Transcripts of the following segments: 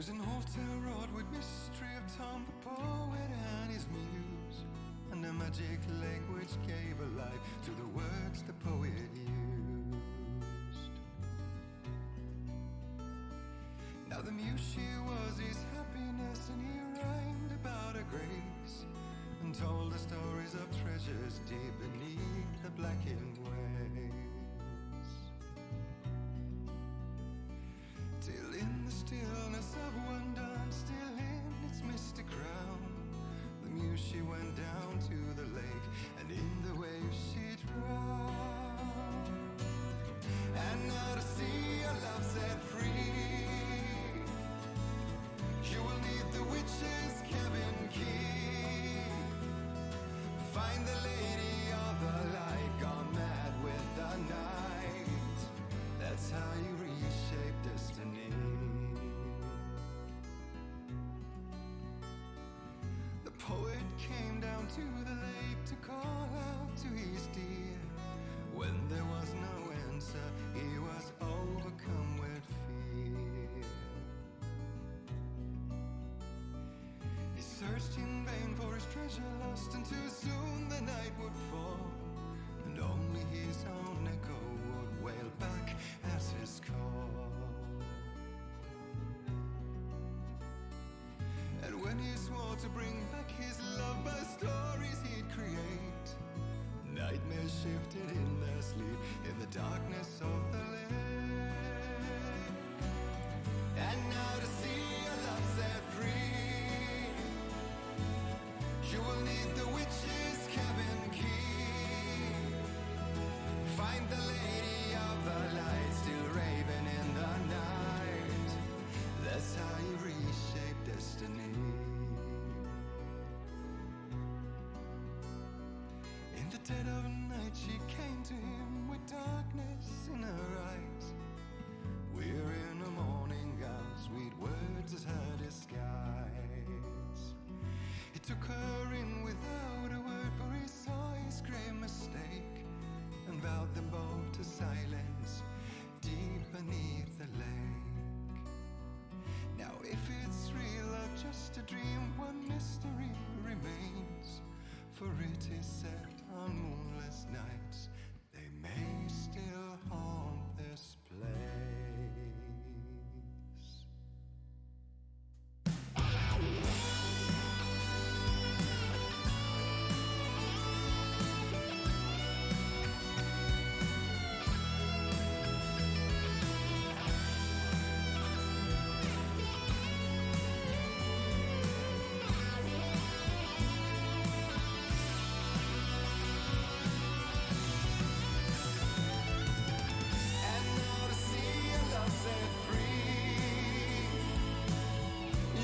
There's an altar wrought with mystery of Tom the poet and his muse, and a magic language gave a life to the words the poet used. Now the muse, she was his happiness, and he rhymed about her grace, and told the stories of treasures deep beneath the blackened waves. Till in the stillness of one dawn, still in its mystic crown, the muse, she went down to the lake, and in the waves she drowned. And now to see your love set free, you will need the witch's cabin key. Find the lady of the light, gone mad with the night. That's how you reshape destiny. The poet came down to the lake to call out to his dear. When there was no answer, he was overcome with fear. He searched in vain for his treasure lost, and too soon the night would fall, and only his own echo would wail back at his call. And when he swore to bring back his love by stories he'd create, nightmares shifted in their sleep in the darkness of the lake. And now to see your love set free, you will need the witch's cabin key. Find the lady of the light, still raving in the night. That's how you reshape destiny. In the dead of night she came to him with darkness in her eyes. We're in a morning gown, sweet words as her disguise. He took her in without a word, for he saw his grave mistake, and vowed them both to silence deep beneath the lake. Now if it's real or just a dream, one mystery remains, for it is set on moonless nights they may still haunt this place. And now to see your love set free,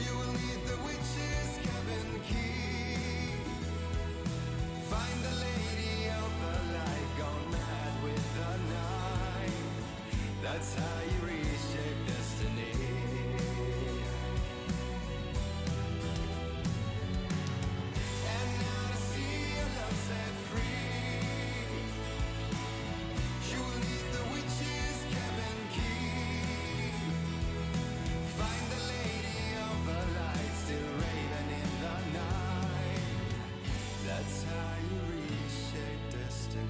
you will need the witch's cabin key. Find the lady of the light, gone mad with the night. That's how you reshape destiny. And now to see your love set free, you will need the witch's cabin key. Find the lady of the light, still raving in the night. That's how you reshape destiny.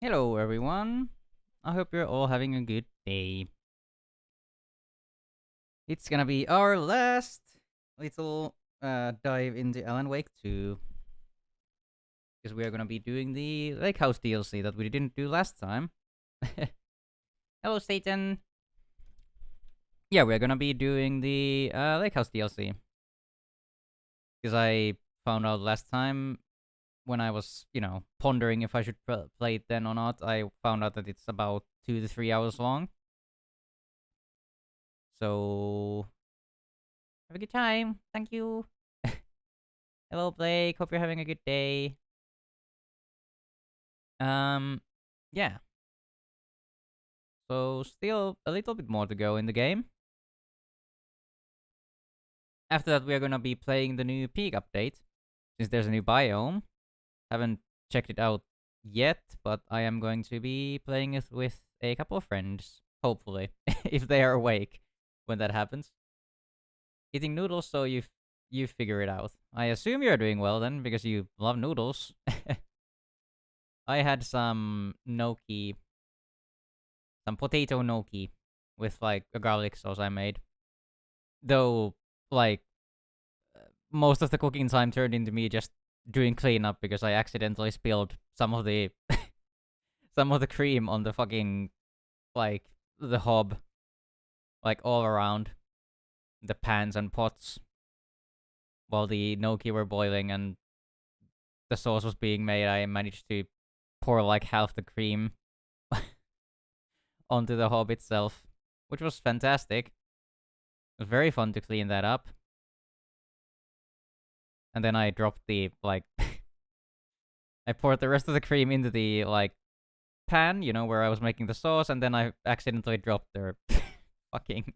Hello, everyone. I hope you're all having a good day. It's gonna be our last little dive into Alan Wake 2, because we are gonna be doing the Lake House DLC that we didn't do last time. Hello, Satan. Yeah, we're gonna be doing the Lake House DLC, because I found out last time when I was, pondering if I should play it then or not. I found out that it's about 2 to 3 hours long. So, have a good time. Thank you. Hello, Blake. Hope you're having a good day. Yeah. So, still a little bit more to go in the game. After that, we are gonna be playing the new Peak update, since there's a new biome. Haven't checked it out yet, but I am going to be playing it with a couple of friends, hopefully, if they are awake when that happens. Eating noodles, so you figure it out. I assume you're doing well then, because you love noodles. I had some gnocchi, some potato gnocchi with like a garlic sauce I made. Though, like, most of the cooking time turned into me just doing cleanup because I accidentally spilled some of the some of the cream on the fucking like the hob, like all around the pans and pots while the gnocchi were boiling and the sauce was being made. I managed to pour like half the cream onto the hob itself, which was fantastic. It was very fun to clean that up. And then I dropped the like I poured the rest of the cream into the like pan, you know, where I was making the sauce, and then I accidentally dropped the fucking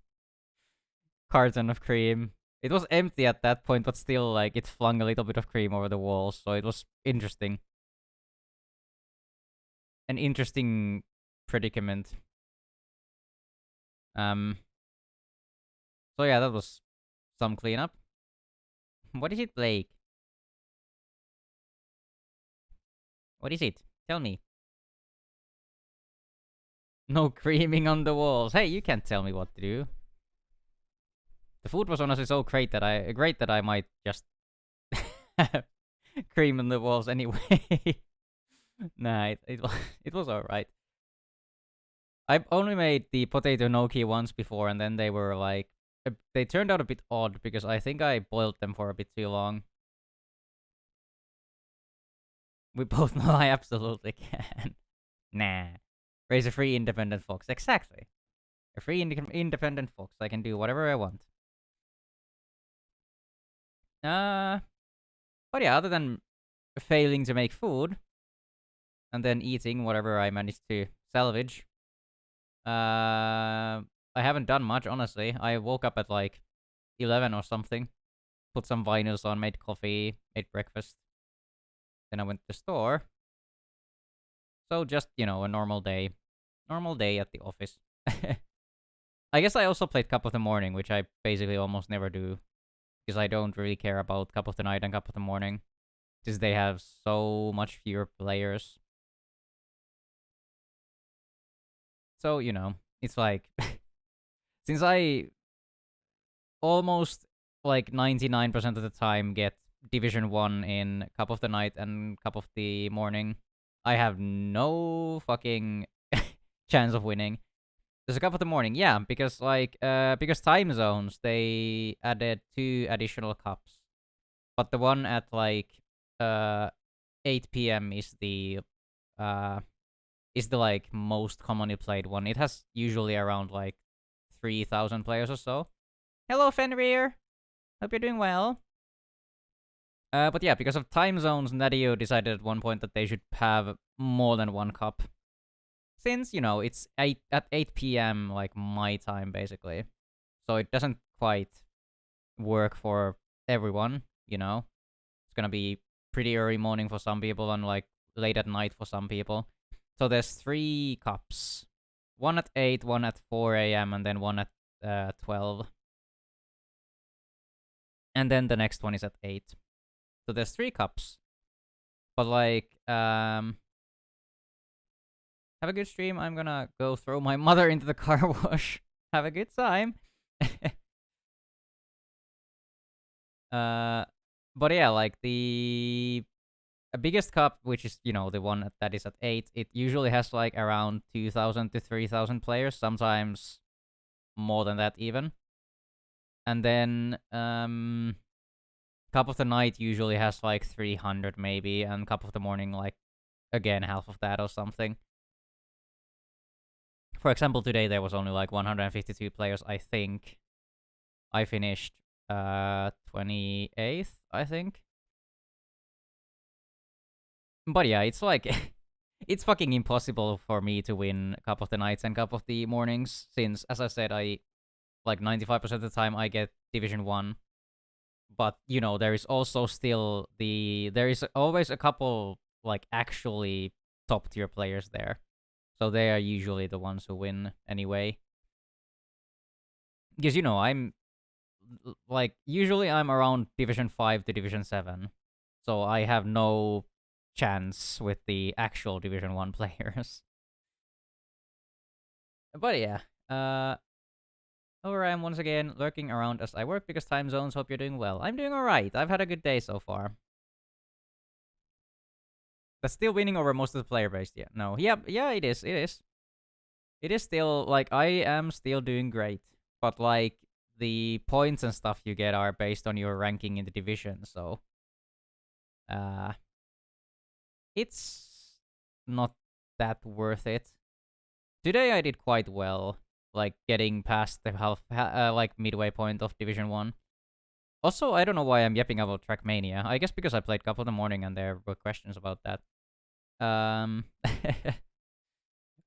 carton of cream. It was empty at that point, but still, like, it flung a little bit of cream over the walls, so it was interesting. An interesting predicament. So yeah, that was some cleanup. What is it, Blake? What is it? Tell me. No creaming on the walls. Hey, you can't tell me what to do. The food was honestly so great that I might just cream on the walls anyway. Nah, it was alright. I've only made the potato gnocchi once before, and then they were like they turned out a bit odd because I think I boiled them for a bit too long. We both know I absolutely can. Nah. Raise a free independent fox. Exactly. A free independent fox. I can do whatever I want. But yeah, other than failing to make food and then eating whatever I managed to salvage, I haven't done much, honestly. I woke up at like 11 or something, put some vinyls on, made coffee, ate breakfast. Then I went to the store. So just, you know, a normal day. Normal day at the office. I guess I also played Cup of the Morning, which I basically almost never do. Because I don't really care about Cup of the Night and Cup of the Morning. Since they have so much fewer players. So, you know, it's like... since I almost like 99% of the time get Division 1 in Cup of the Night and Cup of the Morning, I have no fucking chance of winning. There's a Cup of the Morning, yeah, because like because time zones, they added 2 additional cups. But the one at like 8 p.m. is the like most commonly played one. It has usually around like 3,000 players or so. Hello, Fenrir. Hope you're doing well. But yeah, because of time zones, Nadio decided at one point that they should have more than one cup. Since, you know, it's at 8 p.m., like my time, basically. So it doesn't quite work for everyone, you know? It's gonna be pretty early morning for some people and, like, late at night for some people. So there's 3 cups. One at 8, one at 4 a.m., and then one at 12. And then the next one is at 8. So there's 3 cups. But, like, have a good stream. I'm gonna go throw my mother into the car wash. Have a good time. But yeah, like the biggest cup, which is, you know, the one that is at 8, it usually has like around 2,000 to 3,000 players, sometimes more than that even. And then Cup of the Night usually has like 300 maybe, and Cup of the Morning like again half of that or something. For example, today there was only like 152 players, I think. I finished 28th, I think. But yeah, it's like it's fucking impossible for me to win Cup of the Nights and Cup of the Mornings, since, as I said, I like 95% of the time I get Division 1. But, you know, there is also still there is always a couple like actually top tier players there. So they are usually the ones who win anyway. Because I'm like usually I'm around Division 5 to Division 7. So I have no chance with the actual Division 1 players. But yeah, over I am once again lurking around as I work because time zones. Hope you're doing well. I'm doing alright. I've had a good day so far. That's still winning over most of the player base. Yeah, no. Yeah, it is. It is. It is still, like, I am still doing great. But, like, the points and stuff you get are based on your ranking in the division, so... it's not that worth it. Today I did quite well, like, getting past the like, midway point of Division 1. Also, I don't know why I'm yapping about Trackmania. I guess because I played Cup of the Morning and there were questions about that.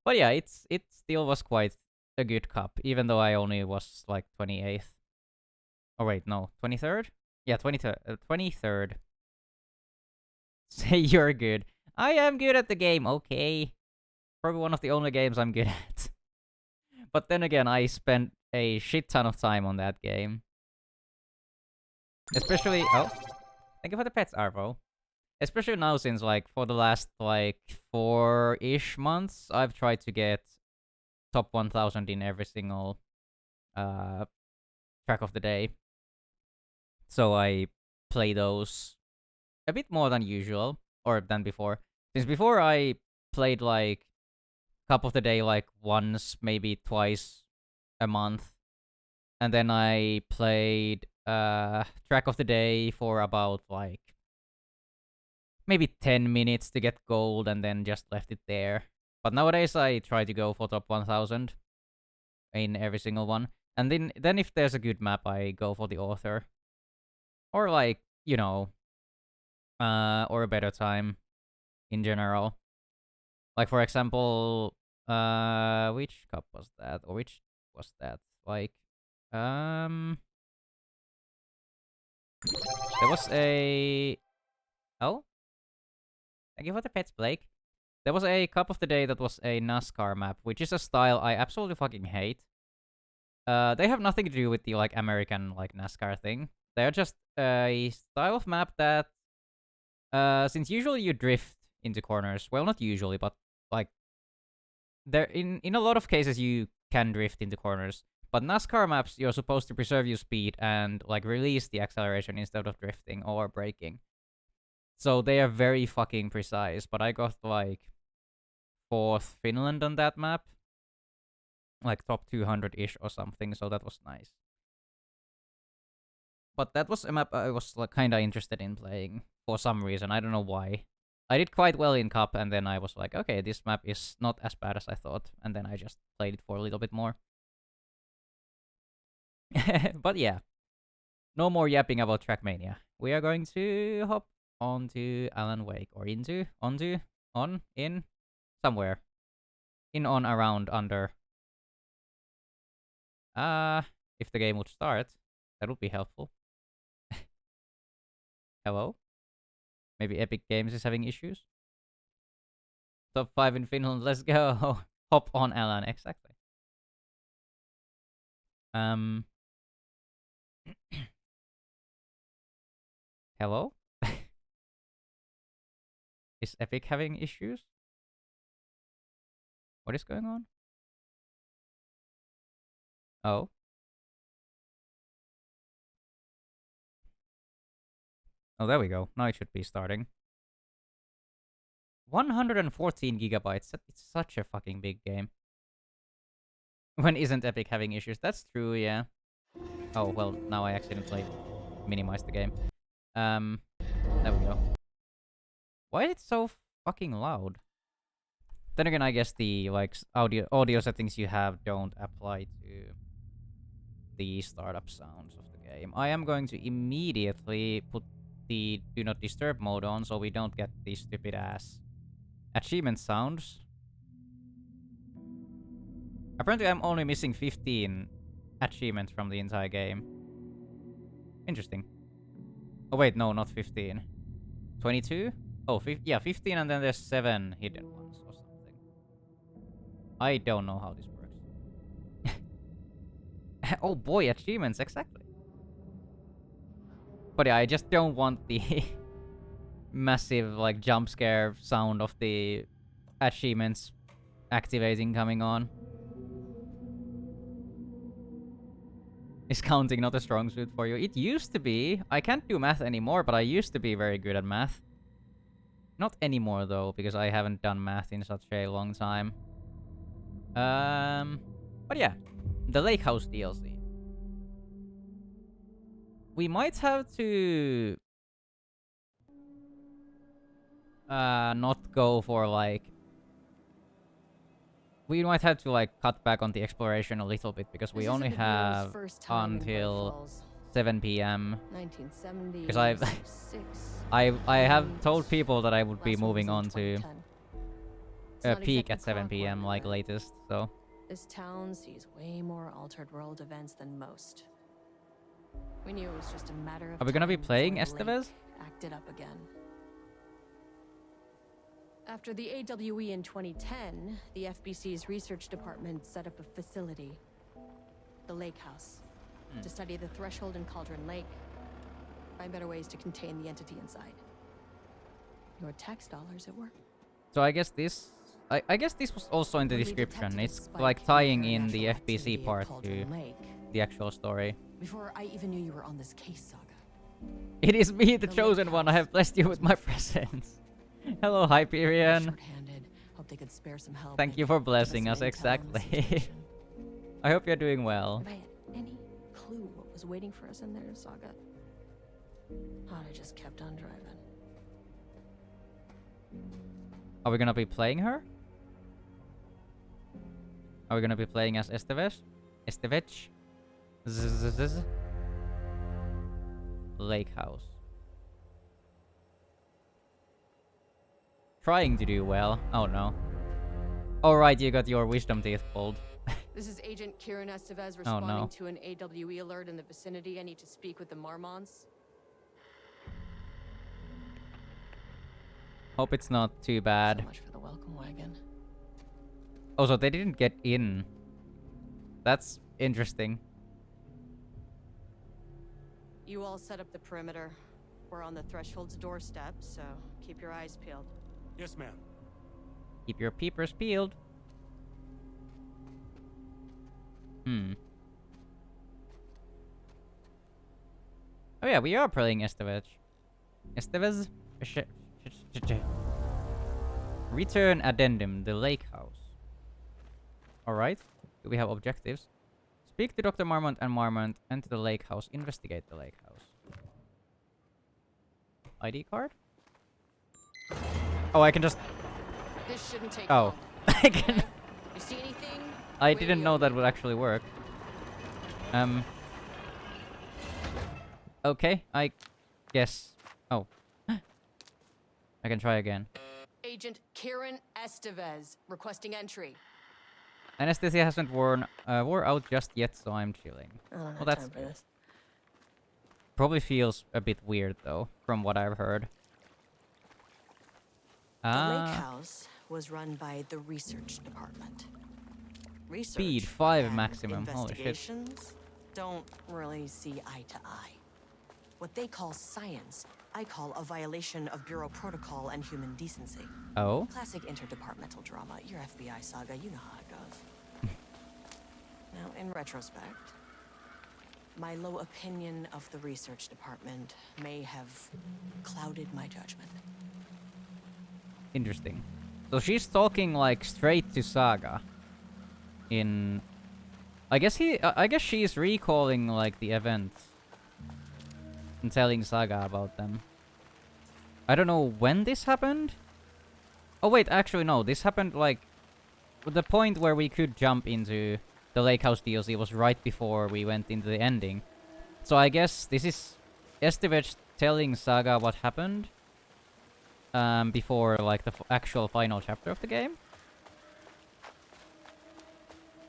But yeah, it still was quite a good cup, even though I only was like 28th. Oh wait, no, 23rd? Yeah, 23rd. Say you're good. I am good at the game, okay. Probably one of the only games I'm good at. But then again, I spent a shit ton of time on that game. Especially... Oh, thank you for the pets, Arvo. Especially now, since, like, for the last, like, 4-ish months, I've tried to get top 1000 in every single track of the day. So I play those a bit more than usual, or than before. Since before I played, like, Cup of the Day, like, once, maybe twice a month. And then I played Track of the Day for about, like, maybe 10 minutes to get gold and then just left it there. But nowadays I try to go for top 1000 in every single one. And then if there's a good map, I go for the author. Or like, or a better time in general. Like, for example, which cup was that? Or which was that? Like, there was a... Oh? Thank you for the pets, Blake. There was a Cup of the Day that was a NASCAR map, which is a style I absolutely fucking hate. They have nothing to do with the, like, American, like, NASCAR thing. They're just a style of map that, since usually you drift into corners, well, not usually, but, like, there in a lot of cases you can drift into corners. But NASCAR maps, you're supposed to preserve your speed and, like, release the acceleration instead of drifting or braking. So they are very fucking precise, but I got, like, 4th Finland on that map. Like, top 200-ish or something, so that was nice. But that was a map I was, like, kinda interested in playing for some reason. I don't know why. I did quite well in Cup, and then I was like, okay, this map is not as bad as I thought. And then I just played it for a little bit more. But yeah. No more yapping about Trackmania. We are going to hop onto Alan Wake. Or onto, in, somewhere. In, on, around, under. If the game would start, that would be helpful. Hello? Maybe Epic Games is having issues? Top 5 in Finland, let's go! Hop on, Alan, exactly. Hello? Is Epic having issues? What is going on? Oh. Oh, there we go. Now it should be starting. 114 gigabytes. It's such a fucking big game. When isn't Epic having issues? That's true, yeah. Oh, well, now I accidentally minimized the game. There we go. Why is it so fucking loud? Then again, I guess the, like, audio settings you have don't apply to the startup sounds of the game. I am going to immediately put the Do Not Disturb mode on so we don't get these stupid ass achievement sounds. Apparently I'm only missing 15 achievements from the entire game. Interesting. Oh wait, no, not 15. 22? Oh, yeah, 15 and then there's 7 hidden ones or something. I don't know how this works. Oh boy, achievements, exactly. But yeah, I just don't want the massive, like, jump scare sound of the achievements activating coming on. Is counting not a strong suit for you? It used to be. I can't do math anymore, but I used to be very good at math. Not anymore, though, because I haven't done math in such a long time. But yeah, the Lake House DLC. We might have to not go for like we might have to like cut back on the exploration a little bit because we only have until 7 p.m. 1970. Because I have told people that I would be moving on to peak at 7 p.m. like latest, so This town sees way more altered world events than most. We knew it was just a matter of are we gonna be time playing before the Estevez? lake acted up again. After the AWE in 2010, the FBC's research department set up a facility, the Lake House, to study the Threshold and Cauldron Lake, find better ways to contain the entity inside. Your tax dollars at work. So I guess this I guess this was also in the Early description. detected a It's spike like tying paranormal in the activity FBC at part to Cauldron Lake. the actual story. Before I even knew you were on this case, Saga. It is me, the The chosen Lake one. I House. have blessed you with my presence. Hello, Hyperion. Short-handed. Hope they could spare some help. Thank and you for give us blessing some us, intel on the exactly. situation. I hope you're doing well. If I had any clue what was waiting for us in there, Saga, I'd have just kept on driving. Are we gonna be playing her? Are we gonna be playing as Estevez? Estevez? Zzz. Lake House. Trying to do well. Oh no. Alright, you got your wisdom teeth pulled. This is Agent Kieran Estevez Oh, responding no. to an AWE alert in the vicinity. I need to speak with the Marmons. Hope it's not too So bad. much for the welcome wagon. Oh, so they didn't get in. That's interesting. You all set up the perimeter. We're on the Threshold's doorstep, so keep your eyes peeled. Yes, ma'am. Keep your peepers peeled. Oh yeah, we are playing Estevez. Estevez? Return addendum, the lake house. Alright. Do we have objectives? Speak to Dr. Marmont and Marmont, enter the lake house, investigate the lake house. ID card? Oh, I can just... This shouldn't take Oh. long. I can... Okay? You see anything? I Way didn't know that over. would actually work. Okay, I guess. Oh. I can try again. Agent Kieran Estevez requesting entry. Anesthesia hasn't wore out just yet, so I'm chilling. I don't have Well, that's time for good. this. Probably feels a bit weird though, from what I've heard. The Lake Ah, House was run by the research department. Research Speed 5 and maximum, holy shit. investigations don't really see eye to eye. What they call science, I call a violation of Bureau protocol and human decency. oh? Classic interdepartmental drama. Your FBI saga, you know how it goes. Now, in retrospect, my low opinion of the research department may have clouded my judgment. Interesting. So she's talking like straight to Saga. In... I guess she's recalling like the events. And telling Saga about them. I don't know when this happened. Oh wait, actually no, this happened like... The point where we could jump into the Lake House DLC was right before we went into the ending. So I guess this is Estevez telling Saga what happened. Before like the actual final chapter of the game.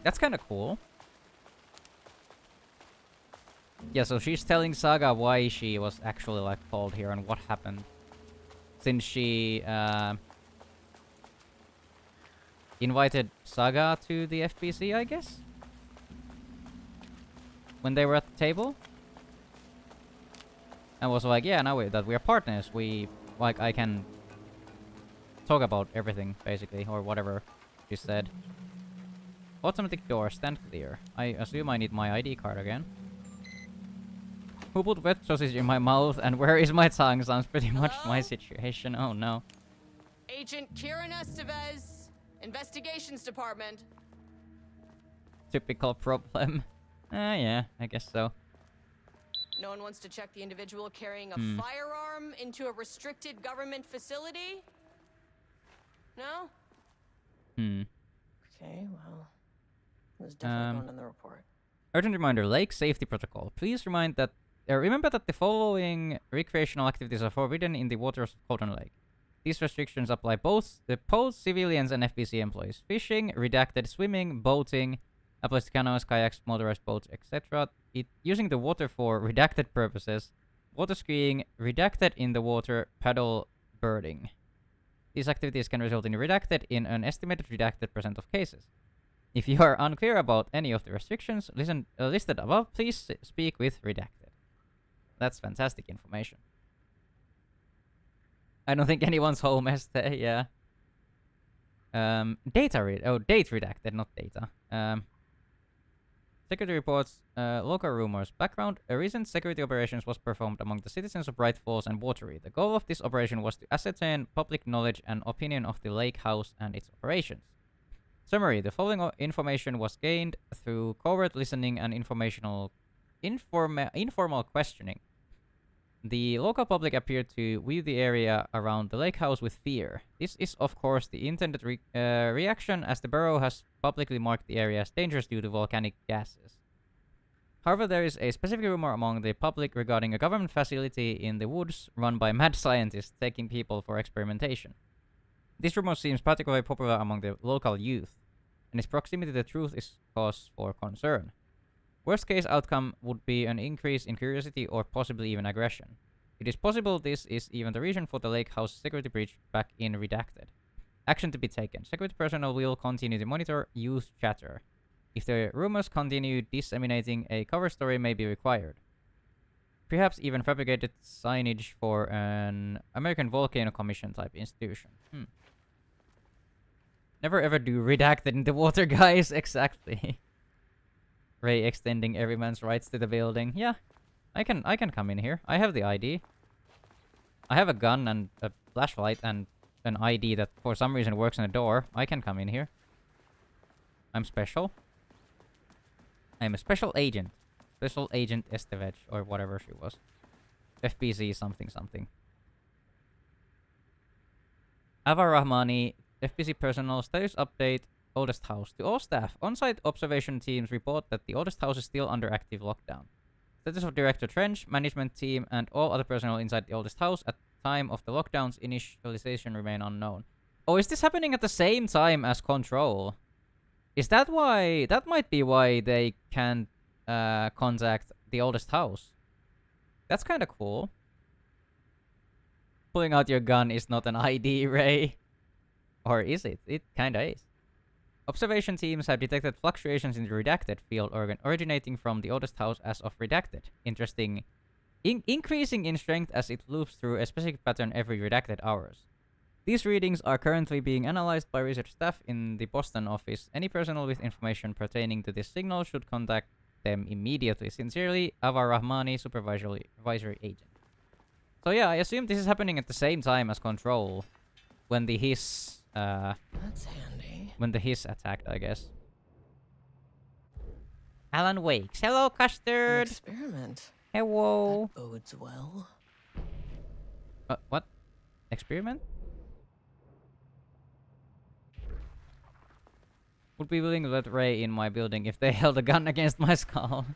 That's kind of cool. Yeah, so she's telling Saga why she was actually like called here and what happened. since she invited Saga to the FBC, I guess? When they were at the table? And was like, yeah, now that we're partners, I can talk about everything, basically, or whatever she said. Automatic door, stand clear. I assume I need my ID card again. Who put wet sausage in my mouth and where is my tongue? Sounds pretty much my situation. Oh no. Agent Kieran Estevez, Investigations Department. Typical problem. Yeah, I guess so. No one wants to check the individual carrying a firearm into a restricted government facility? No? Okay, well, there's definitely going in the report. Urgent reminder, lake safety protocol. Please remember that the following recreational activities are forbidden in the waters of Cauldron Lake. These restrictions apply both civilians and FBC employees. Fishing, redacted, swimming, boating, applies to canoes, kayaks, motorized boats, etc. Using the water for redacted purposes. Water skiing, redacted in the water, paddle birding. These activities can result in redacted in an estimated redacted % of cases. If you are unclear about any of the restrictions listed above, please speak with redacted. That's fantastic information. I don't think anyone's home has yeah. Date redacted, not data. Security reports, local rumors. Background, a recent security operations was performed among the citizens of Bright Falls and Watery. The goal of this operation was to ascertain public knowledge and opinion of the lake house and its operations. Summary, the following information was gained through covert listening and informal questioning. The local public appeared to view the area around the lake house with fear. This is, of course, the intended reaction, as the borough has publicly marked the area as dangerous due to volcanic gases. However, there is a specific rumor among the public regarding a government facility in the woods run by mad scientists taking people for experimentation. This rumor seems particularly popular among the local youth, and its proximity to the truth is cause for concern. Worst case outcome would be an increase in curiosity or possibly even aggression. It is possible this is even the reason for the lake house security breach back in Redacted. Action to be taken. Security personnel will continue to monitor youth chatter. If the rumors continue disseminating, a cover story may be required. Perhaps even fabricated signage for an American Volcano Commission type institution. Never ever do redacted in the water, guys. Exactly. Ray extending every man's rights to the building. Yeah, I can come in here. I have the ID. I have a gun and a flashlight and an ID that for some reason works on a door. I can come in here. I'm special. I'm a special agent. Special Agent Estevez, or whatever she was. FBC something something. Avar Rahmani, FBC personnel status update. Oldest house. To all staff, on-site observation teams report that the oldest house is still under active lockdown. Status of Director Trench, management team, and all other personnel inside the oldest house at the time of the lockdown's initialization remain unknown. Oh, is this happening at the same time as Control? Is that why? That might be why they can't contact the oldest house. That's kind of cool. Pulling out your gun is not an ID, Ray. Or is it? It kinda is. Observation teams have detected fluctuations in the redacted field originating from the oldest house as of redacted. Interesting. Increasing in strength as it loops through a specific pattern every redacted hours. These readings are currently being analyzed by research staff in the Boston office. Any personnel with information pertaining to this signal should contact them immediately. Sincerely, Avar Rahmani, Supervisory Agent. So yeah, I assume this is happening at the same time as Control. When the hiss... That's handy. When the hiss attacked, I guess. Alan Wakes. Hello, Custard! An experiment. Hello! That bodes well. What? Experiment? Would be willing to let Ray in my building if they held a gun against my skull.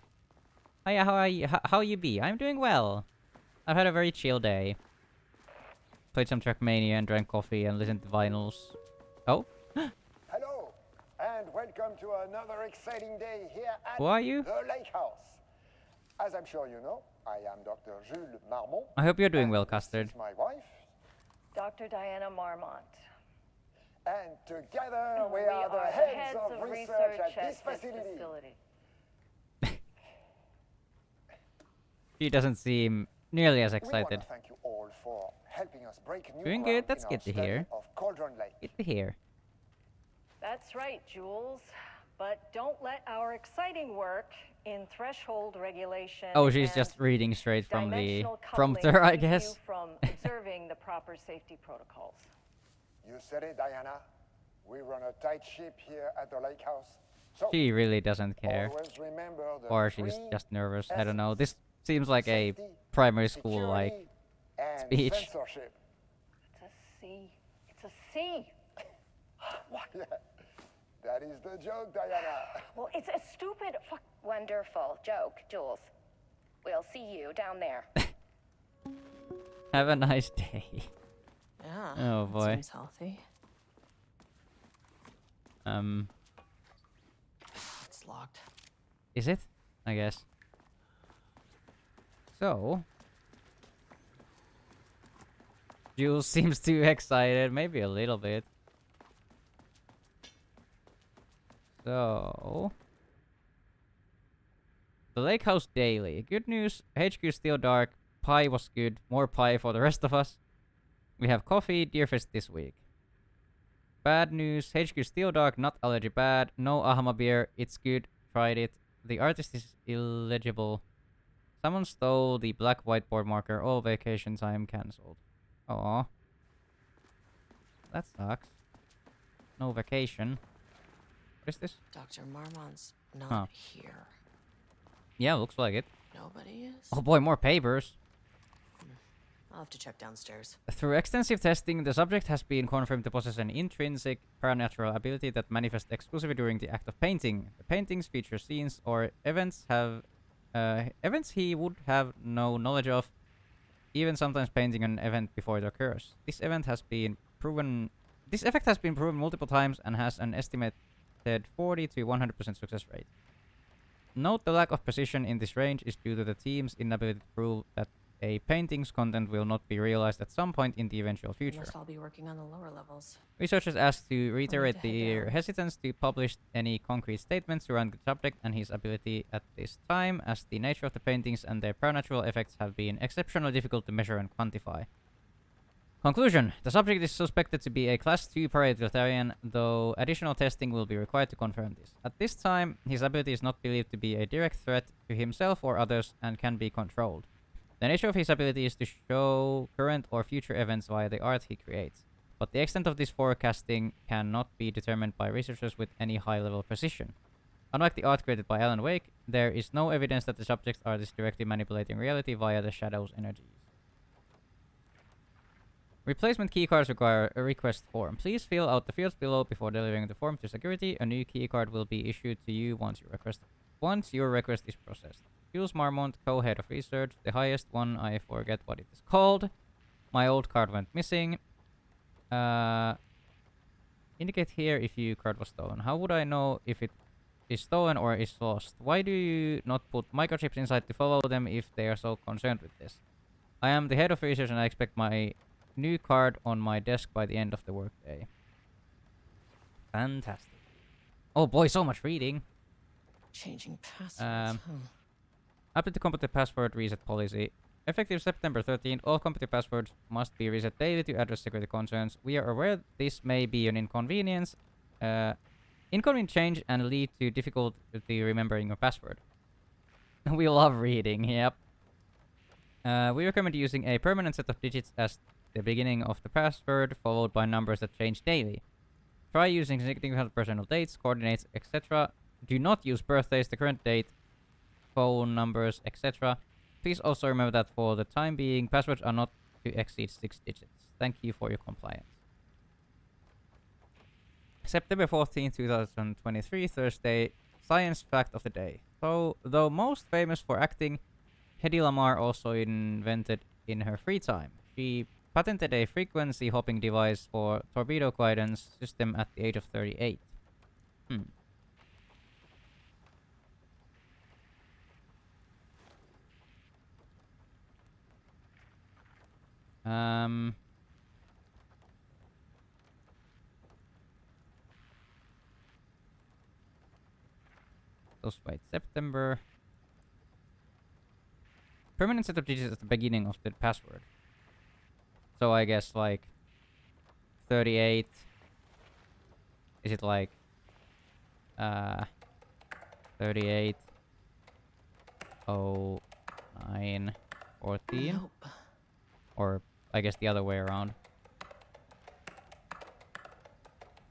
Hiya, how are you? How you be? I'm doing well. I've had a very chill day. Played some Trackmania and drank coffee and listened to vinyls. Oh? Hello, and welcome to another exciting day here at Who are you? the Lake House. As I'm sure you know, I am Dr. Jules Marmont. I hope you're doing and well, this Custard. is my wife, Dr. Diana Marmont. And together we are the heads of research at this facility. She doesn't seem nearly as We want excited. to thank you all for helping us break new Doing ground good, that's in good our to study hear. of Cauldron Lake. Good to hear. That's right, Jules. But don't let our exciting work in threshold regulation. Oh, she's and just reading straight from the dimensional prompter, coupling I keep you guess. from observing the proper safety protocols. You said it, Diana. We run a tight ship here at the lake house. So She really doesn't care. always remember the Or she's three just nervous. I don't S's. know. This seems like a Safety, primary school like security, and speech. censorship. It's a C. It's a C. Yeah, that is the joke, Diana. Well, it's a stupid fuck. Wonderful joke, Jules. We'll see you down there. Have a nice day. Yeah. Oh, that boy. Seems healthy. It's locked. Is it? I guess. So Jules seems too excited, maybe a little bit. So the Lake House Daily. Good news, HQ is still dark. Pie was good. More pie for the rest of us. We have coffee, Deerfest this week. Bad news, HQ is still dark, not allergy bad. No Ahama beer, it's good. Tried it. The artist is illegible. Someone stole the black whiteboard marker. All vacation time cancelled. Aww. That sucks. No vacation. What is this? Dr. Marmont's not Huh. here. Yeah, looks like it. Nobody is? Oh boy, more papers. I'll have to check downstairs. Through extensive testing, the subject has been confirmed to possess an intrinsic paranatural ability that manifests exclusively during the act of painting. The paintings feature scenes or events he would have no knowledge of, even sometimes painting an event before it occurs. This effect has been proven multiple times and has an estimated 40 to 100% success rate. Note the lack of precision in this range is due to the team's inability to prove that a painting's content will not be realized at some point in the eventual We future. must all be working on the lower levels. Researchers asked to reiterate to head their down. hesitance to publish any concrete statements surrounding the subject and his ability at this time, as the nature of the paintings and their paranatural effects have been exceptionally difficult to measure and quantify. Conclusion. The subject is suspected to be a Class 2 pareitilitarian, though additional testing will be required to confirm this. At this time, his ability is not believed to be a direct threat to himself or others and can be controlled. The nature of his ability is to show current or future events via the art he creates, but the extent of this forecasting cannot be determined by researchers with any high-level precision. Unlike the art created by Alan Wake, there is no evidence that the subjects are directly manipulating reality via the shadow's energies. Replacement keycards require a request form. Please fill out the fields below before delivering the form to security. A new keycard will be issued to you once your request is processed. Jules Marmont, co-head of research. The highest one, I forget what it is called. My old card went missing. Indicate here if your card was stolen. How would I know if it is stolen or is lost? Why do you not put microchips inside to follow them if they are so concerned with this? I am the head of research and I expect my new card on my desk by the end of the workday. Fantastic. Oh boy, so much reading. Changing passwords. Update the computer password reset policy. Effective September 13th, all computer passwords must be reset daily to address security concerns. We are aware this may be an inconvenience, inconvenient change and lead to difficulty remembering your password. We love reading, yep. We recommend using a permanent set of digits as the beginning of the password, followed by numbers that change daily. Try using significant personal dates, coordinates, etc. Do not use birthdays, the current date, phone numbers, etc. Please also remember that for the time being, passwords are not to exceed 6 digits. Thank you for your compliance. September 14th, 2023, Thursday. Science fact of the day. So, though most famous for acting, Hedy Lamarr also invented in her free time. She patented a frequency hopping device for torpedo guidance system at the age of 38. Those wait, September. Permanent set of digits at the beginning of the password. So I guess like 38. Is it like 38 09 14? Nope. Or I guess the other way around.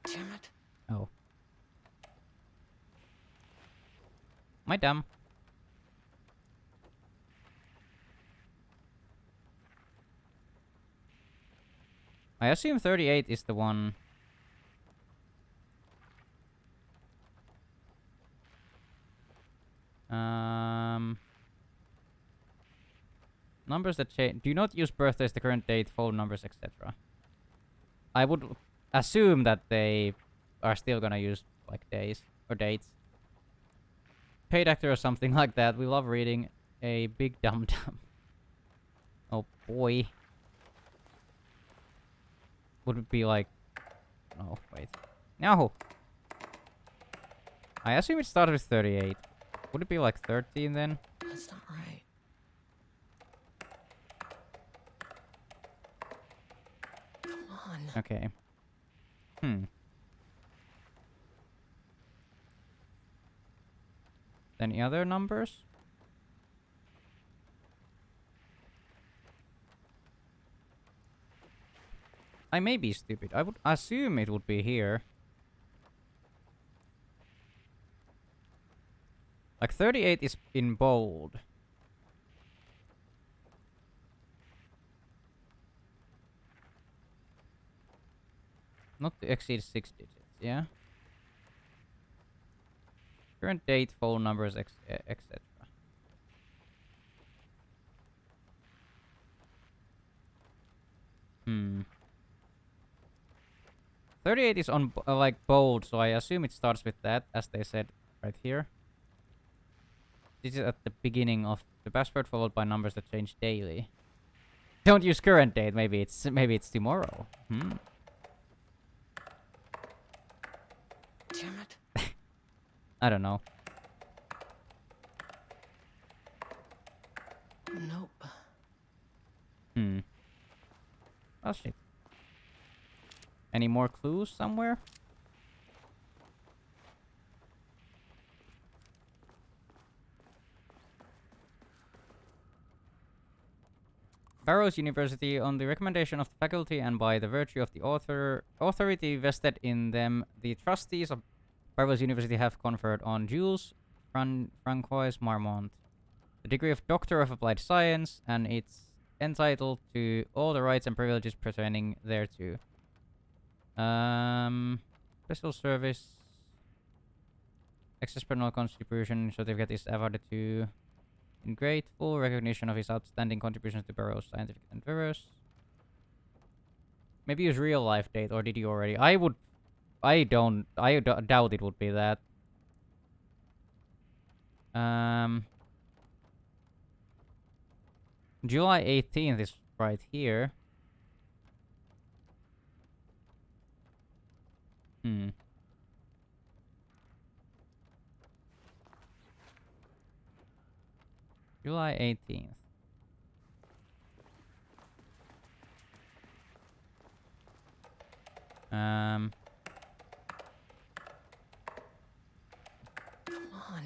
Damn it. Oh. Am I dumb? I assume 38 is the one. Numbers that change. Do not use birthdays, the current date, phone numbers, etc. I would assume that they are still gonna use like days or dates. Paid actor or something like that. We love reading a big dum dum. Oh boy. Would it be like... Oh, wait. No! I assume it started with 38. Would it be like 13 then? That's not right. Come on. Okay. Any other numbers? I may be stupid. I would assume it would be here. Like 38 is in bold. Not to exceed 6 digits, yeah? Current date, phone numbers, etc. 38 is on like bold, so I assume it starts with that, as they said right here. This is at the beginning of the password, followed by numbers that change daily. Don't use current date. Maybe it's tomorrow. Damn it. I don't know. Nope. Oh shit. Any more clues somewhere? Barrows University, on the recommendation of the faculty and by the virtue of the authority vested in them, the trustees of Barrows University have conferred on Jules Francois Marmont the degree of Doctor of Applied Science, and it's entitled to all the rights and privileges pertaining thereto. Special service. Excess personal contribution certificate is awarded to in grateful recognition of his outstanding contributions to Barrows scientific endeavors. Maybe use real life date, or did you already? I doubt it would be that. July 18th is right here. July 18th. Come on.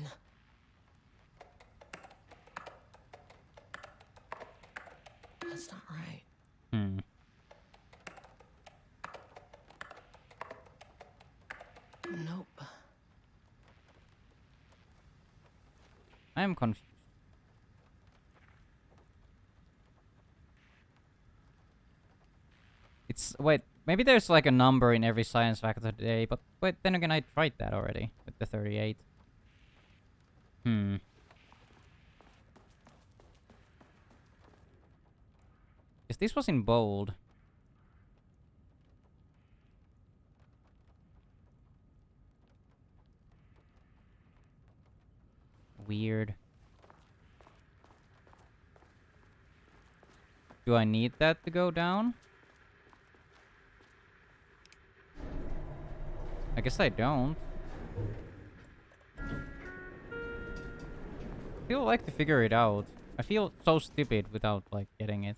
That's not right. Nope. I am confused. Wait, maybe there's like a number in every science faculty today, but wait, then again, I tried that already with the 38. Yes, this was in bold. Weird. Do I need that to go down? I guess I don't. feel like to figure it out. I feel so stupid without like getting it.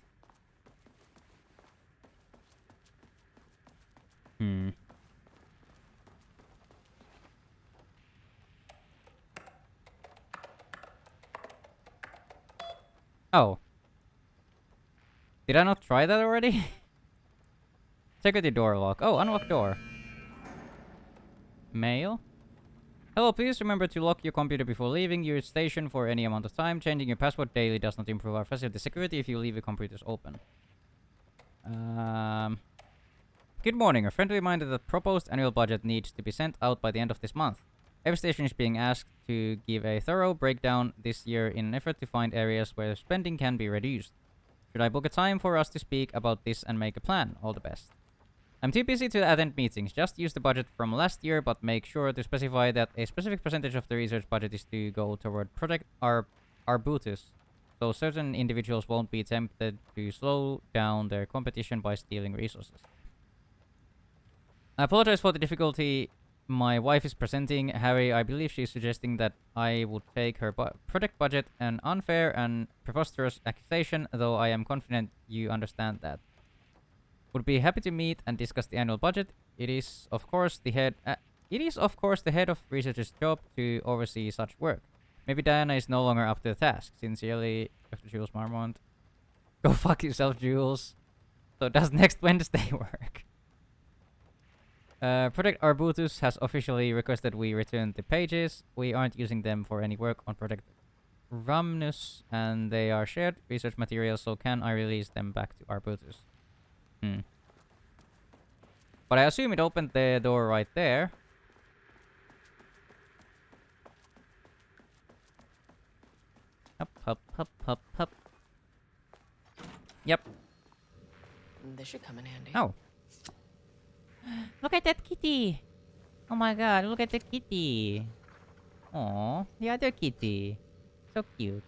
Hmm. Oh. Did I not try that already? Security door lock. Oh, unlock door. Mail. Hello, please remember to lock your computer before leaving your station for any amount of time. Changing your password daily does not improve our facility security if you leave your computers open. Good morning. A friendly reminder that proposed annual budget needs to be sent out by the end of this month. Every station is being asked to give a thorough breakdown this year in an effort to find areas where spending can be reduced. Should I book a time for us to speak about this and make a plan? All the best. I'm too busy to attend meetings. Just use the budget from last year, but make sure to specify that a specific percentage of the research budget is to go toward Project Arbutus, so certain individuals won't be tempted to slow down their competition by stealing resources. I apologize for the difficulty my wife is presenting. Harry, I believe she's suggesting that I would take her project budget an unfair and preposterous accusation, though I am confident you understand that. Would be happy to meet and discuss the annual budget. It is of course the head of research's job to oversee such work. Maybe Diana is no longer up to the task. Sincerely, Dr. Jules Marmont. Go fuck yourself, Jules. So does next Wednesday work? Project Arbutus has officially requested we return the pages. We aren't using them for any work on Project Ramnus, and they are shared research materials, so can I release them back to Arbutus? But I assume it opened the door right there. Up, up, up, up, up. Yep. This should come in handy. Oh. Look at that kitty! Oh my god, look at the kitty! Aww, the other kitty. So cute.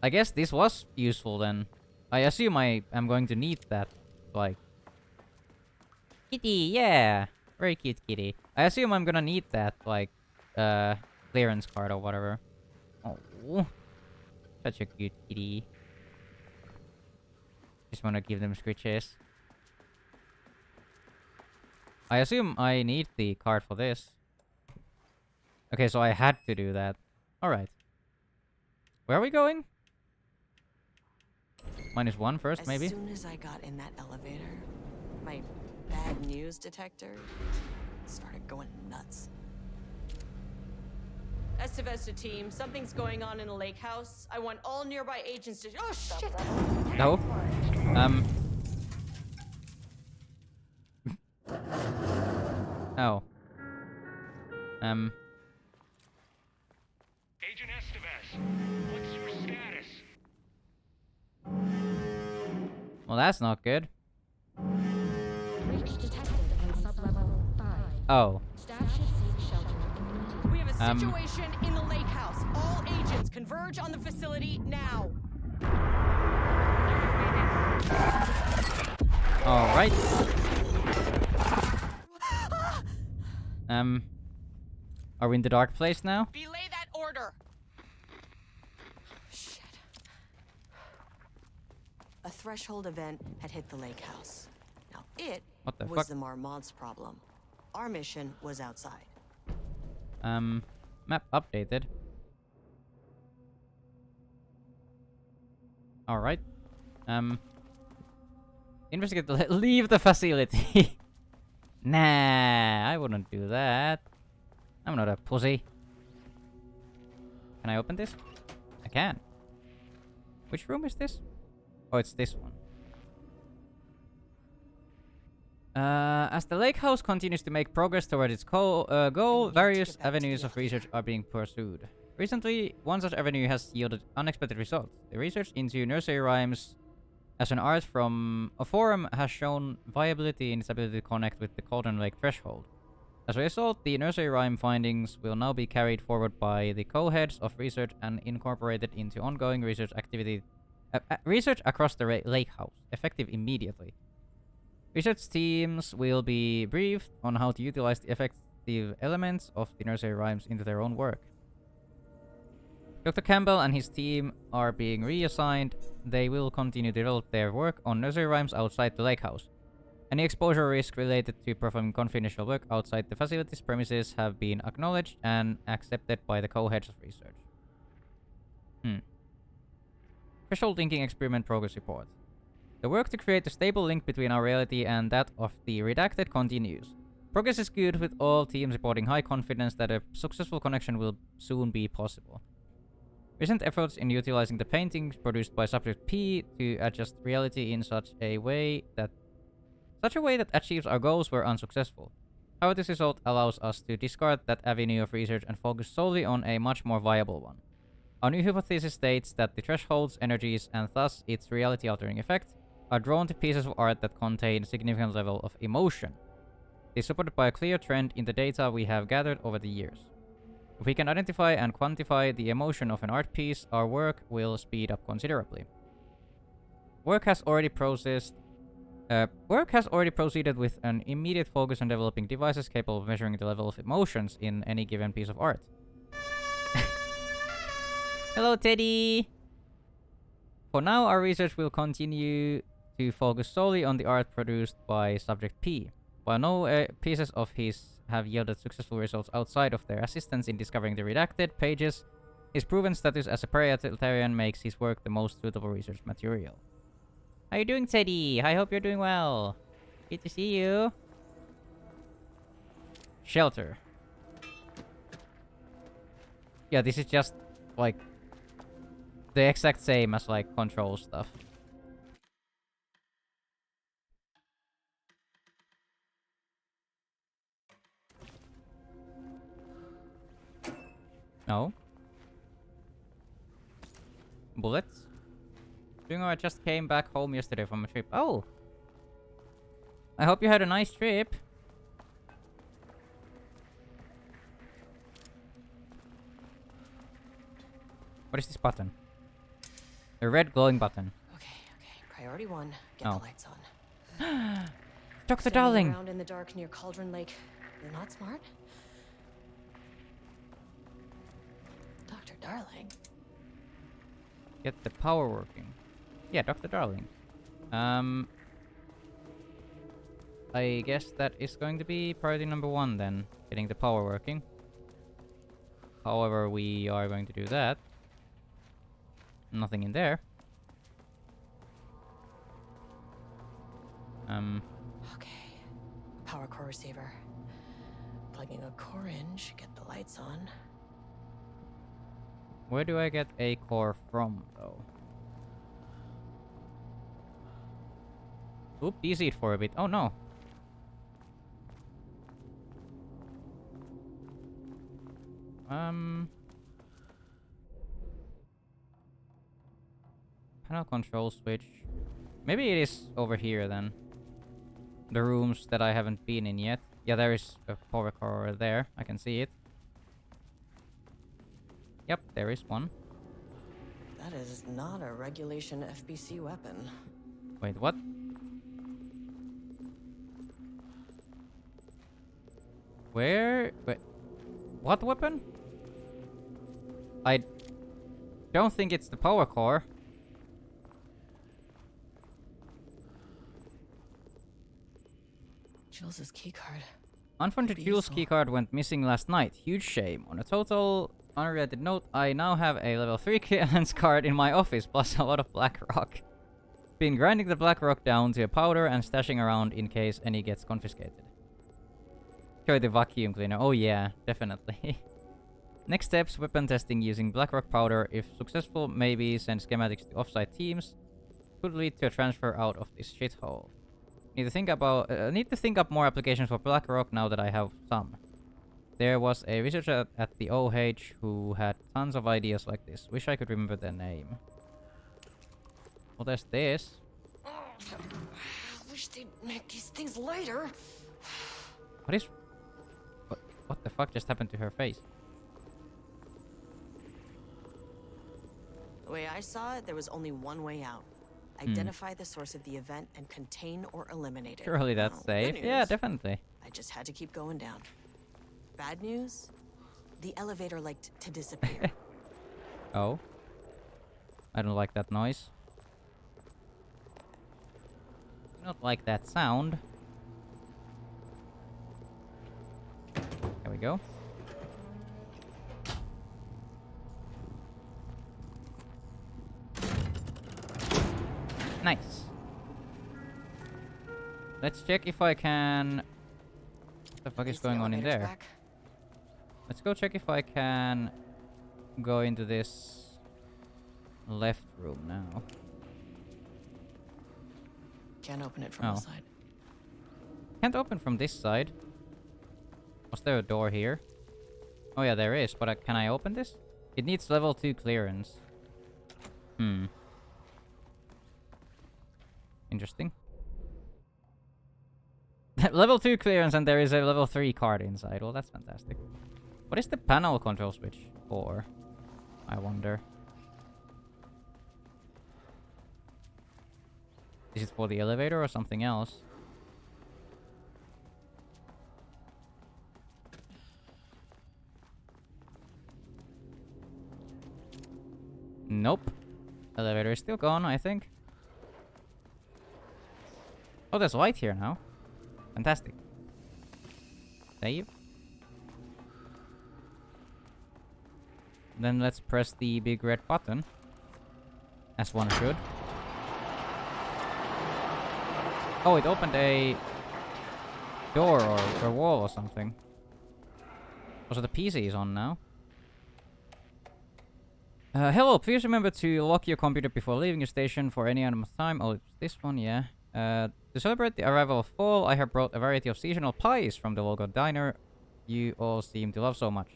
I guess this was useful then. I assume I am going to need that, like... Kitty, yeah! Very cute kitty. I assume I'm gonna need that, like, clearance card or whatever. Oh, such a cute kitty. Just wanna give them scritches. I assume I need the card for this. Okay, so I had to do that. Alright. Where are we going? -1 first, maybe? As soon as I got in that elevator, my bad news detector started going nuts. Estevesta team, something's going on in the lake house. I want all nearby agents to... Oh, shit! No. Oh. Agent Estevez, what's your status? Well, that's not good. Breach detected on sublevel 5. Oh. Staff should seek shelter immediately. We have a situation in the lake house. All agents converge on the facility now. Alright. Are we in the dark place now? Belay that order. Shit. A threshold event had hit the lake house. Now it What the was fuck? the Marmont's problem. Our mission was outside. Map updated. Alright. Investigate the... Leave the facility! Nah, I wouldn't do that. I'm not a pussy. Can I open this? I can. Which room is this? Oh, it's this one. As the lake house continues to make progress toward its goal, various avenues of research are being pursued. Recently, one such avenue has yielded unexpected results. The research into nursery rhymes as an art from a forum has shown viability in its ability to connect with the Cauldron Lake threshold. As a result, the nursery rhyme findings will now be carried forward by the co-heads of research and incorporated into ongoing research activity. Research across the lake house, effective immediately. Research teams will be briefed on how to utilize the effective elements of the nursery rhymes into their own work. Dr. Campbell and his team are being reassigned. They will continue to develop their work on nursery rhymes outside the lake house. Any exposure risk related to performing confidential work outside the facility's premises have been acknowledged and accepted by the co-heads of research. Threshold Linking Experiment Progress Report. The work to create a stable link between our reality and that of the Redacted continues. Progress is good, with all teams reporting high confidence that a successful connection will soon be possible. Recent efforts in utilizing the paintings produced by Subject P to adjust reality in such a way that achieves our goals were unsuccessful. However, this result allows us to discard that avenue of research and focus solely on a much more viable one. Our new hypothesis states that the threshold's energies, and thus its reality-altering effect, are drawn to pieces of art that contain a significant level of emotion. It is supported by a clear trend in the data we have gathered over the years. If we can identify and quantify the emotion of an art piece, our work will speed up considerably. Work has already proceeded with an immediate focus on developing devices capable of measuring the level of emotions in any given piece of art. Hello, Teddy! For now, our research will continue to focus solely on the art produced by Subject P. While no pieces of his have yielded successful results outside of their assistance in discovering the redacted pages, his proven status as a paratitarian makes his work the most suitable research material. How you doing, Teddy? I hope you're doing well. Good to see you. Shelter. Yeah, this is just, like, the exact same as, like, control stuff. No. Bullets? I just came back home yesterday from a trip. Oh! I hope you had a nice trip. What is this button? A red glowing button. Okay. Priority 1, get the lights on. Dr. Standing Darling! around in the dark near Cauldron Lake. You're not smart? Dr. Darling? Get the power working. Yeah, Dr. Darling. I guess that is going to be priority number 1 then. Getting the power working. However, we are going to do that. Nothing in there. Okay. Power core receiver. Plugging a core in should get the lights on. Where do I get a core from, though? Oop, DC it for a bit. Oh no. Panel control switch. Maybe it is over here then. The rooms that I haven't been in yet. Yeah, there is a power core there. I can see it. Yep, there is one. That is not a regulation FBC weapon. Wait, what? Where? Wait, what weapon? I don't think it's the power core. Jules's keycard. Unfounded Jules keycard went missing last night. Huge shame. On a total unrelated note, I now have a level 3 clearance card in my office, plus a lot of black rock. Been grinding the black rock down to a powder and stashing around in case any gets confiscated. Try the vacuum cleaner. Oh yeah, definitely. Next steps, weapon testing using black rock powder. If successful, maybe send schematics to offsite teams. Could lead to a transfer out of this shithole. Need to think up more applications for black rock now that I have some. There was a researcher at the OH who had tons of ideas like this. Wish I could remember their name. Well, there's this. I wish they'd make these things lighter. What the fuck just happened to her face? The way I saw it, there was only one way out. Identify the source of the event and contain or eliminate it. Surely that's safe. Yeah, definitely. I just had to keep going down. Bad news? The elevator liked to disappear. Oh. I don't like that noise. Not like that sound. There we go. Nice. Let's check if I can... What the fuck is going on in there? Back. Let's go check if I can go into this left room now. Can't open it from the side. Can't open from this side. Was there a door here? Oh yeah, there is, but can I open this? It needs level 2 clearance. Interesting. Level 2 clearance and there is a level 3 card inside. Well, that's fantastic. What is the panel control switch for? I wonder. Is it for the elevator or something else? Nope. Elevator is still gone, I think. Oh, there's light here now. Fantastic. Save. Then let's press the big red button. As one should. Oh, it opened a door or a wall or something. Also, the PC is on now. Hello, please remember to lock your computer before leaving your station for any amount of time. Oh, it's this one, yeah. To celebrate the arrival of fall, I have brought a variety of seasonal pies from the local diner you all seem to love so much.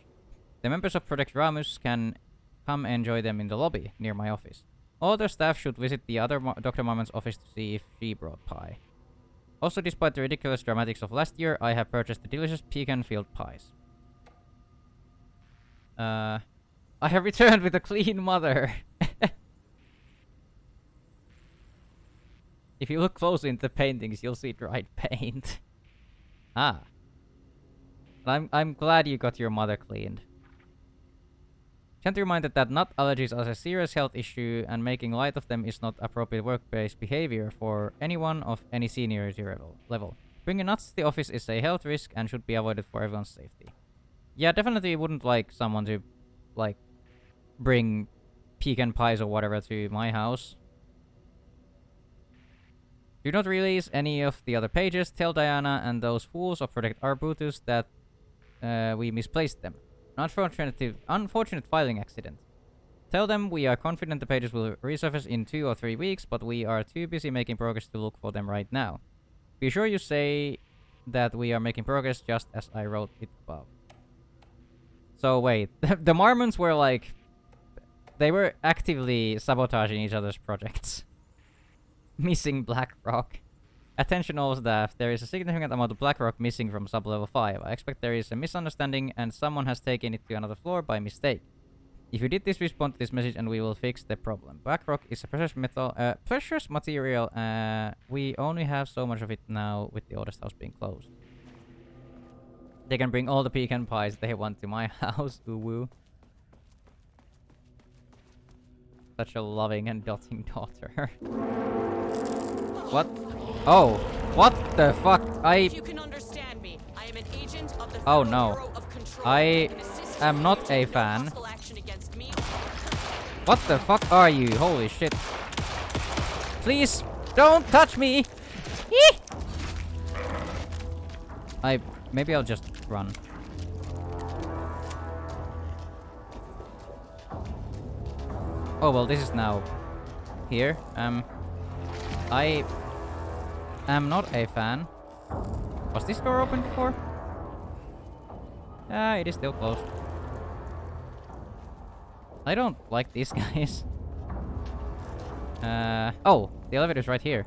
The members of Project Ramus can come enjoy them in the lobby near my office. All other staff should visit the other Dr. Marmon's office to see if she brought pie. Also, despite the ridiculous dramatics of last year, I have purchased the delicious pecan-filled pies. I have returned with a clean mother. If you look closely into the paintings, you'll see dried paint. Ah. I'm glad you got your mother cleaned. Gently reminded that nut allergies are a serious health issue and making light of them is not appropriate workplace behavior for anyone of any seniority level. Bringing nuts to the office is a health risk and should be avoided for everyone's safety. Yeah, definitely wouldn't like someone to, like, bring pecan pies or whatever to my house. Do not release any of the other pages. Tell Diana and those fools of Project Arbutus that we misplaced them. Unfortunate filing accident. Tell them we are confident the pages will resurface in 2 or 3 weeks, but we are too busy making progress to look for them right now. Be sure you say that we are making progress just as I wrote it above. So wait, the Marmons were like... They were actively sabotaging each other's projects. Missing Blackrock. Attention all staff, there is a significant amount of Blackrock missing from sub-level 5. I expect there is a misunderstanding and someone has taken it to another floor by mistake. If you did this, respond to this message and we will fix the problem. Blackrock is a precious material. We only have so much of it now with the oldest house being closed. They can bring all the pecan pies they want to my house. Ooh woo. Such a loving and doting daughter. What? Oh, what the fuck? If you can understand me, I am an agent of the Oh Federal no. Bureau of Control. I am not a fan. What the fuck are you? Holy shit. Please, don't touch me! Eee! Maybe I'll just run. Oh well, this is now here. I am not a fan. Was this door open before? Ah, it is still closed. I don't like these guys. Oh, the elevator's right here.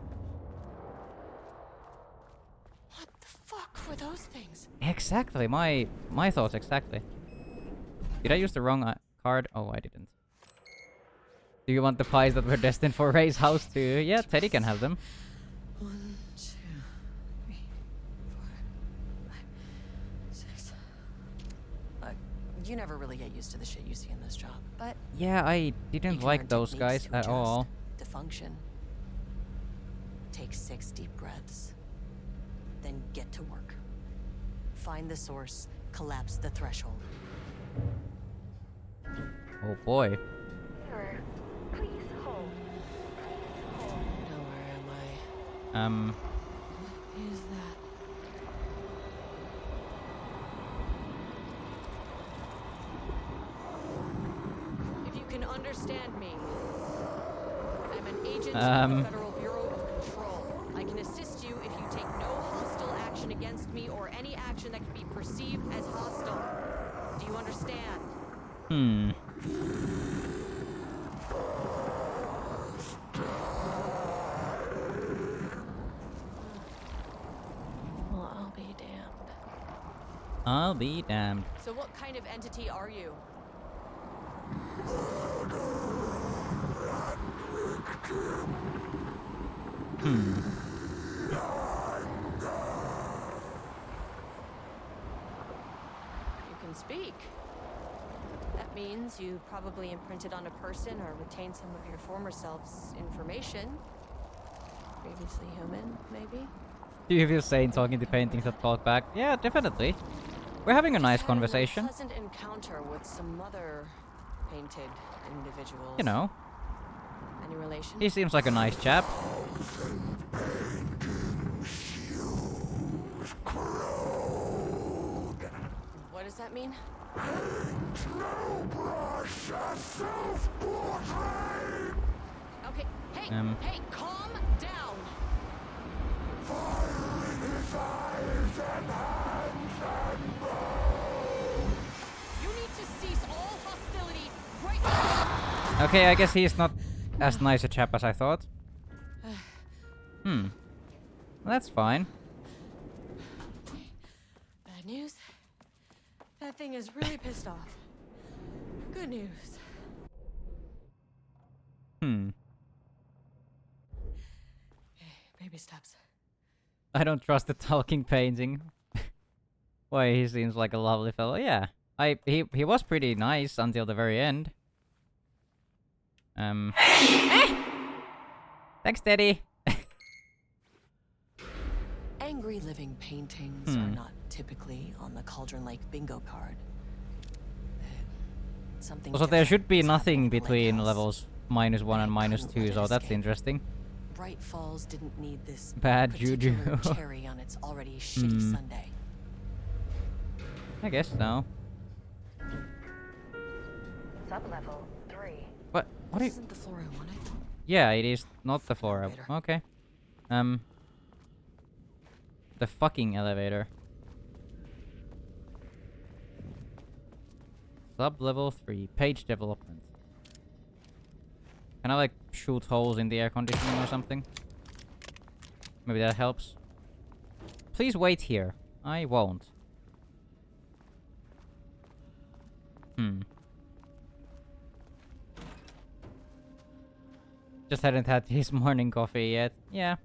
What the fuck were those things? Exactly, my thoughts exactly. Did I use the wrong card? Oh, I didn't. Do you want the pies that were destined for Ray's house too? Yeah, Teddy can have them. 1, 2, 3, 4, 5, 6. You never really get used to the shit you see in this job. But Yeah, I you didn't can like learn those techniques guys to at adjust, all. to function. Take 6 deep breaths. Then get to work. Find the source, collapse the threshold. Oh boy. Mirror, please hold. Now where am I? What is that? If you can understand me, I'm an agent of the Federal Bureau of Control. I can assist you if you take no hostile action against me or any action that can be perceived as hostile. Do you understand? Hmm. Well, I'll be damned. I'll be damned. So what kind of entity are you? You can speak. That means you probably imprinted on a person or retained some of your former self's information. Previously human, maybe? Do you feel sane talking to paintings that talk back? Yeah, definitely. We're having a nice Just had an conversation. unpleasant encounter with some other painted individuals. You know, Any relation? he seems like a nice chap. What does that mean? Okay, hey, hey, calm down. You need to cease all hostility right now. Okay, I guess he's not as nice a chap as I thought. Well, that's fine. Bad news? That thing is really pissed off. Good news. Baby steps. I don't trust the talking painting. Why, he seems like a lovely fellow. Yeah, he was pretty nice until the very end. Thanks, Daddy. Angry living paintings are not typically on the Cauldron Lake bingo card. Something So there should be different was happening nothing at the between lake house. levels -1 and Couldn't -2, let it so that's escape. interesting. Bright Falls didn't need this Bad particular juju. cherry on its already shitty Sunday. I guess so. Sublevel 3. What are you... Isn't the floor I wanted? Yeah, it is not the floor. Elevator. Okay. The fucking elevator. Sub-level 3. Page development. Can I, like, shoot holes in the air conditioning or something? Maybe that helps. Please wait here. I won't. Just hadn't had his morning coffee yet. Yeah.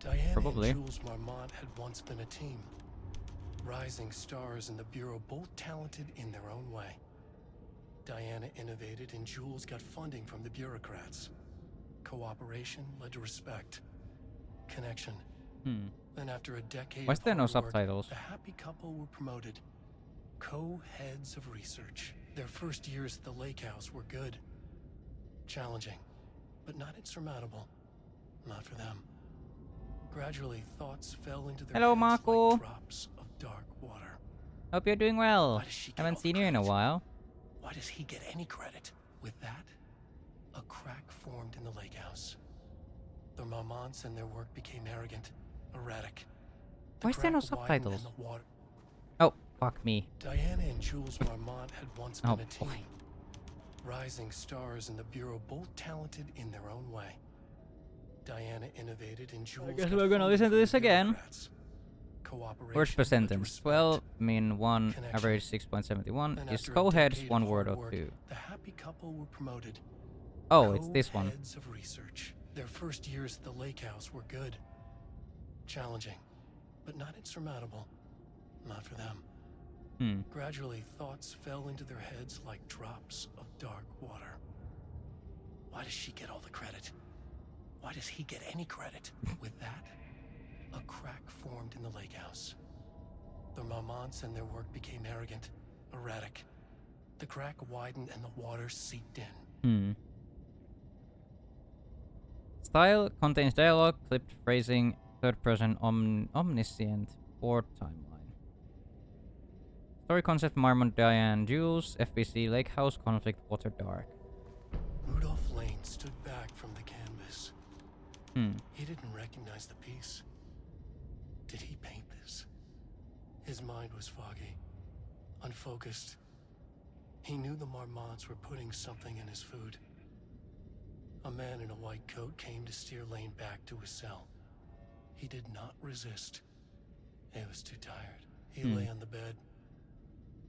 Diana Probably. and Jules Marmont had once been a team. Rising stars in the Bureau, both talented in their own way. Diana innovated and Jules got funding from the bureaucrats. Cooperation led to respect. Connection. Then after a decade Why is of there no hard work, subtitles? the happy couple were promoted. Co-heads of research. Their first years at the lake house were good. Challenging, but not insurmountable. Not for them. Gradually, thoughts fell into their Hello, heads Marco. like drops of dark water. Hope you're doing well. Why does she get Haven't all the seen you in a credit? while. Why does he get any credit? With that, a crack formed in the lake house. The Marmonts and their work became arrogant, erratic. The Why is there no crack widened subtitles? and the water- Oh, fuck me. Diana and Jules Marmont had once Oh, been a team. boy. Rising stars in the Bureau, both talented in their own way. Diana innovated and Jules guess got we're gonna funding listen to from this the again. bureaucrats. Cooperation Words per led to sentence. respect. 12, mean 1, Connection. average 6.71. Then Is after a co-heads decade 1 of word hard or work, 2? The happy couple were promoted. Oh, it's this one. Co-heads of research. Their first years at the lake house were good. Challenging, but not insurmountable. Not for them. Gradually, thoughts fell into their heads like drops of dark water. Why does she get all the credit? Why does he get any credit? With that, a crack formed in the lake house. The Marmonts and their work became arrogant, erratic. The crack widened and the water seeped in. Style contains dialogue, clipped phrasing, third-person omniscient, board timeline. Story concept: Marmont, Diane, Jules, FBC, Lake House, conflict, water, dark. Rudolph Lane stood back from the canvas. He didn't recognize the piece. Did he paint this? His mind was foggy, unfocused. He knew the Marmonts were putting something in his food. A man in a white coat came to steer Lane back to his cell. He did not resist. He was too tired. He lay on the bed,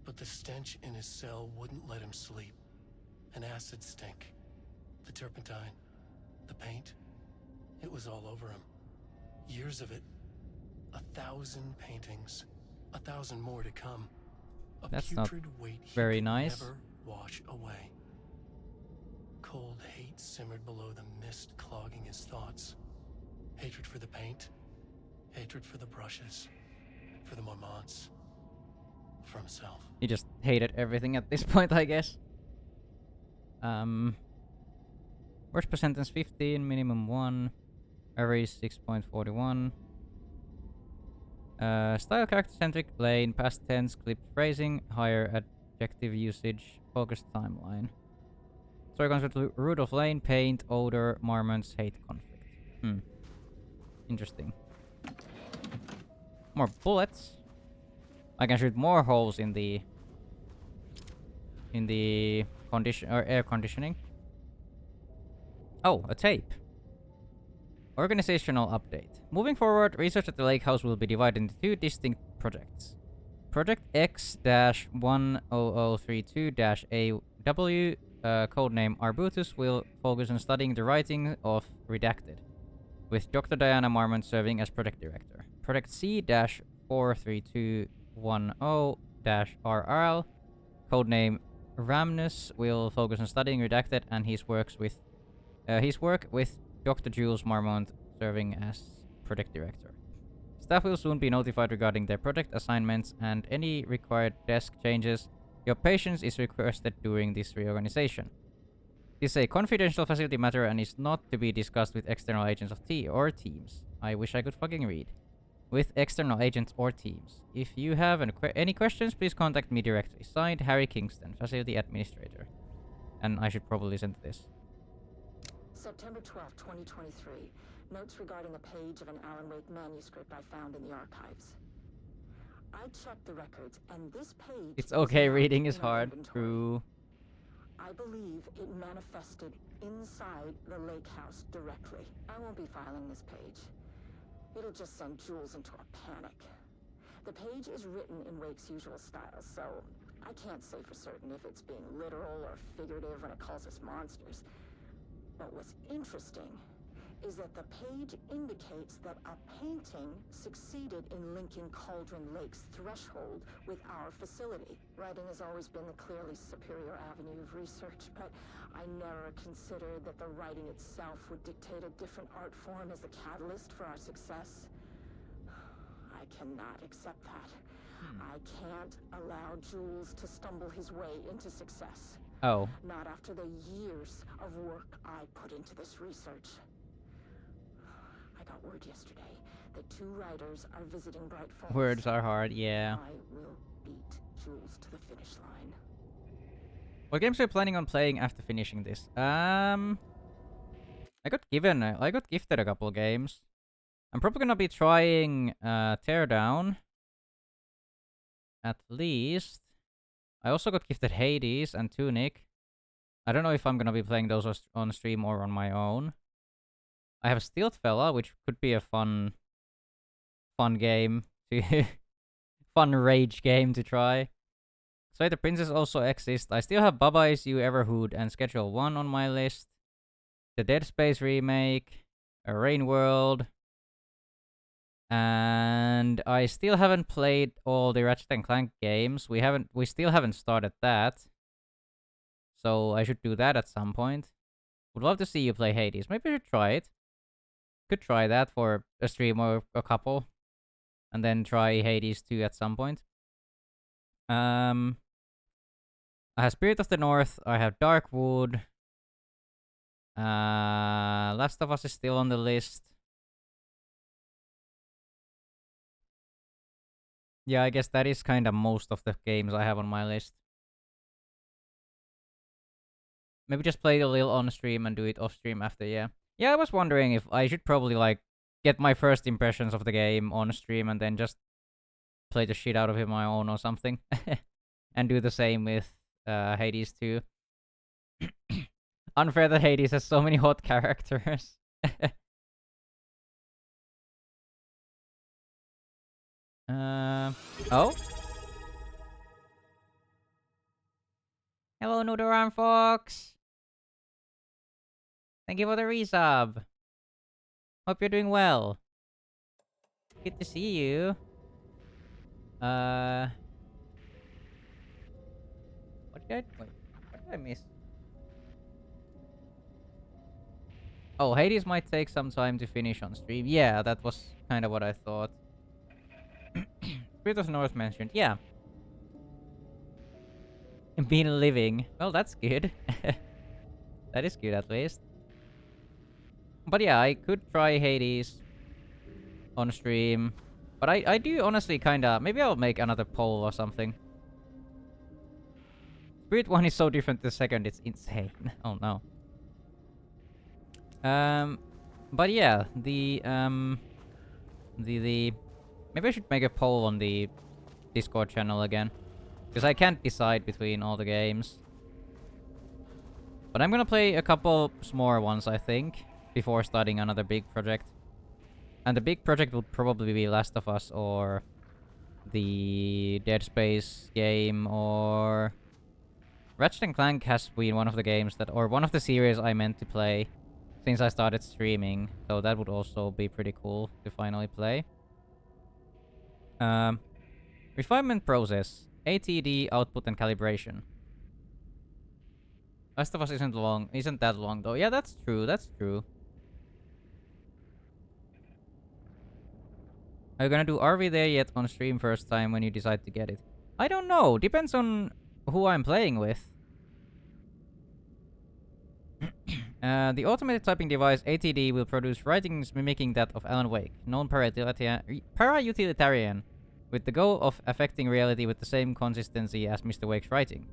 but the stench in his cell wouldn't let him sleep. An acid stink. The turpentine. The paint. It was all over him. Years of it. 1,000 paintings. 1,000 more to come. A That's not putrid weight he very could nice. never wash away. Cold hate simmered below the mist clogging his thoughts. Hatred for the paint. Hatred for the brushes. For the Marmonts. For himself. He just hated everything at this point, I guess. Worst per sentence 15, minimum 1. Average 6.41. Style character-centric, Lane, past tense, clipped phrasing, higher adjective usage, focused timeline. Story concept: Rudolph Lane, paint, odor, Marmonts, hate, conflict. Interesting. More bullets. I can shoot more holes in the condition or air conditioning. Oh, a tape. Organizational update. Moving forward, research at the Lake House will be divided into two distinct projects. Project X-1032-AW, codename Arbutus, will focus on studying the writing of Redacted, with Dr. Diana Marmont serving as project director. Project C-43210-RRL, codename Ramnus, will focus on studying Redacted and his work with Dr. Jules Marmont serving as project director. Staff will soon be notified regarding their project assignments and any required desk changes. Your patience is requested during this reorganization. This is a confidential facility matter and is not to be discussed with external agents of or teams. I wish I could fucking read. With external agents or teams. If you have any questions, please contact me directly. Signed, Harry Kingston, Facility Administrator. And I should probably listen to this. September 12, 2023. Notes regarding a page of an Alan Wake manuscript I found in the archives. I checked the records, and this page... It's okay, reading is hard. True. I believe it manifested inside the lake house directly. I won't be filing this page. It'll just send Jules into a panic. The page is written in Wake's usual style, so I can't say for certain if it's being literal or figurative when it calls us monsters. But what's interesting is that the page indicates that a painting succeeded in linking Cauldron Lake's threshold with our facility. Writing has always been the clearly superior avenue of research, but I never considered that the writing itself would dictate a different art form as the catalyst for our success. I cannot accept that. I can't allow Jules to stumble his way into success. Oh. Not after the years of work I put into this research. I got word yesterday that 2 writers are visiting Bright Falls. Words are hard, yeah. I will beat Jules to the finish line. What games are you planning on playing after finishing this? I got gifted a couple games. I'm probably gonna be trying Teardown. At least. I also got gifted Hades and Tunic. I don't know if I'm gonna be playing those on stream or on my own. I have Stealth Fella, which could be a fun game to fun rage game to try. Sway the Princess also exists. I still have Baba Is You, Everhood, and Schedule 1 on my list. The Dead Space remake, a Rain World, And I still haven't played all the Ratchet and Clank games. We still haven't started that. So I should do that at some point. Would love to see you play Hades. Maybe I should try it. Could try that for a stream or a couple. And then try Hades 2 at some point. I have Spirit of the North. I have Darkwood. Last of Us is still on the list. Yeah, I guess that is kind of most of the games I have on my list. Maybe just play it a little on stream and do it off stream after, yeah. Yeah, I was wondering if I should probably, like, get my first impressions of the game on stream and then just play the shit out of it on my own or something. And do the same with Hades 2. Unfair that Hades has so many hot characters. Oh? Hello, Nudoran Fox! Thank you for the resub! Hope you're doing well. Good to see you. What did I miss? Oh, Hades might take some time to finish on stream. Yeah, that was kind of what I thought. Spirit of the North mentioned. Yeah. Been living. Well, that's good. That is good, at least. But yeah, I could try Hades on stream. But I do honestly kinda... Maybe I'll make another poll or something. Spirit 1 is so different to the second, it's insane. Oh no. But yeah, maybe I should make a poll on the Discord channel again. Because I can't decide between all the games. But I'm gonna play a couple smaller ones, I think, before starting another big project. And the big project would probably be Last of Us or the Dead Space game or... Ratchet and Clank has been one of the games that, or one of the series I meant to play since I started streaming. So that would also be pretty cool to finally play. Refinement process. ATD, output, and calibration. Last of Us isn't that long though. Yeah, that's true, that's true. Are you gonna do RV there yet on stream first time when you decide to get it? I don't know, depends on who I'm playing with. The automated typing device ATD will produce writings mimicking that of Alan Wake, known para-utilitarian, with the goal of affecting reality with the same consistency as Mr. Wake's writing.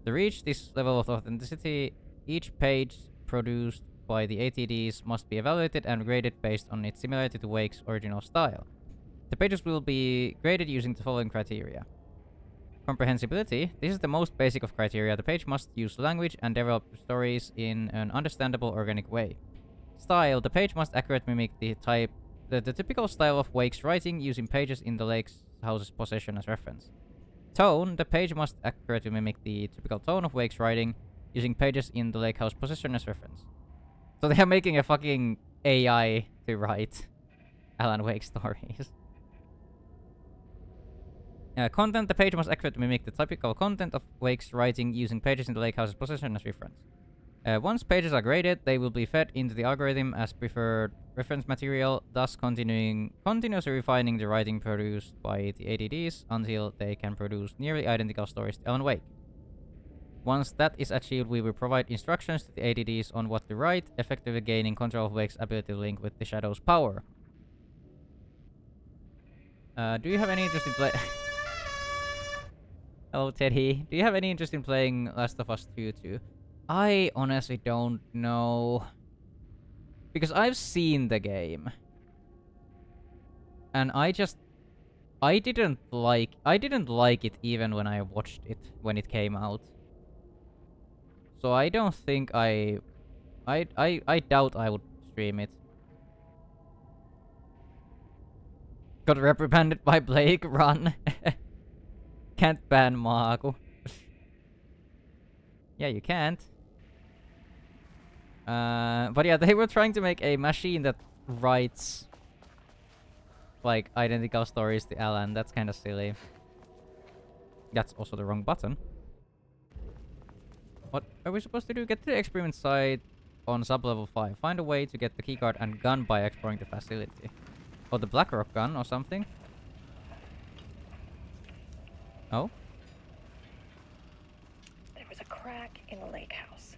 To reach this level of authenticity, each page produced by the ATDs must be evaluated and graded based on its similarity to Wake's original style. The pages will be graded using the following criteria. Comprehensibility. This is the most basic of criteria. The page must use language and develop stories in an understandable, organic way. Style. The page must accurately mimic the typical style of Wake's writing, using pages in the Lake's house's possession as reference. Tone. The page must accurately mimic the typical tone of Wake's writing, using pages in the Lake House possession as reference. So they are making a fucking AI to write Alan Wake stories. Content. The page must accurately mimic the typical content of Wake's writing, using pages in the Lake House's possession as reference. Once pages are graded, they will be fed into the algorithm as preferred reference material, thus continuously refining the writing produced by the ADDs until they can produce nearly identical stories to Alan Wake. Once that is achieved, we will provide instructions to the ADDs on what to write, effectively gaining control of Wake's ability to link with the Shadow's power. Do you have any interest in Hello, Teddy. Do you have any interest in playing Last of Us 2 too? I honestly don't know. Because I've seen the game. And I didn't like it even when I watched it when it came out. So I don't think I doubt I would stream it. Got reprimanded by Blake, run. Can't ban Maaku. Yeah, you can't. But yeah, they were trying to make a machine that writes like identical stories to Alan. That's kind of silly. That's also the wrong button. What are we supposed to do? Get to the experiment site on sub-level 5. Find a way to get the keycard and gun by exploring the facility. Or the Blackrock gun or something. Oh? There was a crack in the lake house.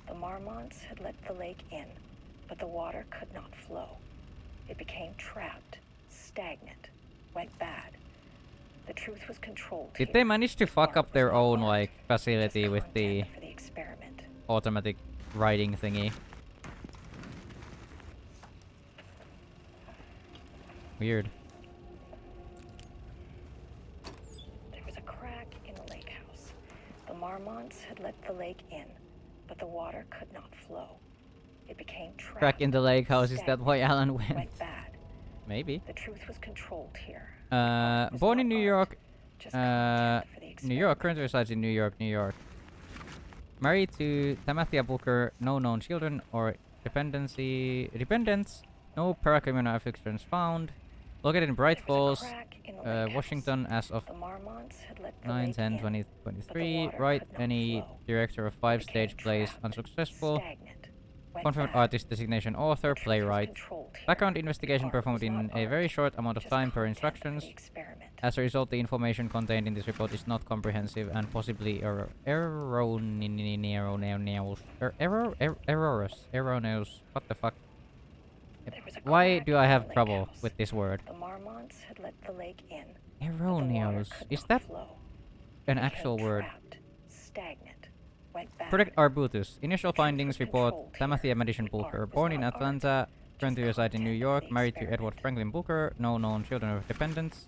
The Marmonts had let the lake in, but the water could not flow. It became trapped, stagnant, went bad. The truth was controlled. Did they manage to fuck up their own like facility with the experiment? Automatic writing thingy? Weird. There was a crack in the lake house. The Marmonts had let the lake in, but the water could not flow. It became trapped. Crack in the lake house, is that why Alan went? Went bad. Maybe. The truth was controlled here. Born in New York. New York, currently resides in New York, New York. Married to Tamathia Booker, no known children or dependents. No paracriminal afflictions found. Located in Bright Falls, Washington as of 9/10/2023. Write any director of 5-stage plays unsuccessful. Confirmed artist designation author, playwright. Background investigation performed in a very short amount of time per instructions. As a result, the information contained in this report is not comprehensive and possibly erroneous. What the fuck? Why do I have trouble with this word? The Marmonts had let the lake in. Erroneous. Is that an actual word? Stagnant. Project Arbutus. Initial findings report Tamathia Madison Booker. Born in Atlanta, currently reside in New York, married to Edward Franklin Booker, no known children or dependents.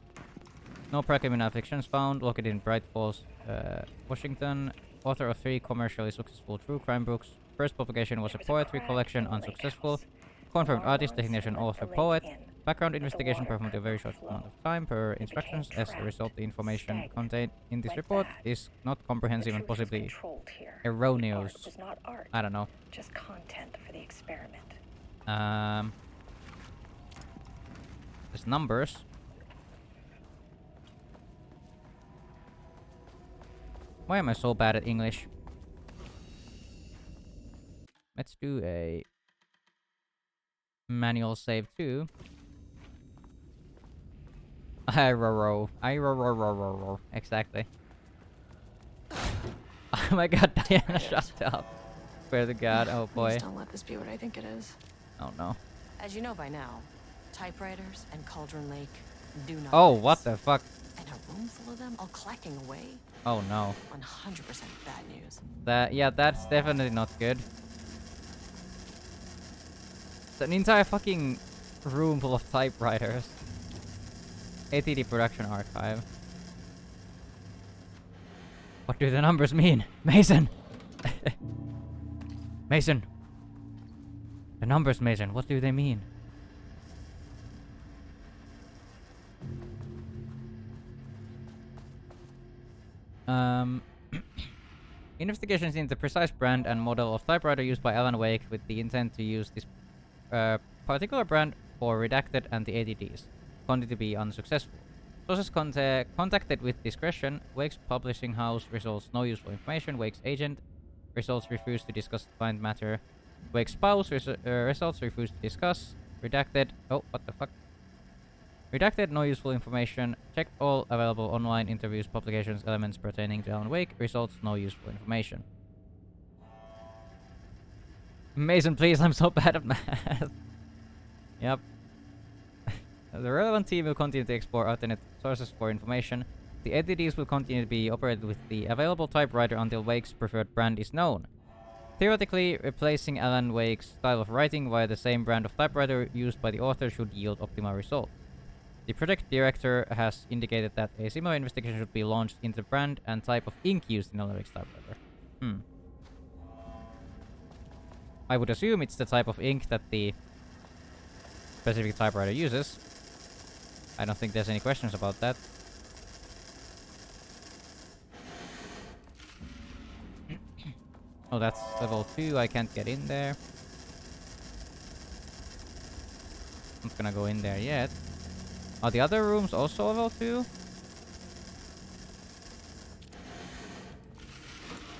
No paracriminal afflictions found, located in Bright Falls, Washington. Author of 3 commercially successful true crime books. First publication was a poetry collection, unsuccessful. Confirmed artist designation author poet. Background investigation performed in a very short amount of time per instructions. As a result, the information contained in this report is not comprehensive and possibly erroneous. I don't know. Just content for the experiment. There's numbers. Why am I so bad at English? Let's do a manual save too. Exactly. Oh my god, Diana, shut up. Swear to God, oh boy. Please don't let this be what I think it is. Oh no. As you know by now, typewriters and Cauldron Lake do not Oh, mix. what the fuck? And a room full of them all clacking away? Oh no. 100% bad news. Yeah, that's definitely not good. It's an entire fucking room full of typewriters. ATD production archive. What do the numbers mean? Mason! Mason! The numbers, Mason, what do they mean? Investigations into the precise brand and model of typewriter used by Alan Wake with the intent to use this particular brand for redacted and the ADDs continued to be unsuccessful. Sources contacted with discretion. Wake's publishing house results no useful information. Wake's agent results refused to discuss client matter. Wake's spouse results refused to discuss. Redacted. Oh, what the fuck? Redacted, no useful information. Checked all available online interviews, publications, elements pertaining to Alan Wake. Results, no useful information. Mason, please, I'm so bad at math. Yep. The relevant team will continue to explore alternate sources for information. The entities will continue to be operated with the available typewriter until Wake's preferred brand is known. Theoretically, replacing Alan Wake's style of writing via the same brand of typewriter used by the author should yield optimal results. The project director has indicated that a similar investigation should be launched into the brand and type of ink used in Alan Wake's typewriter. I would assume it's the type of ink that the specific typewriter uses. I don't think there's any questions about that. Oh, that's level 2. I can't get in there. I'm not gonna go in there yet. Are the other rooms also level 2?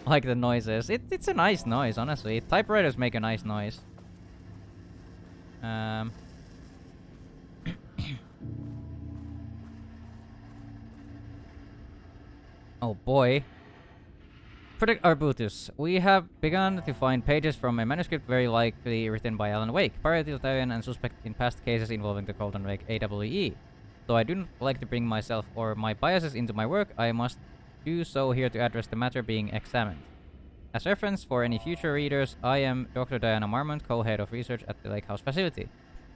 I like the noises. It's a nice noise, honestly. Typewriters make a nice noise. Oh boy. Protect Arbutus. We have begun to find pages from a manuscript very likely written by Alan Wake, parliamentarian and suspect in past cases involving the Cauldron Lake AWE. Though I do not like to bring myself or my biases into my work, I must do so here to address the matter being examined. As reference for any future readers, I am Dr. Diana Marmont, co-head of research at the Lake House facility.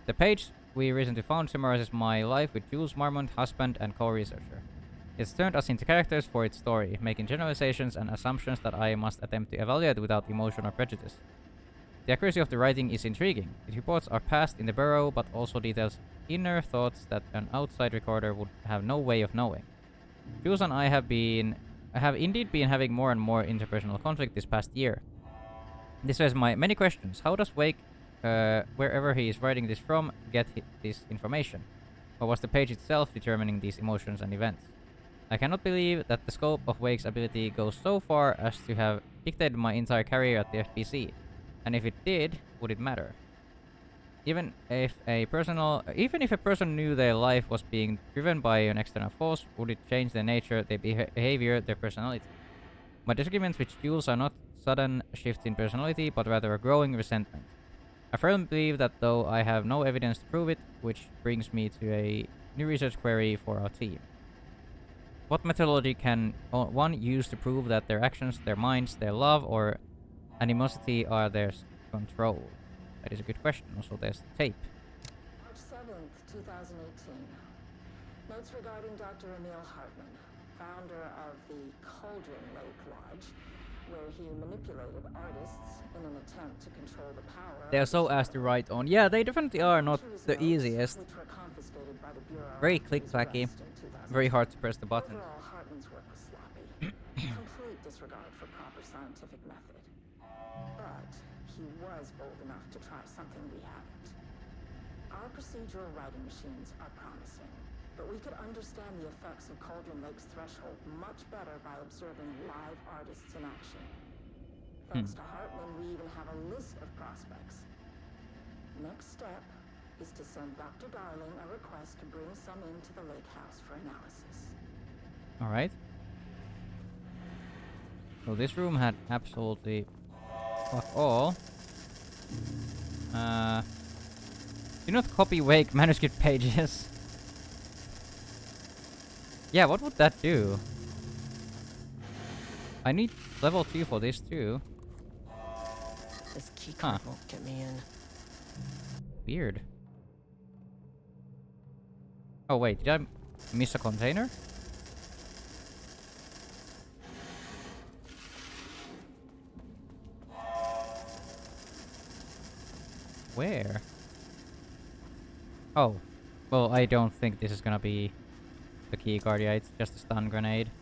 The page we recently found summarizes my life with Jules Marmont, husband and co-researcher. It's turned us into characters for its story, making generalizations and assumptions that I must attempt to evaluate without emotion or prejudice. The accuracy of the writing is intriguing. Its reports are passed in the Bureau, but also details inner thoughts that an outside recorder would have no way of knowing. Jules and I have indeed been having more and more interpersonal conflict this past year. This raises my many questions. How does Wake, wherever he is writing this from, get this information? Or was the page itself determining these emotions and events? I cannot believe that the scope of Wake's ability goes so far as to have dictated my entire career at the FBC. And if it did, would it matter? Even if a person knew their life was being driven by an external force, would it change their nature, their behavior, their personality? My disagreements with Jules are not sudden shifts in personality, but rather a growing resentment. I firmly believe that, though I have no evidence to prove it, which brings me to a new research query for our team. What methodology can one use to prove that their actions, their minds, their love, or animosity are theirs to control? That is a good question. Also, there's the tape. March 7th, 2018. Notes regarding Dr. Emil Hartman, founder of the Cauldron Lake Lodge, where he manipulated artists in an attempt to control the power. They are so asked to write on. Yeah, they definitely are not the easiest. Very click-clacky. Very hard to press the button. Overall, Hartman's work was sloppy. Complete disregard for proper scientific method. But he was bold enough to try something we haven't. Our procedural writing machines are promising, but we could understand the effects of Cauldron Lake's threshold much better by observing live artists in action. Thanks to Hartman, we even have a list of prospects. Next step is to send Dr. Darling a request to bring some into the lake house for analysis. Alright. So this room had absolutely fuck all. Do not copy Wake manuscript pages. Yeah, what would that do? I need level 2 for this too. This keycard won't get me in. Weird. Oh wait, did I miss a container? Where? Oh. Well, I don't think this is gonna be the key card, yeah, it's just a stun grenade.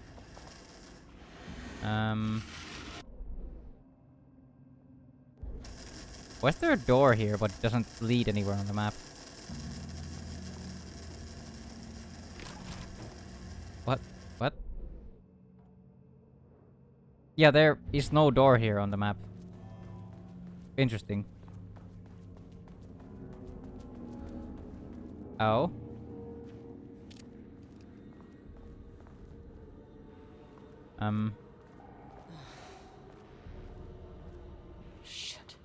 Why is there a door here, but it doesn't lead anywhere on the map? What? Yeah, there is no door here on the map. Interesting. Oh. Shit.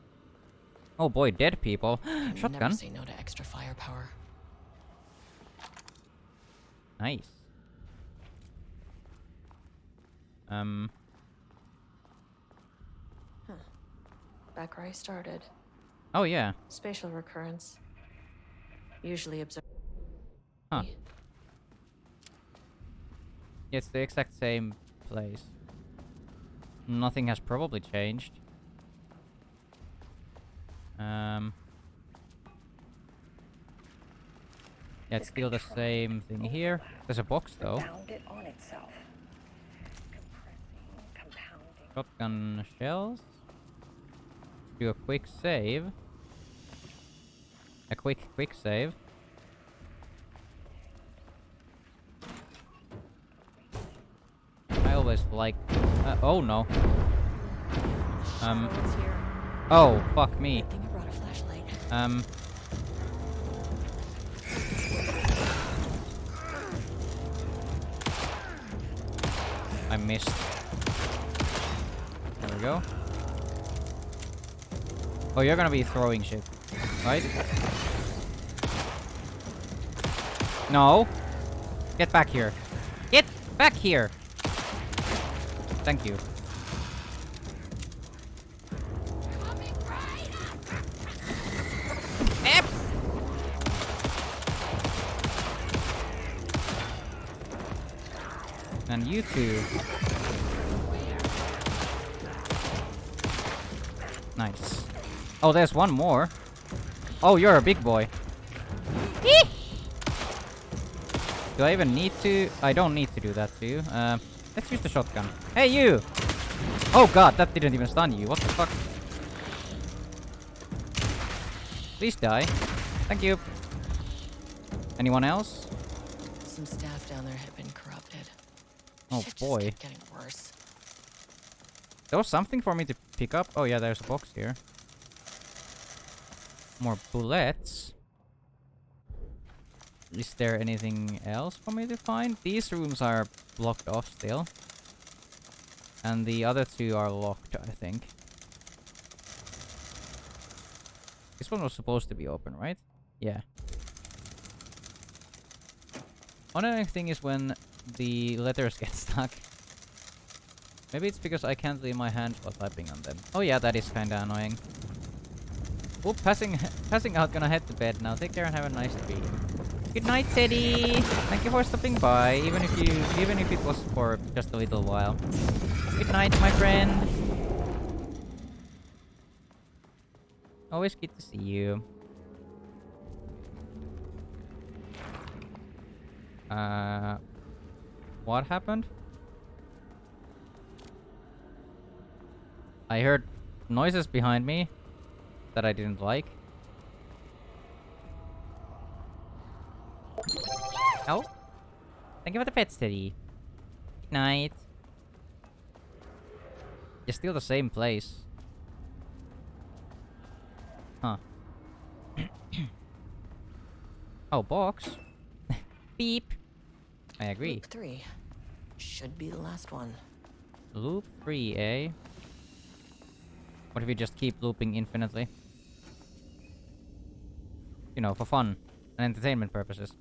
Oh boy, dead people. Shotgun. Never say no to extra firepower. Nice. Back where I started. Oh yeah. Spatial recurrence. Usually observed. Huh. Yeah, it's the exact same place. Nothing has probably changed. Yeah, it's still the same thing here. There's a box though. Bound it on itself. Compounding. Shotgun shells. Do a quick save. A quick save. is like... oh no. Charlotte's here. Oh, fuck me. I think I brought a flashlight. I missed. There we go. Oh, you're gonna be throwing shit, right? No. Get back here. Get back here. Thank you. Ep. And you two. Nice. Oh, there's one more. Oh, you're a big boy. Do I even need to? I don't need to do that to you. Let's use the shotgun. Hey, you! Oh god, that didn't even stun you. What the fuck? Please die. Thank you. Anyone else? Some staff down there have been corrupted. Oh Shit boy. just kept getting worse. There was something for me to pick up. Oh yeah, there's a box here. More bullets. Is there anything else for me to find? These rooms are blocked off still. And the other two are locked, I think. This one was supposed to be open, right? Yeah. Another thing is when the letters get stuck. Maybe it's because I can't leave my hand while typing on them. Oh yeah, that is kinda annoying. Oop, passing out, gonna head to bed now. Take care and have a nice dream. Good night, Teddy! Thank you for stopping by, even if it was for just a little while. Good night, my friend! Always good to see you. What happened? I heard noises behind me that I didn't like. Oh, thank you for the pets, Teddy. Good night. You're still the same place. Huh. Oh, box. Beep. I agree. Loop 3. Should be the last one. Loop 3, eh? What if we just keep looping infinitely? You know, for fun and entertainment purposes.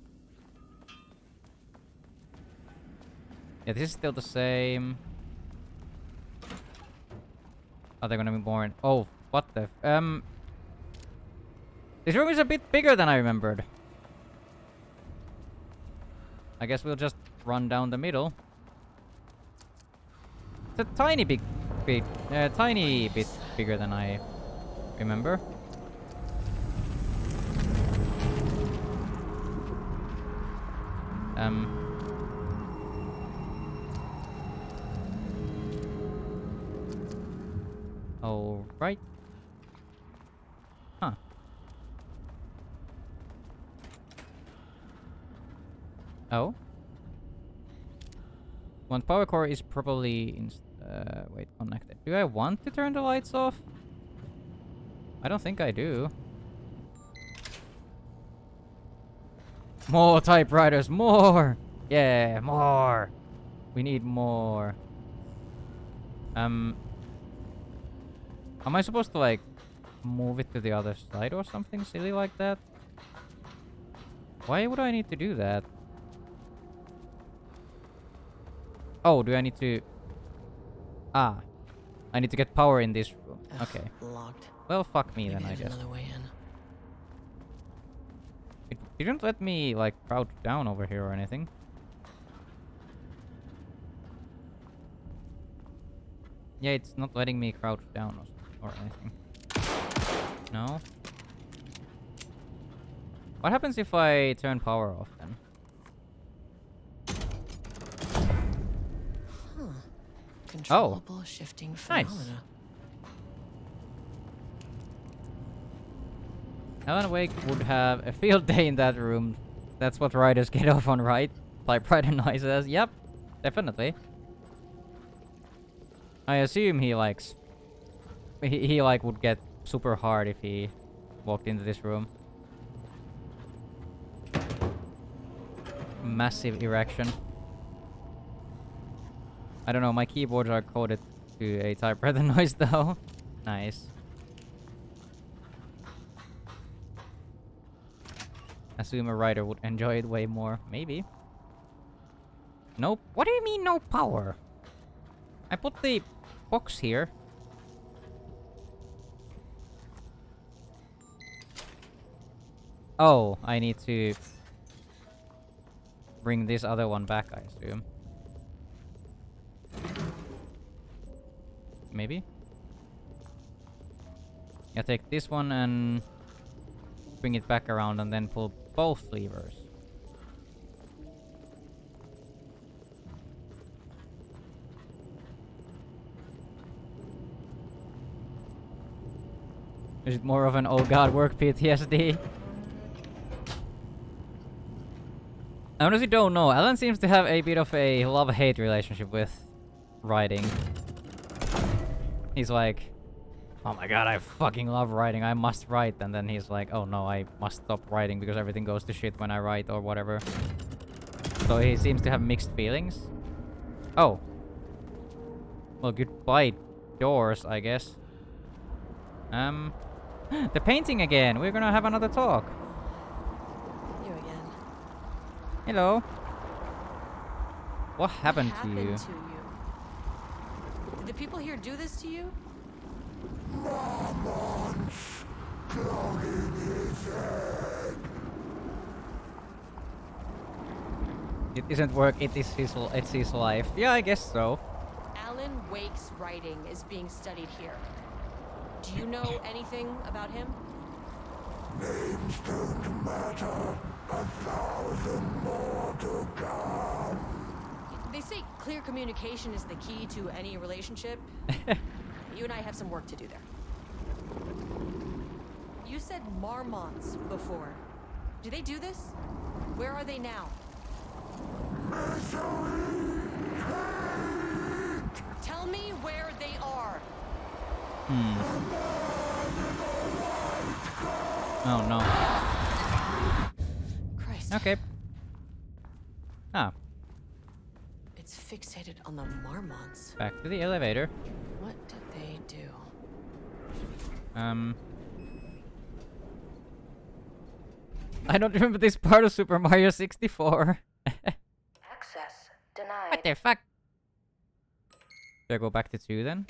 Yeah, this is still the same. Are there gonna be more in— oh, what the— this room is a bit bigger than I remembered. I guess we'll just run down the middle. It's a tiny bit bigger than I remember. All right. Huh. Oh. One power core is probably wait, connected. Do I want to turn the lights off? I don't think I do. More typewriters, more! Yeah, more! We need more. Am I supposed to, like, move it to the other side or something silly like that? Why would I need to do that? Oh, do I need to... ah. I need to get power in this room. Okay. Locked. Well, fuck me Maybe then, I there's guess. another way in. It didn't let me, like, crouch down over here or anything. Yeah, it's not letting me crouch down or anything. No? What happens if I turn power off then? Controllable shifting phenomena. Nice. Alan Wake would have a field day in that room. That's what writers get off on, right? Typewriter noises. Yep, definitely. I assume he likes... He like would get super hard if he walked into this room. Massive erection. I don't know, my keyboards are coded to a typewriter noise though. Nice. Assume a writer would enjoy it way more. Maybe. Nope. What do you mean no power? I put the box here. Oh, I need to bring this other one back, I assume. Maybe? Yeah, take this one and bring it back around and then pull both levers. Is it more of an oh god work PTSD? I honestly don't know. Alan seems to have a bit of a love-hate relationship with writing. He's like, oh my god, I fucking love writing, I must write. And then he's like, oh no, I must stop writing because everything goes to shit when I write or whatever. So he seems to have mixed feelings. Oh. Well, goodbye doors, I guess. The painting again. We're gonna have another talk. You again. Hello. What happened to you? Did the people here do this to you? It isn't work, it's his life. Yeah, I guess so. Alan Wake's writing is being studied here. Do you know anything about him? Names don't matter. 1,000 more to come. They say clear communication is the key to any relationship. You and I have some work to do there. You said marmots before. Do they do this? Where are they now? Tell me where they are. Oh no. Christ. Okay. Ah. It's fixated on the marmots. Back to the elevator. What did they do? I don't remember this part of Super Mario 64. Access denied. What the fuck? Should I go back to 2 then?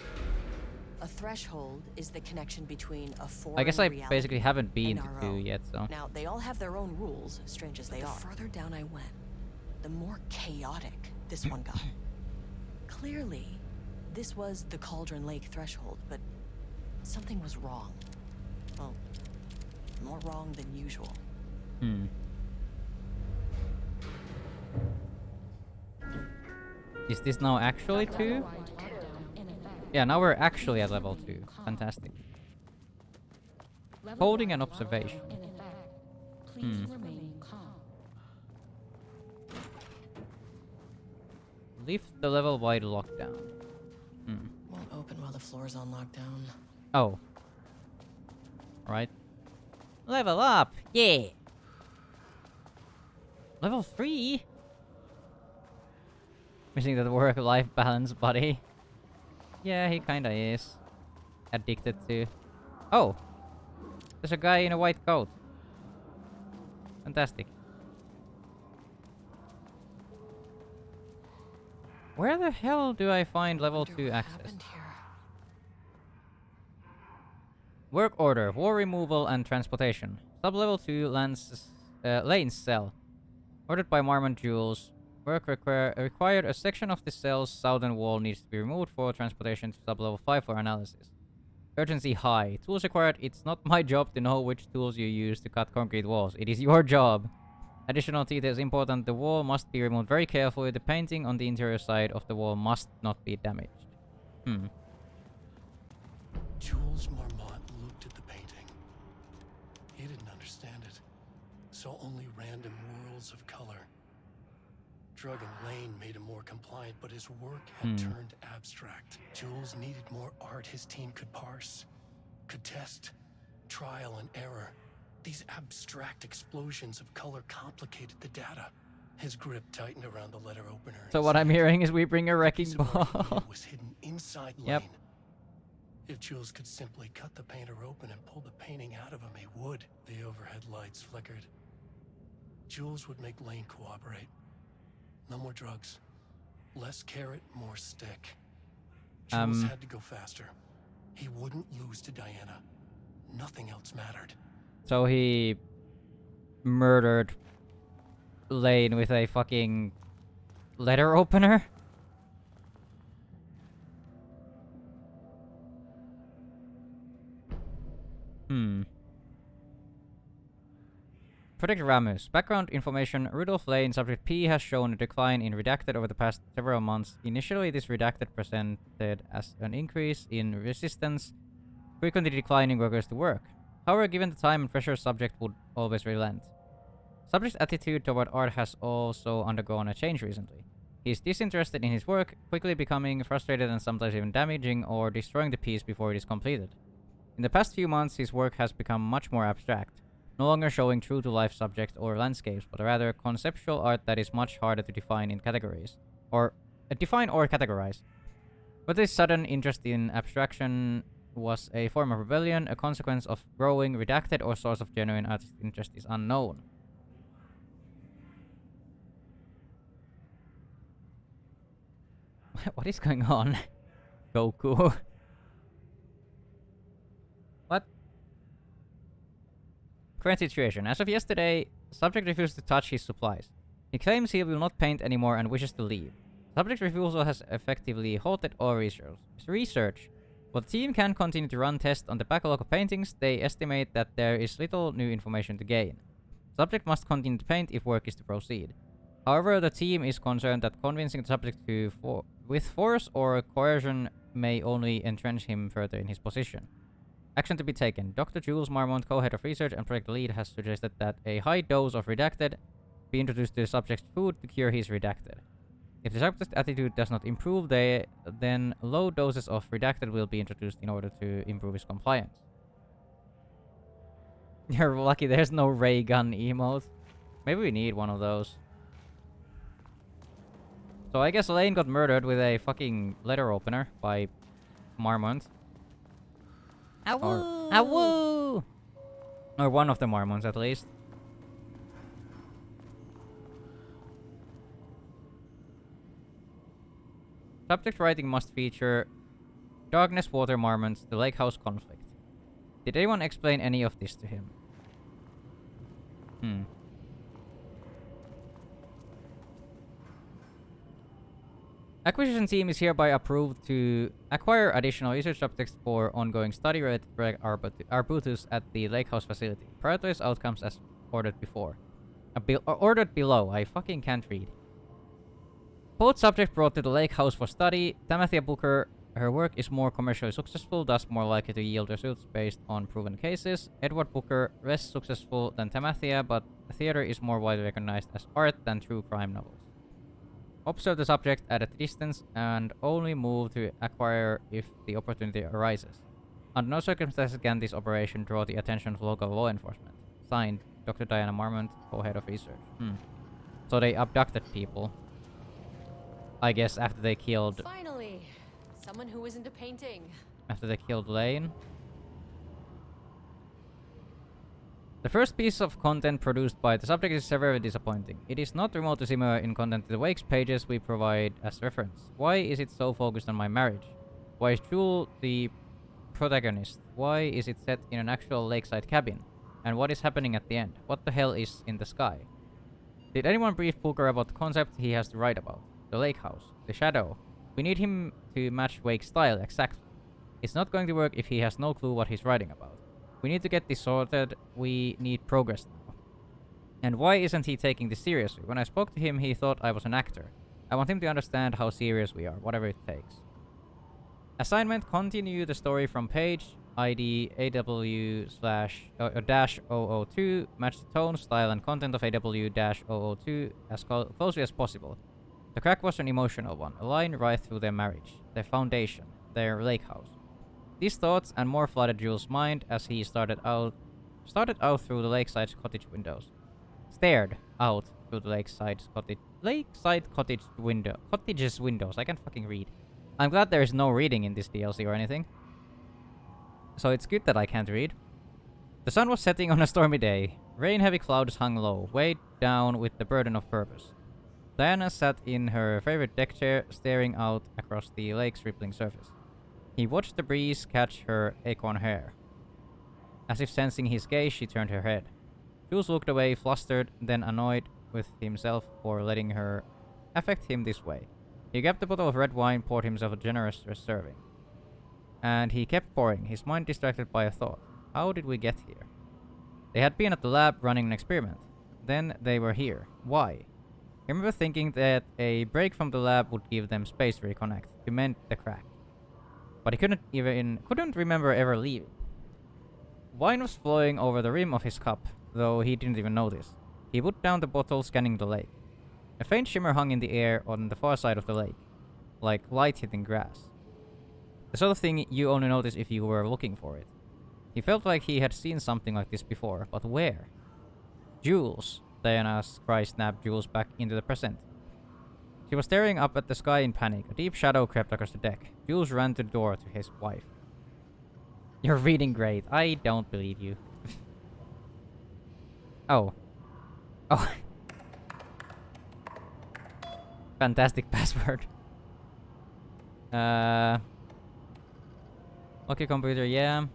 A threshold is the connection between a foreign I guess I reality basically haven't been and to our 2 own. yet, so... Now, they all have their own rules, strange as they are. The further down I went, the more chaotic this one got. Clearly, this was the Cauldron Lake threshold, but something was wrong. Well, more wrong than usual. Is this now actually 2? Yeah, now we're actually at level 2. Fantastic. Holding an observation. Lift the level-wide lockdown. Won't open while the floor's on lockdown. Oh. Right. Level up! Yeah! Level 3? Missing that work-life balance, buddy. Yeah, he kinda is. Addicted to... Oh! There's a guy in a white coat. Fantastic. Where the hell do I find level 2 access? Work order, war removal and transportation. Sub-level 2 lanes cell. Ordered by Marmon Jules. Work required a section of the cell's southern wall needs to be removed for transportation to sub-level 5 for analysis. Urgency high. Tools required. It's not my job to know which tools you use to cut concrete walls. It is your job. Additional details important. The wall must be removed very carefully. The painting on the interior side of the wall must not be damaged. Jules Marmont looked at the painting. He didn't understand it. Saw only random whirls of color. drug in Lane made him more compliant, but his work had turned abstract. Jules needed more art his team could parse, could test, trial and error. These abstract explosions of color complicated the data. His grip tightened around the letter opener. So what I'm hearing is we bring a wrecking ball. Was hidden inside Yep. Lane. If Jules could simply cut the painter open and pull the painting out of him, he would. The overhead lights flickered. Jules would make Lane cooperate. No more drugs. Less carrot, more stick. Jules had to go faster. He wouldn't lose to Diana. Nothing else mattered. So he murdered Lane with a fucking letter opener? Project Ramus. Background information. Rudolph Lane, subject P, has shown a decline in redacted over the past several months. Initially, this redacted presented as an increase in resistance, frequently declining workers to work. However, given the time and pressure, subject would always relent. Subject's attitude toward art has also undergone a change recently. He is disinterested in his work, quickly becoming frustrated and sometimes even damaging or destroying the piece before it is completed. In the past few months, his work has become much more abstract, no longer showing true-to-life subjects or landscapes, but rather conceptual art that is much harder to define in categories, or categorize. But this sudden interest in abstraction was a form of rebellion, a consequence of growing, redacted, or source of genuine artistic interest is unknown. What is going on? Goku. What? Current situation. As of yesterday, subject refused to touch his supplies. He claims he will not paint anymore and wishes to leave. Subject's refusal has effectively halted all research. While the team can continue to run tests on the backlog of paintings, they estimate that there is little new information to gain. Subject must continue to paint if work is to proceed. However, the team is concerned that convincing the subject with force or coercion may only entrench him further in his position. Action to be taken. Dr. Jules Marmont, co-head of research and project lead, has suggested that a high dose of redacted be introduced to the subject's food to cure his redacted. If the subject's attitude does not improve, then low doses of redacted will be introduced in order to improve his compliance. You're lucky there's no ray gun emote. Maybe we need one of those. So I guess Lane got murdered with a fucking letter opener by Marmont. Awoo! Awoo! Or one of the Marmonts at least. Subject writing must feature Darkness, Water, Marmonts, the Lake House conflict. Did anyone explain any of this to him? Acquisition team is hereby approved to acquire additional research subjects for ongoing study related to Project Arbutus at the Lake House facility. Prioritize outcomes as ordered before. Ordered below. I fucking can't read. Both subjects brought to the Lake House for study. Tamathia Booker, her work is more commercially successful, thus more likely to yield results based on proven cases. Edward Booker, less successful than Tamathia, but theater is more widely recognized as art than true crime novels. Observe the subject at a distance and only move to acquire if the opportunity arises. Under no circumstances can this operation draw the attention of local law enforcement. Signed, Dr. Diana Marmont, co-head of research. So they abducted people. I guess after they killed... Finally, someone who isn't a painting. After they killed Lane. The first piece of content produced by the subject is severely disappointing. It is not remotely similar in content to the Wakes pages we provide as reference. Why is it so focused on my marriage? Why is Jewel the protagonist? Why is it set in an actual lakeside cabin? And what is happening at the end? What the hell is in the sky? Did anyone brief Booker about the concept he has to write about? The lake house. The shadow. We need him to match Wake's style exactly. It's not going to work if he has no clue what he's writing about. We need to get this sorted. We need progress now. And why isn't he taking this seriously? When I spoke to him, he thought I was an actor. I want him to understand how serious we are, whatever it takes. Assignment: continue the story from page ID AW/-002. Match the tone, style, and content of AW-002 as closely as possible. The crack was an emotional one, a line right through their marriage, their foundation, their lake house. These thoughts and more flooded Jules' mind as he started out through the lakeside cottage windows. Stared out through the cottage's windows. I can't fucking read. I'm glad there is no reading in this DLC or anything. So it's good that I can't read. The sun was setting on a stormy day. Rain-heavy clouds hung low, weighed down with the burden of purpose. Diana sat in her favorite deck chair, staring out across the lake's rippling surface. He watched the breeze catch her acorn hair. As if sensing his gaze, she turned her head. Jules looked away, flustered, then annoyed with himself for letting her affect him this way. He grabbed a bottle of red wine, poured himself a generous serving. And he kept pouring, his mind distracted by a thought. How did we get here? They had been at the lab running an experiment. Then they were here. Why? I remember thinking that a break from the lab would give them space to reconnect, to mend the crack. But he couldn't remember ever leaving. Wine was flowing over the rim of his cup, though he didn't even notice. He put down the bottle, scanning the lake. A faint shimmer hung in the air on the far side of the lake, like light hitting grass. The sort of thing you only notice if you were looking for it. He felt like he had seen something like this before, but where? Jules! Diana's cry snapped Jules back into the present. She was staring up at the sky in panic. A deep shadow crept across the deck. Jules ran to the door to his wife. You're reading great. I don't believe you. Oh. Oh. Fantastic password. Okay, computer, yeah.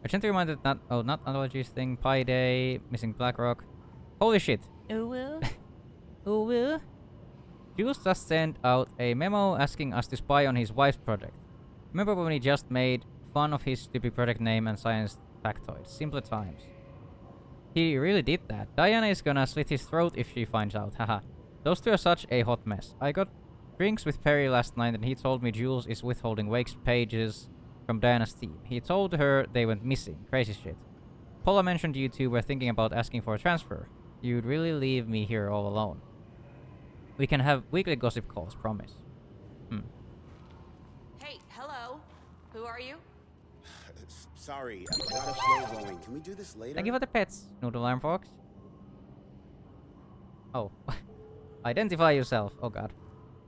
Urgently reminded not allergies thing, Pi Day, missing Blackrock. Holy shit. Oh well. Oh well. Jules just sent out a memo asking us to spy on his wife's project. Remember when he just made fun of his stupid project name and science factoids? Simpler times. He really did that. Diana is gonna slit his throat if she finds out. Haha. Those two are such a hot mess. I got drinks with Perry last night and he told me Jules is withholding Wake's pages from Diana's team. He told her they went missing. Crazy shit. Paula mentioned you two were thinking about asking for a transfer. You'd really leave me here all alone. We can have weekly gossip calls, promise. Hey, hello. Who are you? Sorry, I've got a flow going. Can we do this later? Thank you for the pets, Noodle Alarm Fox. Oh. Identify yourself. Oh god.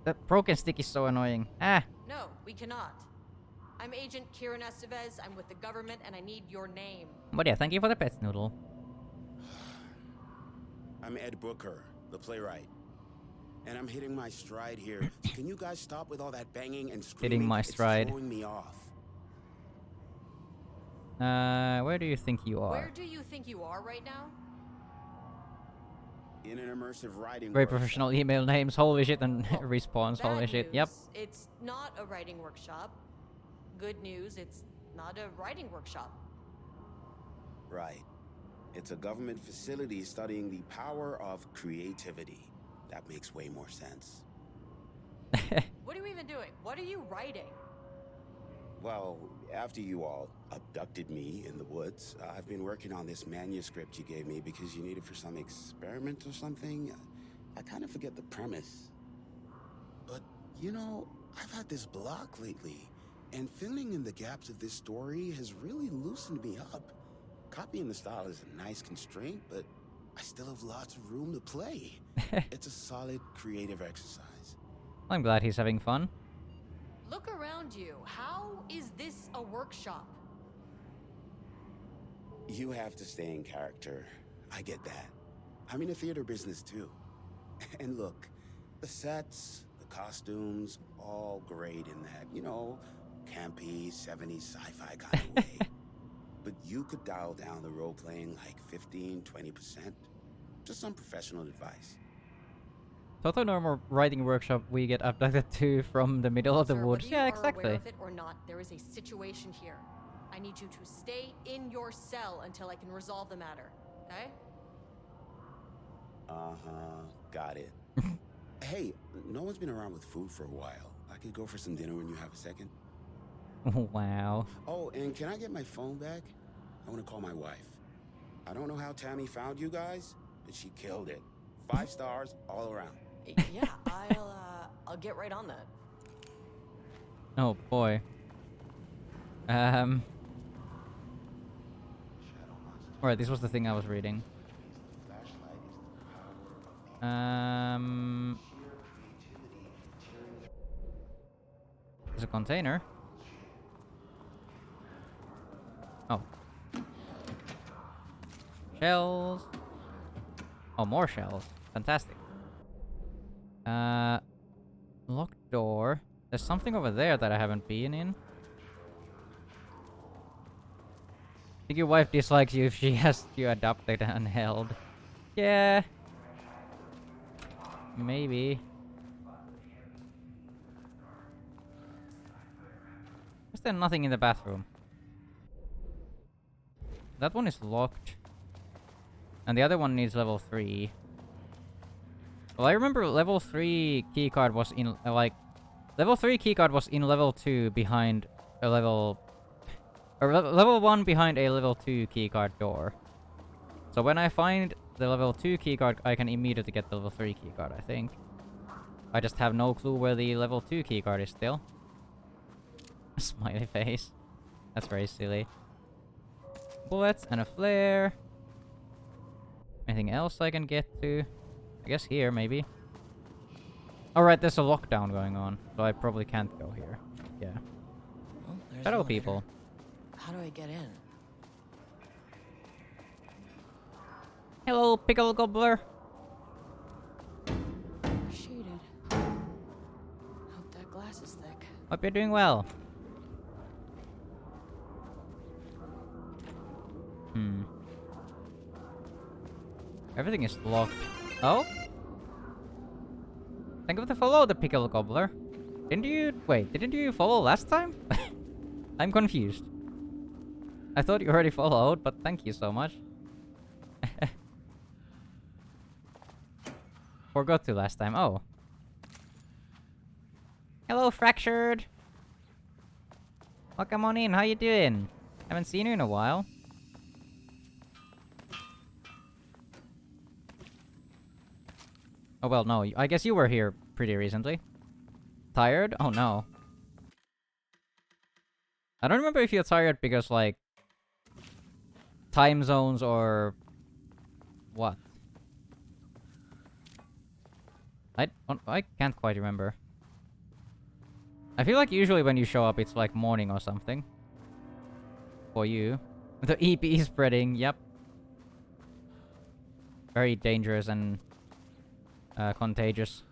That broken stick is so annoying. Ah. No, we cannot. I'm Agent Kieran Estevez. I'm with the government and I need your name. But yeah, thank you for the pets, Noodle. I'm Ed Brooker, the playwright. And I'm hitting my stride here. Can you guys stop with all that banging and screaming? Hitting my stride. It's throwing me off. Where do you think you are? Where do you think you are right now? In an immersive writing Very workshop. professional email names, holy shit, and response, holy Bad shit, news, yep. It's not a writing workshop. Good news, it's not a writing workshop. Right. It's a government facility studying the power of creativity. That makes way more sense. What are you even doing? What are you writing? Well, after you all abducted me in the woods, I've been working on this manuscript you gave me because you need it for some experiment or something. I kind of forget the premise. But, you know, I've had this block lately, and filling in the gaps of this story has really loosened me up. Copying the style is a nice constraint, but I still have lots of room to play. It's a solid creative exercise. I'm glad he's having fun. Look around you. How is this a workshop? You have to stay in character. I get that. I'm in the theater business too. And look, the sets, the costumes, all great in that, you know, campy, 70s sci-fi kind of way. But you could dial down the role-playing like 15, 20%. Just some professional advice. Total normal writing workshop, we get abducted to from the middle of the Sir, woods. whether Yeah, you are aware exactly. of it or not, there is a situation here. I need you to stay in your cell until I can resolve the matter. Okay? Got it. Hey, no one's been around with food for a while. I could go for some dinner when you have a second. Wow. Oh, and can I get my phone back? I want to call my wife. I don't know how Tammy found you guys, but she killed it. 5 stars all around. Yeah, I'll get right on that. Oh boy. Alright, this was the thing I was reading. There's a container. Oh. Shells. Oh, more shells. Fantastic. Locked door. There's something over there that I haven't been in. I think your wife dislikes you if she has you adopted and held. Yeah. Maybe. Is there nothing in the bathroom? That one is locked. And the other one needs level 3. Well, I remember level 3 keycard was in, level 3 keycard was in level 2 behind a level... Or level 1 behind a level 2 keycard door. So when I find the level 2 keycard, I can immediately get the level 3 keycard, I think. I just have no clue where the level 2 keycard is still. Smiley face. That's very silly. Bullets and a flare. Anything else I can get to? I guess here, maybe. Alright, there's a lockdown going on, so I probably can't go here. Yeah. Well, there's Shadow elevator. people. How do I get in? Hello, pickle gobbler. Shaded. Hope that glass is thick. Hope you're doing well. Everything is locked. Oh? Thank you for the follow, the pickle gobbler. Didn't you follow last time? I'm confused. I thought you already followed, but thank you so much. Forgot to last time. Oh. Hello, Fractured. Welcome on in. How you doing? Haven't seen you in a while. Oh well, no. I guess you were here pretty recently. Tired? Oh no. I don't remember if you're tired because, like, time zones or what. I can't quite remember. I feel like usually when you show up, it's like morning or something. For you. The EP is spreading, yep. Very dangerous and contagious.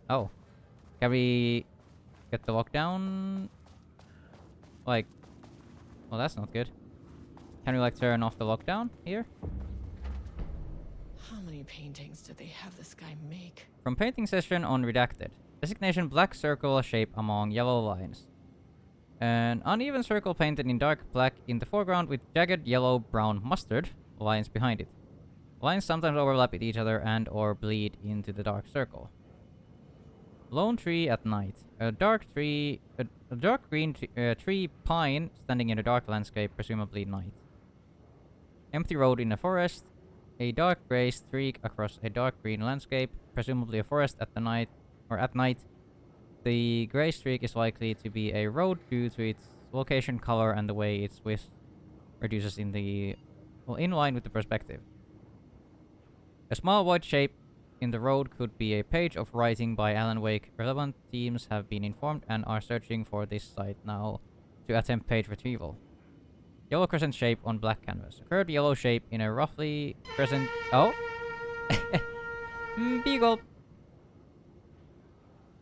Oh. Can we get the lockdown? Like, well, that's not good. Can we, like, turn off the lockdown here? How many paintings did they have this guy make? From painting session on Redacted. Designation black circle shape among yellow lines. An uneven circle painted in dark black in the foreground with jagged yellow-brown mustard lines behind it. Lines sometimes overlap with each other and or bleed into the dark circle. Lone tree at night. A dark green tree pine standing in a dark landscape, presumably night. Empty road in a forest. A dark gray streak across a dark green landscape, presumably a forest at night. The gray streak is likely to be a road due to its location, color, and the way its width reduces in line with the perspective. A small white shape in the road could be a page of writing by Alan Wake. Relevant teams have been informed and are searching for this site now to attempt page retrieval. Yellow crescent shape on black canvas. A curved yellow shape in a roughly crescent... Oh? Beagle!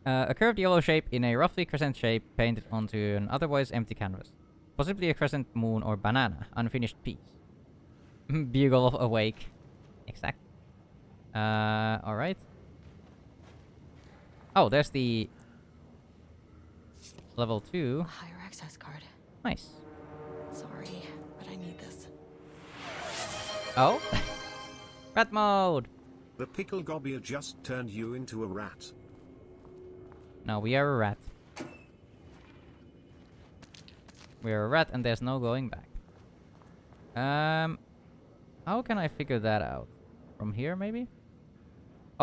A curved yellow shape in a roughly crescent shape painted onto an otherwise empty canvas. Possibly a crescent moon or banana. Unfinished piece. Bugle of Awake. Exactly. Alright. Oh, there's the... level 2. Higher access card. Nice. Sorry, but I need this. Oh? Rat mode! The pickle gobbler just turned you into a rat. No, we are a rat. We are a rat and there's no going back. How can I figure that out? From here, maybe?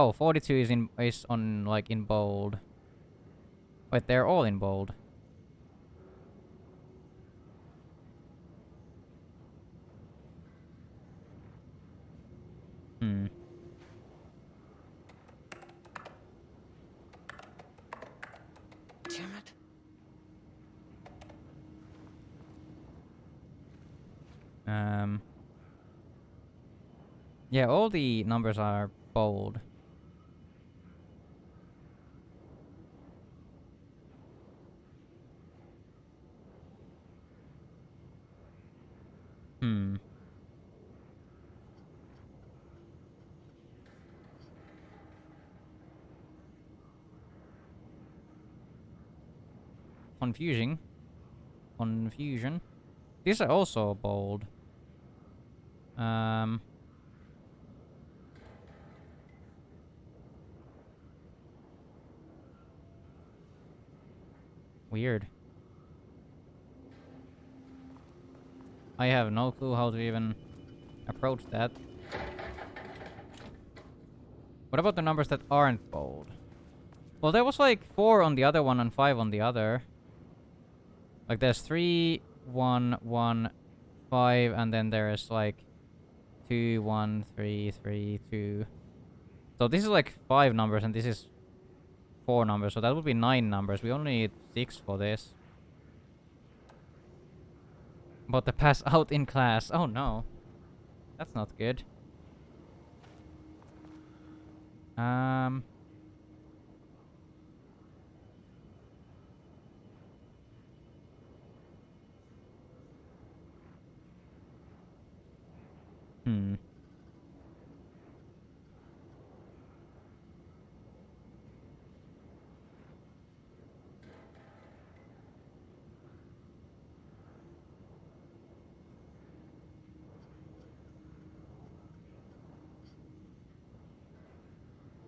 Oh, 42 is on like in bold. Wait, they're all in bold. Hmm. Damn it. Yeah, all the numbers are bold. Hmm. Confusion. Confusion. These are also bold. Weird. I have no clue how to even approach that. What about the numbers that aren't bold? Well, there was like 4 on the other one and 5 on the other. Like there's 3, 1, 1, 5, and then there's like 2, 1, 3, 3, 2. So this is like 5 numbers and this is 4 numbers, so that would be 9 numbers. We only need 6 for this. About to pass out in class. Oh no. That's not good. Hmm.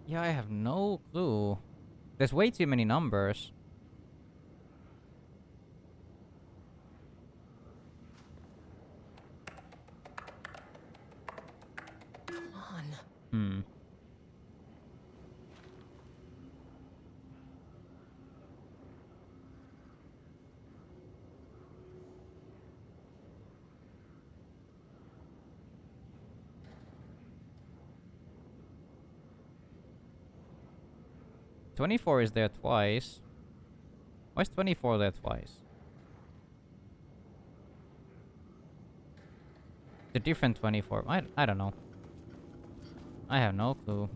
Yeah, I have no clue. There's way too many numbers. Come on. Hmm. "24 is there twice. Why is 24 there twice? The different 24. I don't know. I have no clue.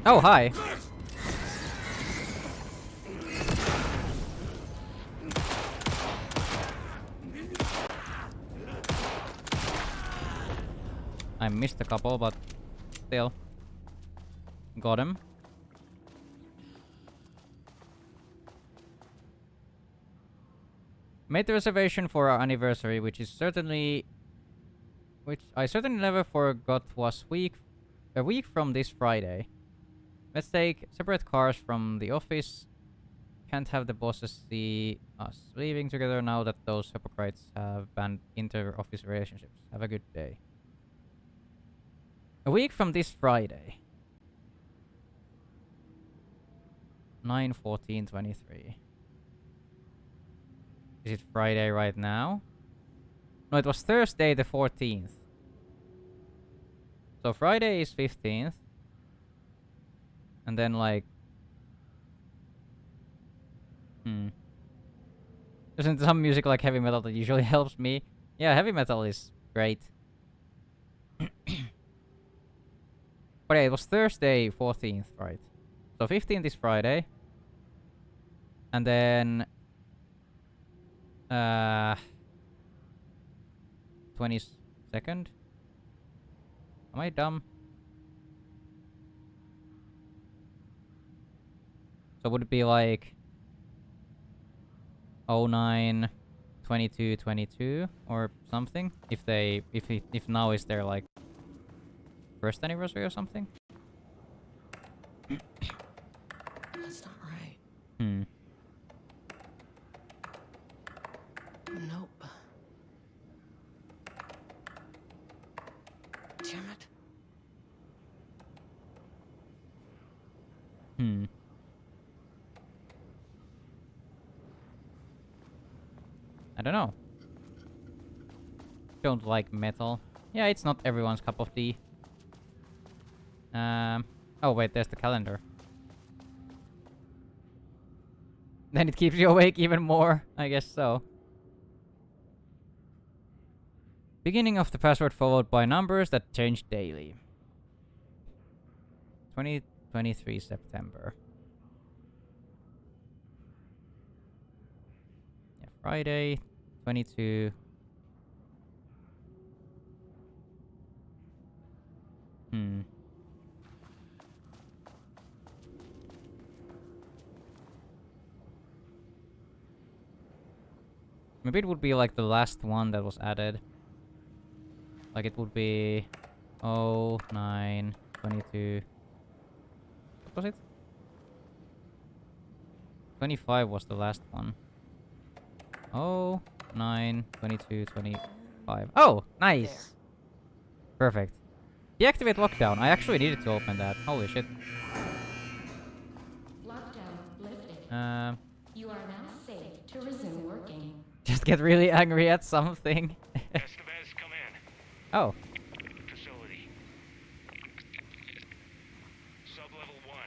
Oh, hi. I missed a couple, but still. Got him. Made the reservation for our anniversary, which I certainly never forgot was a week from this Friday. Let's take separate cars from the office. Can't have the bosses see us leaving together now that those hypocrites have banned inter-office relationships. Have a good day. A week from this Friday. 9/14/23. Is it Friday right now? No, it was Thursday the 14th. So Friday is 15th. And then like... Listen to some music like heavy metal that usually helps me. Yeah, heavy metal is great. But yeah, it was Thursday 14th, right? So 15th is Friday. And then... 22nd? Am I dumb? So would it be like 09 22 22 or something? If now is their like first anniversary or something? That's not right. Nope. I don't know. Don't like metal. Yeah, it's not everyone's cup of tea. Oh wait, there's the calendar. Then it keeps you awake even more. I guess so. Beginning of the password followed by numbers that change daily. 2023 September. Yeah, Friday, 22. Maybe it would be like the last one that was added. Like it would be 09, 22. What was it? 25 was the last one. 09, 22, 25. Oh, nice! There. Perfect. Deactivate lockdown. I actually needed to open that. Holy shit. Lockdown lifted. You are now safe to resume working. Just get really angry at something. Estevez, come in. Oh. Facility. Sub-level 1.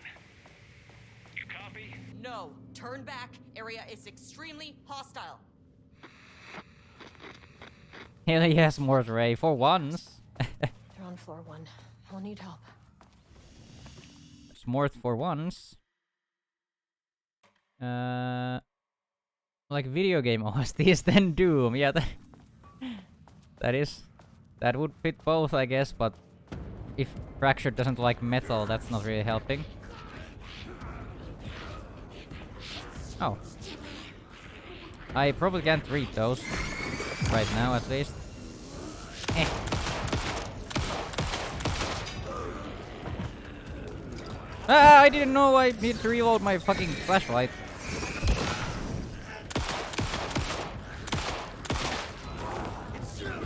You copy? No. Turn back. Area is extremely hostile. Hell yes, Mordray, for once. They're on floor 1. I'll need help. Smorth for once. Like video game OSTs, then Doom. Yeah, that would fit both, I guess. But if Fractured doesn't like metal, that's not really helping. Oh, I probably can't read those right now, at least. Ah, I didn't know I needed to reload my fucking flashlight.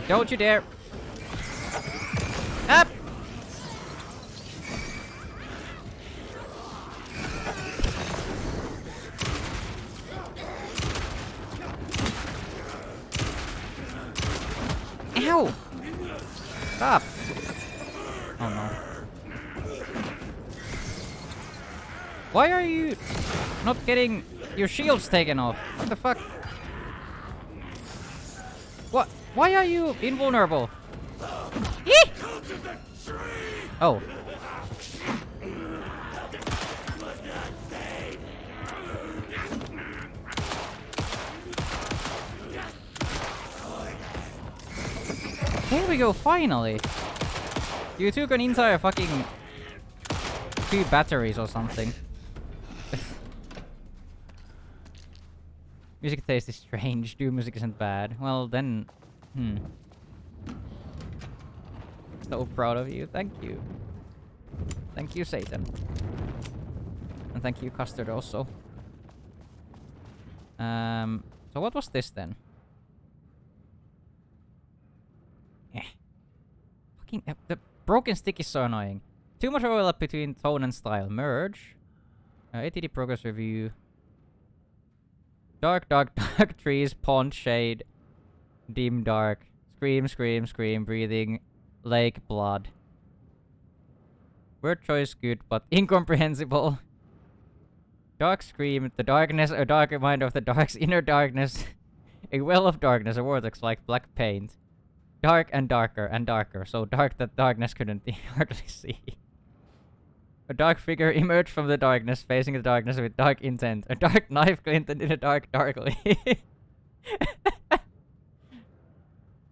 Don't you dare! Up! Ow! Stop! Oh no. Why are you not getting your shields taken off? What the fuck? What? Why are you invulnerable? Eek! Oh. There we go, finally! You took an entire fucking 2 batteries or something. Music taste is strange. Doom music isn't bad. Well, then... So proud of you. Thank you. Thank you, Satan. And thank you, Custard, also. So what was this, then? Fucking... the broken stick is so annoying. Too much overlap between tone and style. Merge. ATD progress review. Dark, dark, dark trees, pond, shade, dim, dark, scream, scream, scream, breathing, lake, blood. Word choice good, but incomprehensible. Dark scream, the darkness, a dark reminder of the dark's inner darkness. A well of darkness, a vortex like black paint. Dark and darker, so dark that darkness couldn't hardly see. A dark figure emerged from the darkness, facing the darkness with dark intent. A dark knife glinted in the dark darkly.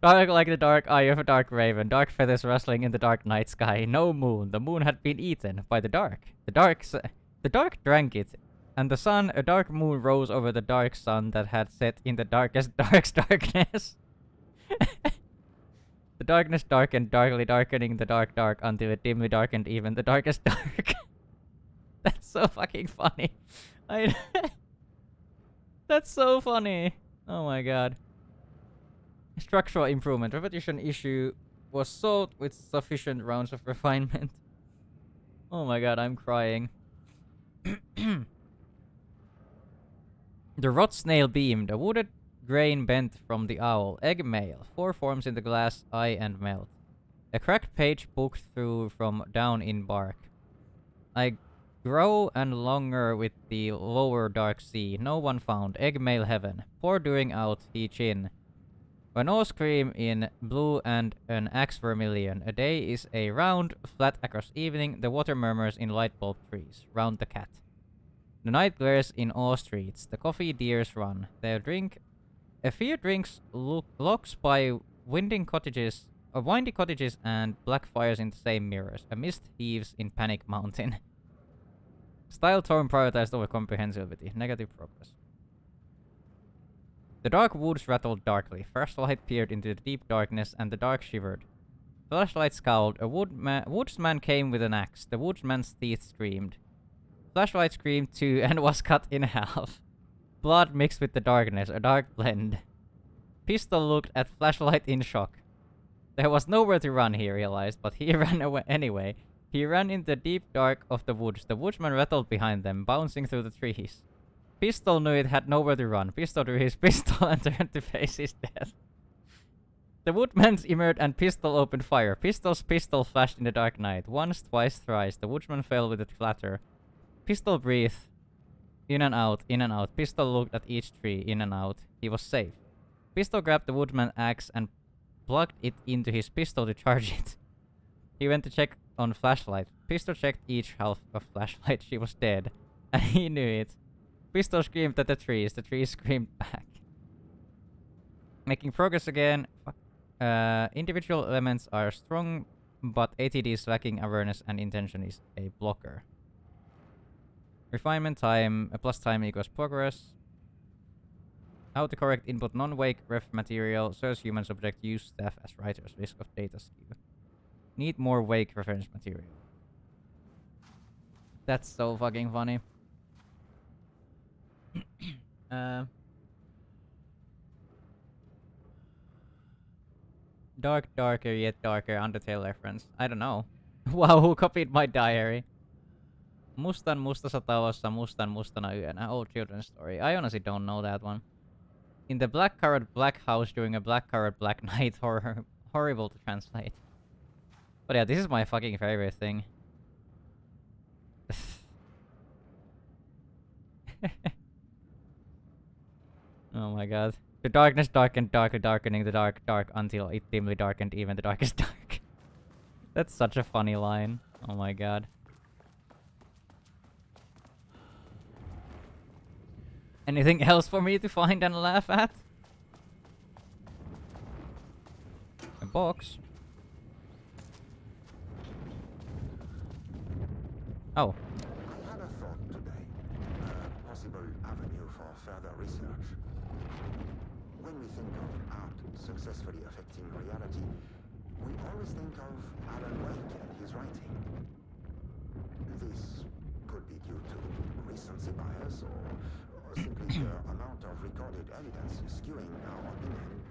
Dark like the dark eye of a dark raven, dark feathers rustling in the dark night sky. No moon. The moon had been eaten by the dark. The dark drank it, and the sun, a dark moon, rose over the dark sun that had set in the darkest darkness. The darkness darkened, darkly darkening the dark until it dimly darkened even the darkest dark. That's so fucking funny. That's so funny. Oh my god. Structural improvement. Repetition issue was solved with sufficient rounds of refinement. Oh my god, I'm crying. The rot snail beamed, a wooded grain bent from the owl. Egg male. 4 forms in the glass eye and melt. A cracked page poked through from down in bark. I grow and longer with the lower dark sea. No one found. Egg male heaven. Pour during out he chin. When all scream in blue and an axe vermilion. A day is a round, flat across evening. The water murmurs in light bulb trees. Round the cat. The night glares in all streets. The coffee deers run. They drink. A fear drinks locks by windy cottages and black fires in the same mirrors. A mist heaves in panic mountain. Style torn prioritized over comprehensibility. Negative progress. The dark woods rattled darkly. Flashlight peered into the deep darkness, and the dark shivered. Flashlight scowled. A woodsman came with an axe. The woodsman's teeth screamed. Flashlight screamed too and was cut in half. Blood mixed with the darkness, a dark blend. Pistol looked at Flashlight in shock. There was nowhere to run, he realized, but he ran away anyway. He ran in the deep dark of the woods. The woodsman rattled behind them, bouncing through the trees. Pistol knew it had nowhere to run. Pistol drew his pistol and turned to face his death. The woodman emerged and Pistol opened fire. Pistol flashed in the dark night. Once, twice, thrice. The woodsman fell with a clatter. Pistol breathed. In and out, in and out. Pistol looked at each tree. In and out. He was safe. Pistol grabbed the woodman's axe and plugged it into his pistol to charge it. He went to check on Flashlight. Pistol checked each half of Flashlight. She was dead. And he knew it. Pistol screamed at the trees. The trees screamed back. Making progress again. Individual elements are strong, but ATD's lacking awareness and intention is a blocker. Refinement time, plus time equals progress. How to correct input non-wake ref material. Serves human subject use staff as writers. Risk of data skew. Need more wake reference material. That's so fucking funny. Darker, yet darker. Undertale reference. I don't know. Wow, who copied my diary? Mustan mustassa talossa, mustan mustana yönä. Old children's story. I honestly don't know that one. In the black-covered black house during a black-covered black night. Horrible to translate. But yeah, this is my fucking favorite thing. Oh my god. The darkness darkened, darkly darkening the dark until it dimly darkened even the darkest dark. That's such a funny line. Oh my god. Anything else for me to find and laugh at? A box. Oh. I had a thought today. A possible avenue for further research. When we think of art successfully affecting reality, we always think of Alan Wake and his writing. This could be due to recency bias or simply the amount of recorded evidence skewing our opinion.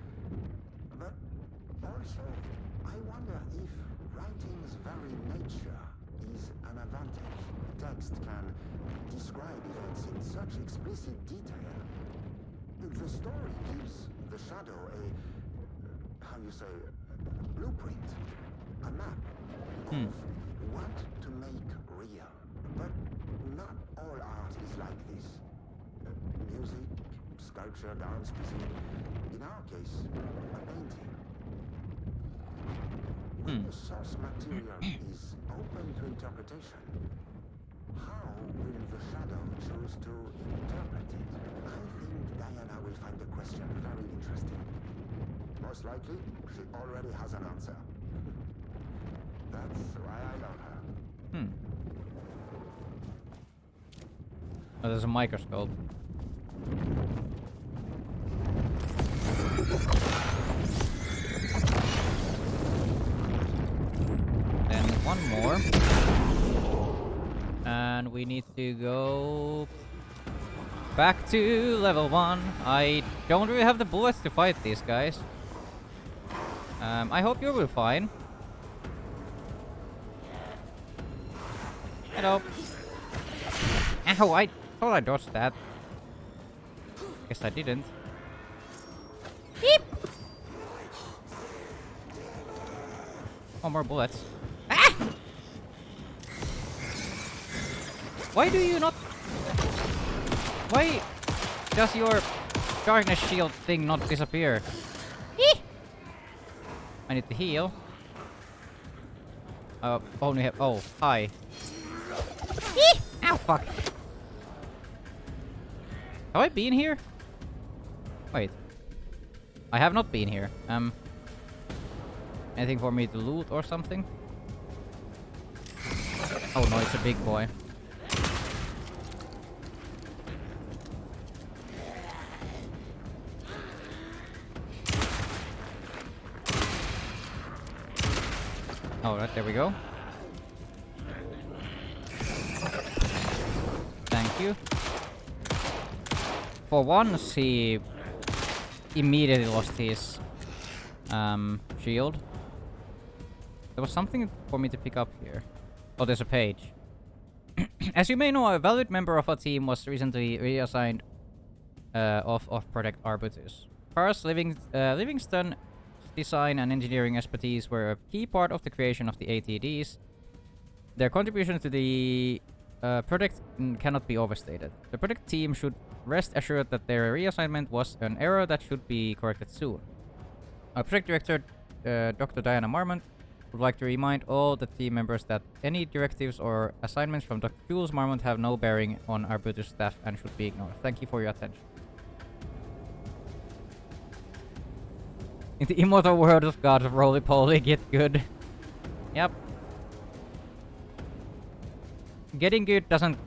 But also, I wonder if writing's very nature is an advantage. Text can describe events in such explicit detail. The story gives the shadow a, how you say, a blueprint, a map of what to make real. But not all art is like this. Music, sculpture, dance, cuisine. In our case, a painting. When the source material is open to interpretation, how will the shadow choose to interpret it? I think Diana will find the question very interesting. Most likely, she already has an answer. That's why I love her. Oh, there's a microscope. Then one more. And we need to go back to level 1. I don't really have the bullets to fight these guys. I hope you will be fine. Hello. Ow, I thought I dodged that. Guess I didn't. Beep! Oh, more bullets. Ah! Why do you not... Why does your darkness shield thing not disappear? Eeh! I need to heal. Only have... Oh, hi. Eeh! Ow, fuck. Have I been here? Wait. I have not been here. Anything for me to loot or something? Oh no, it's a big boy. Alright, there we go. Thank you. For once, he immediately lost his shield. There was something for me to pick up here. Oh, there's a page. As you may know, a valued member of our team was recently reassigned of Project Arbutus. Farr's Livingston design and engineering expertise were a key part of the creation of the ATDs. Their contribution to the project cannot be overstated. The project team should rest assured that their reassignment was an error that should be corrected soon. Our project director, Dr. Diana Marmont, would like to remind all the team members that any directives or assignments from Dr. Jules Marmont have no bearing on Arbutus staff and should be ignored. Thank you for your attention. In the immortal world of gods of roly-poly, get good. Yep. Getting good doesn't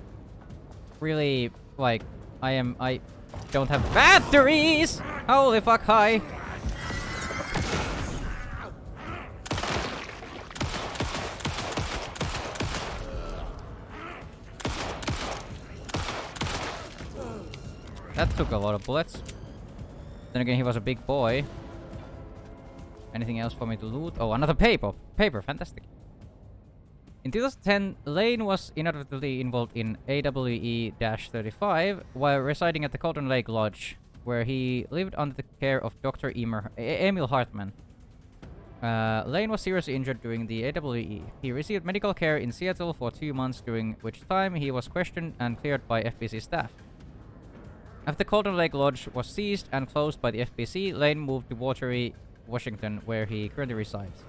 really, like, I don't have batteries! Holy fuck, hi! That took a lot of bullets. Then again, he was a big boy. Anything else for me to loot? Oh, another paper! Paper, fantastic. In 2010, Lane was inadvertently involved in AWE-35 while residing at the Cauldron Lake Lodge, where he lived under the care of Dr. Emil Hartman. Lane was seriously injured during the AWE. He received medical care in Seattle for 2 months, during which time he was questioned and cleared by FBC staff. After Cauldron Lake Lodge was seized and closed by the FBC, Lane moved to Watery, Washington, where he currently resides.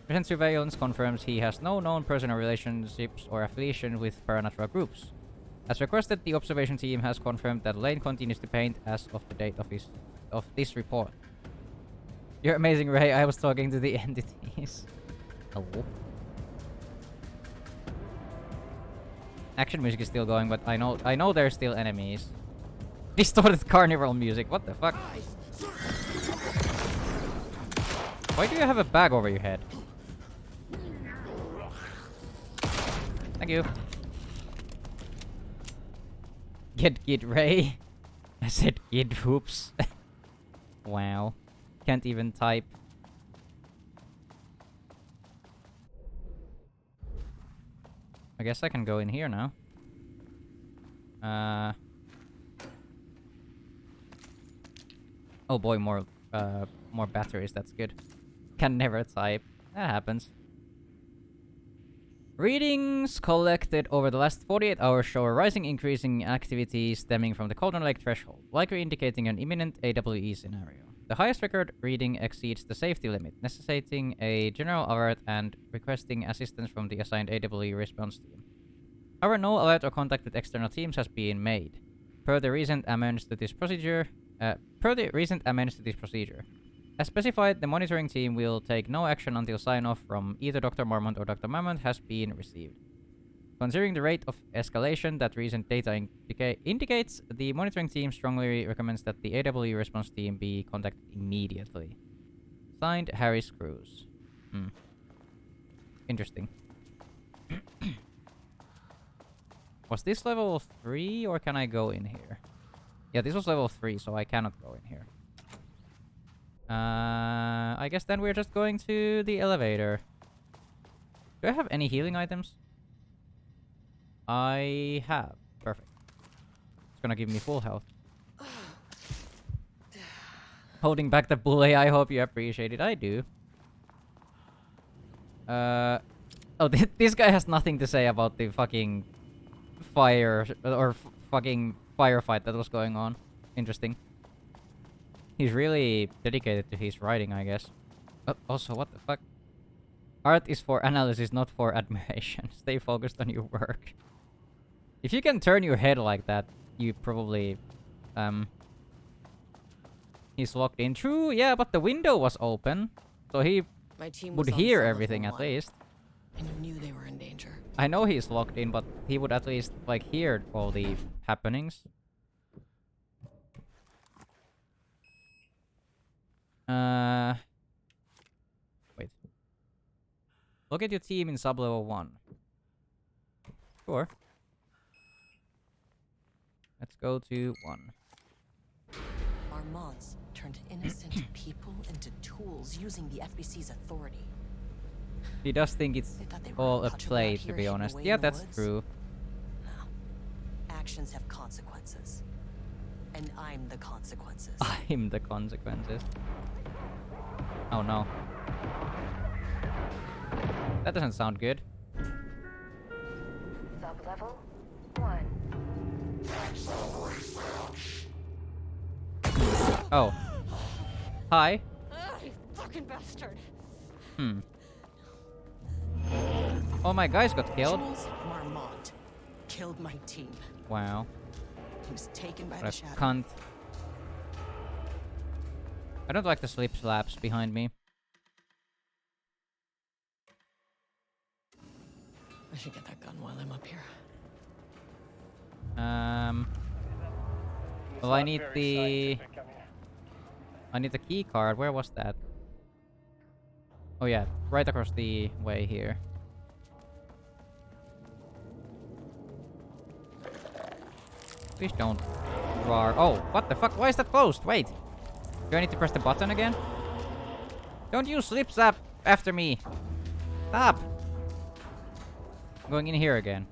Recent surveillance confirms he has no known personal relationships or affiliation with paranatural groups. As requested, the observation team has confirmed that Lane continues to paint as of the date of this report. You're amazing, Ray. I was talking to the entities. Hello. Action music is still going, but I know there's still enemies. Distorted carnival music. What the fuck? Why do you have a bag over your head? Thank you. Get Gid Ray. I said Gid Hoops. Wow. Can't even type. I guess I can go in here now. Oh boy, more batteries. That's good. Can never type. That happens. Readings collected over the last 48 hours show a rising increasing activity stemming from the Cauldron Lake threshold, likely indicating an imminent AWE scenario. The highest record reading exceeds the safety limit, necessitating a general alert and requesting assistance from the assigned AWE response team. However, no alert or contact with external teams has been made. Per the recent amendments to this procedure, as specified, the monitoring team will take no action until sign-off from either Dr. Marmont or Dr. Marmont has been received. Considering the rate of escalation that recent data indicates, the monitoring team strongly recommends that the AWE response team be contacted immediately. Signed, Harris Cruz. Interesting. Was this level 3 or can I go in here? Yeah, this was level 3, so I cannot go in here. I guess then we're just going to the elevator. Do I have any healing items? I have. Perfect. gonna give me full health. Holding back the bully, I hope you appreciate it. I do. Oh, this guy has nothing to say about the fucking fire or fucking firefight that was going on. Interesting. He's really dedicated to his writing, I guess. Also, what the fuck? Art is for analysis, not for admiration. Stay focused on your work. If you can turn your head like that, you probably... He's locked in. True, yeah, but the window was open. So he would hear everything at least. And he knew they were in danger. I know he's locked in, but he would at least, like, hear all the happenings. Wait. Look at your team in sub-level 1. Sure. Let's go to 1. Marmonts turned innocent people into tools using the FBC's authority. He does think it's all a play, to be honest. Yeah, that's true. Actions have consequences. And I'm the consequences. I'm the consequences. Oh no. That doesn't sound good. Sub-level 1. Oh. Hi. You fucking bastard. Oh, my guys got killed. Jules Marmont killed my team. Wow. He was taken by What the a shadow. cunt. I don't like the sleep slaps behind me. I should get that gun while I'm up here. Well, I need the key card. Where was that? Oh yeah, right across the way here. Please don't roar. Oh, what the fuck? Why is that closed? Wait. Do I need to press the button again? Don't you slip slap after me. Stop. I'm going in here again.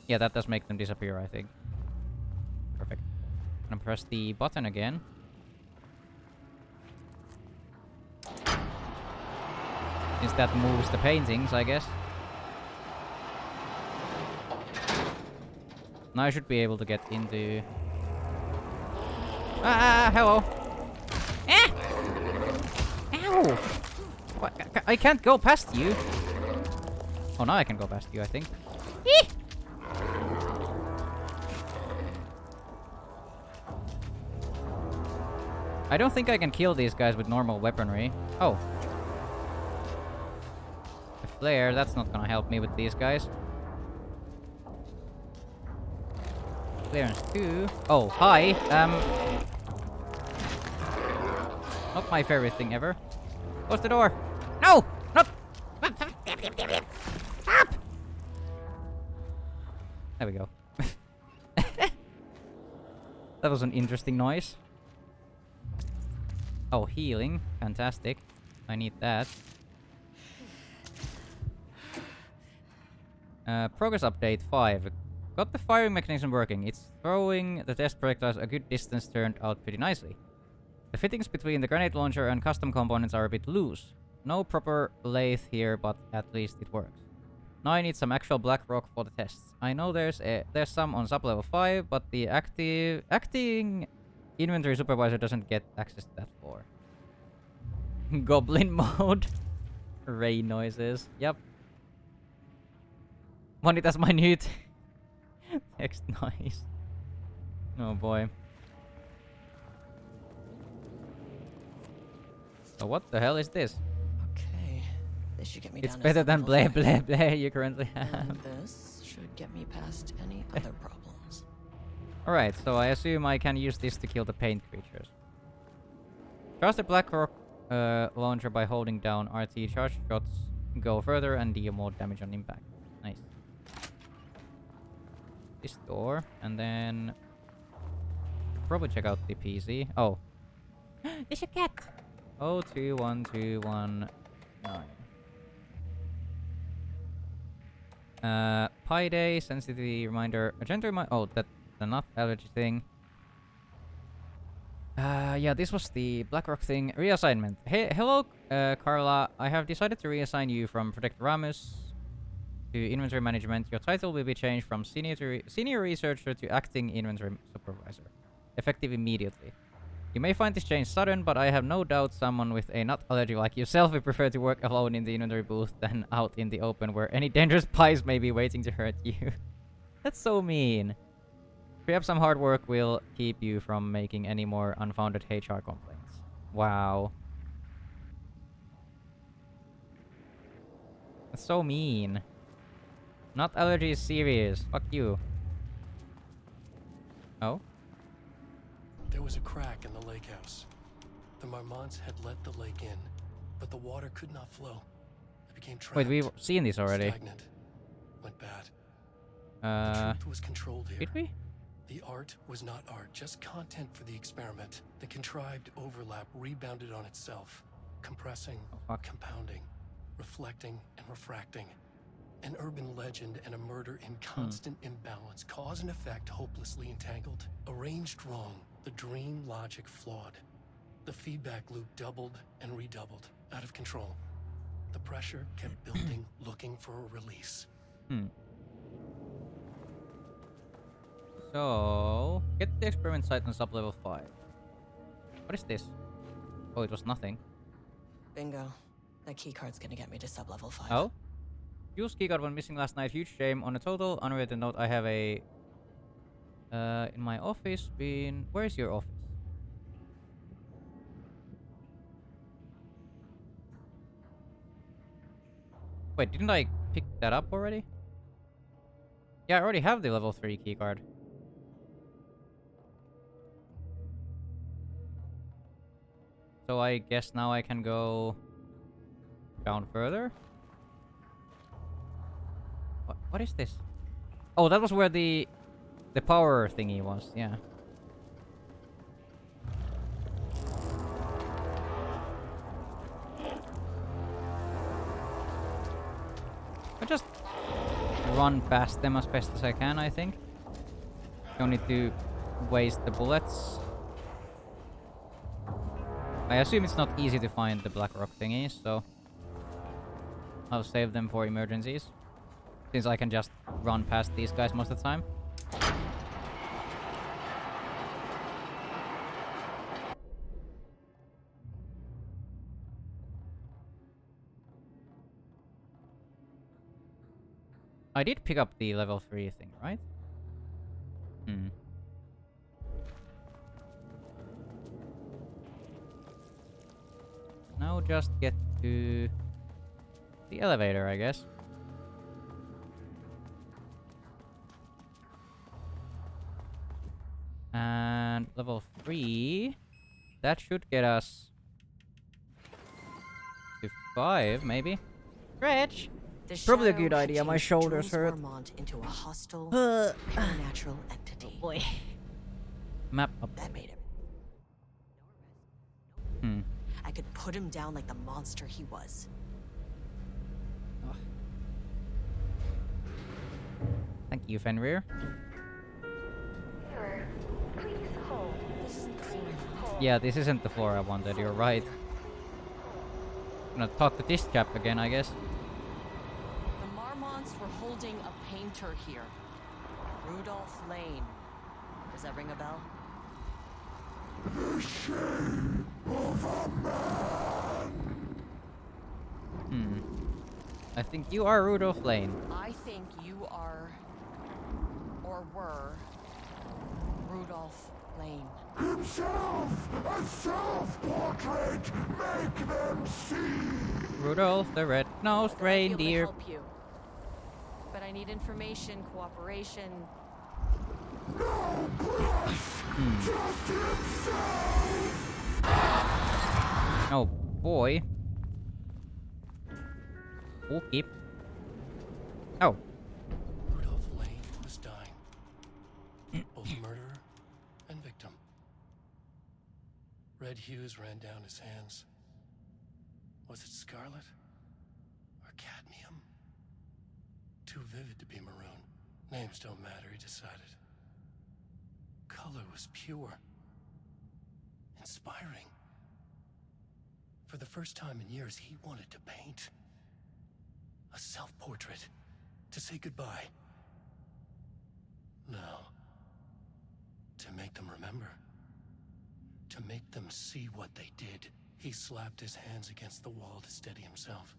Yeah, that does make them disappear, I think. Perfect. I'm gonna press the button again. Since that moves the paintings, I guess. Now I should be able to get into... hello! Ah! Ow! What? I can't go past you! Oh, now I can go past you, I think. Eeh! I don't think I can kill these guys with normal weaponry. Oh. The flare, that's not gonna help me with these guys. Clearance 2. Oh, hi. Not my favorite thing ever. Close the door. No! Not! Stop! There we go. That was an interesting noise. Oh, healing. Fantastic. I need that. Progress update 5. Got the firing mechanism working. It's throwing the test projectiles a good distance turned out pretty nicely. The fittings between the grenade launcher and custom components are a bit loose. No proper lathe here, but at least it works. Now I need some actual black rock for the tests. I know there's some on sub-level 5, but the acting inventory supervisor doesn't get access to that floor. Goblin mode. Ray noises. Yep. Want it as my new text noise. Oh boy. So what the hell is this? Okay. This should get me It's down better to than blah sub-level blah 5. blah you currently have. And this should get me past any other problems. Alright, so I assume I can use this to kill the paint creatures. Charge the black rock launcher by holding down RT. Charge shots go further and deal more damage on impact. Nice. This door, and then probably check out the PC. Oh. There's a cat! 021219. Pi Day, sensitivity reminder, a gentle reminder. Oh, that's the nut allergy thing. Yeah, this was the BlackRock thing. Reassignment. Hey, hello, Carla. I have decided to reassign you from Protect Ramus to Inventory Management. Your title will be changed from Senior Researcher to Acting Inventory Supervisor, effective immediately. You may find this change sudden, but I have no doubt someone with a nut allergy like yourself would prefer to work alone in the inventory booth than out in the open where any dangerous pies may be waiting to hurt you. That's so mean. Perhaps some hard work will keep you from making any more unfounded HR complaints. Wow. That's so mean. Nut allergy is serious. Fuck you. Oh? There was a crack in the lake house. The Marmonts had let the lake in, but the water could not flow. It became trapped. Wait, we've seen this already. Stagnant. Went bad. The truth was controlled here. Did we? The art was not art, just content for the experiment. The contrived overlap rebounded on itself, compressing, compounding, reflecting, and refracting. An urban legend and a murder in constant imbalance, cause and effect hopelessly entangled. Arranged wrong, the dream logic flawed. The feedback loop doubled and redoubled, out of control. The pressure kept building, looking for a release. So, get the experiment site on sub-level 5. What is this? Oh, it was nothing. Bingo. That keycard's gonna get me to sub-level 5. Oh? Jules' keycard went missing last night. Huge shame. On a total unrelated note, I have a... in my office been... Where is your office? Wait, didn't I pick that up already? Yeah, I already have the level 3 keycard. So I guess now I can go down further. What is this? Oh, that was where the power thingy was. Yeah. I'll just run past them as best as I can, I think. Don't need to waste the bullets. I assume it's not easy to find the BlackRock thingies, so I'll save them for emergencies, since I can just run past these guys most of the time. I did pick up the level 3 thing, right? Now just get to the elevator, I guess. And level 3, that should get us to 5, maybe. Stretch! Probably a good idea, my shoulders hurt. Into a hostile, unnatural entity. Boy. Map up. That made him. I could put him down like the monster he was. Thank you, Fenrir. Please hold. Yeah, this isn't the floor I wanted, you're right. I'm gonna talk to this chap again, I guess. The Marmonts were holding a painter here. Rudolph Lane. Does that ring a bell? The shame of a man. I think you are Rudolph Lane. I think you are, or were, Rudolph Lane. Himself, a self-portrait, make them see. Rudolph the red-nosed reindeer. Help you. But I need information, cooperation. No brush, just himself. Oh boy. We'll keep. Oh. Rudolph Lane was dying. Both murderer and victim. Red hues ran down his hands. Was it scarlet or cadmium? Too vivid to be maroon. Names don't matter, he decided. Color was pure. Inspiring. For the first time in years, he wanted to paint. A self-portrait. To say goodbye. No. To make them remember. To make them see what they did. He slapped his hands against the wall to steady himself.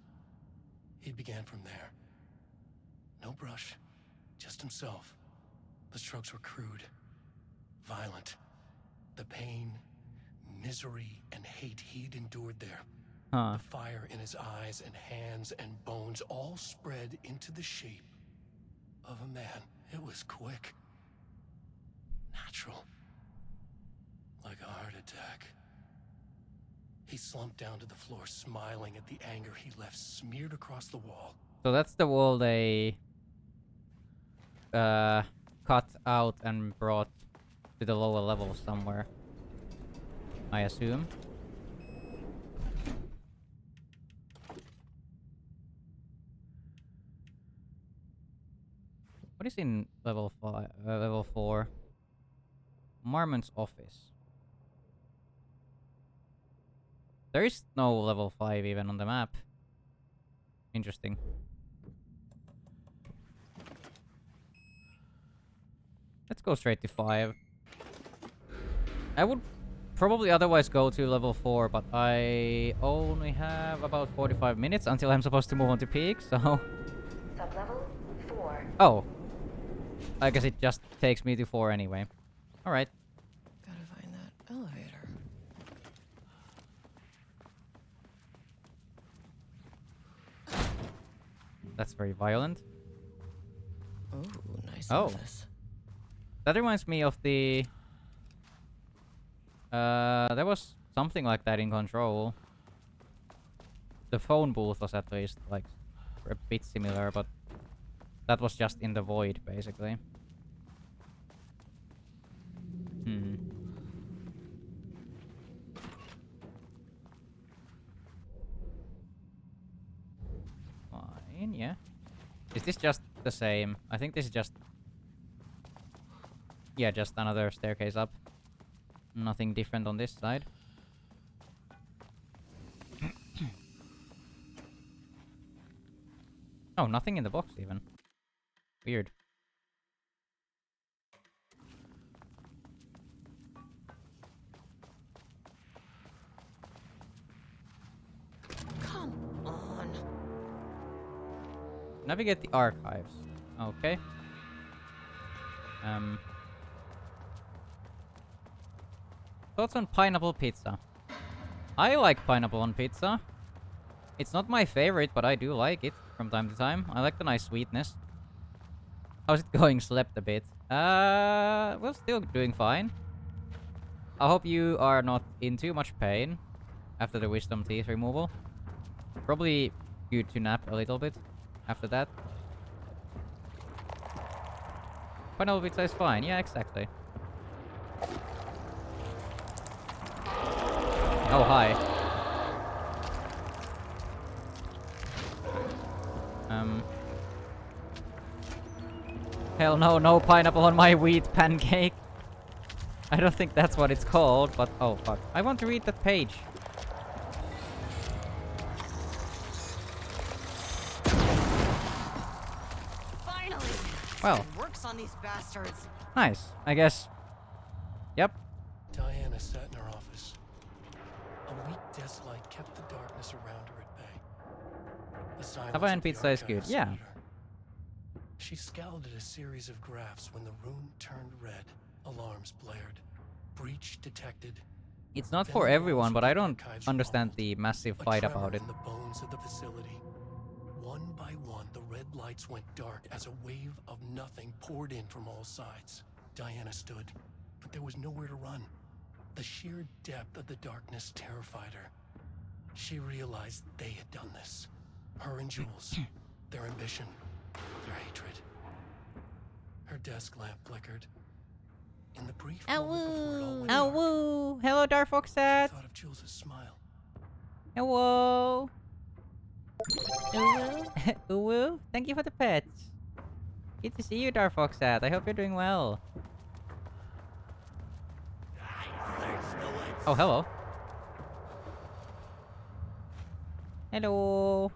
He began from there. No brush, just himself. The strokes were crude, violent. The pain, misery, and hate he'd endured there. The fire in his eyes and hands and bones all spread into the shape of a man. It was quick. Natural. Like a heart attack. He slumped down to the floor, smiling at the anger he left smeared across the wall. So that's the wall they cut out and brought to the lower level somewhere, I assume. What is in level 5? Level 4? Marmon's office. There is no level 5 even on the map. Interesting. Let's go straight to 5. I would probably otherwise go to level 4, but I only have about 45 minutes until I'm supposed to move on to peak, so... Sublevel 4. Oh. I guess it just takes me to 4 anyway. Alright. Gotta find that elevator. That's very violent. Oh, nice. Oh. That reminds me of the... there was something like that in Control. The phone booth was at least, like, a bit similar, but... that was just in the void, basically. Fine, yeah. Is this just the same? I think this is just... yeah, just another staircase up. Nothing different on this side. Oh, nothing in the box even. Weird. Come on. Navigate the archives. Okay. Thoughts on pineapple pizza? I like pineapple on pizza. It's not my favorite, but I do like it from time to time. I like the nice sweetness. How's it going? Slept a bit. Well, still doing fine. I hope you are not in too much pain after the wisdom teeth removal. Probably good to nap a little bit after that. Pineapple pizza is fine. Yeah, exactly. Oh, hi. Hell no, no pineapple on my wheat pancake. I don't think that's what it's called, but oh fuck. I want to read that page. Finally! Well. Works on these bastards. Nice, I guess. Yep. Diana sat in her office. A weak desk light kept the darkness around her at bay. The silence Hawaiian of the pizza is good, archives yeah. suited her. She scowled at a series of graphs when the room turned red. Alarms blared. Breach detected. It's not Then for the everyone, walls of but the I don't archives understand rumbled. the massive A fight tremor about it. in the bones of the facility. One by one, the red lights went dark as a wave of nothing poured in from all sides. Diana stood, but there was nowhere to run. The sheer depth of the darkness terrified her. She realized they had done this. Her and Jules. Their ambition. Their hatred. Her desk lamp flickered. In the brief moment before it all went dark, Woo! Hello, Dark Foxette! she thought of Jules' smile. Hello! Uwu? Uwu? Thank you for the pets. Good to see you, Darfoxat. I hope you're doing well. Oh, hello. Hello.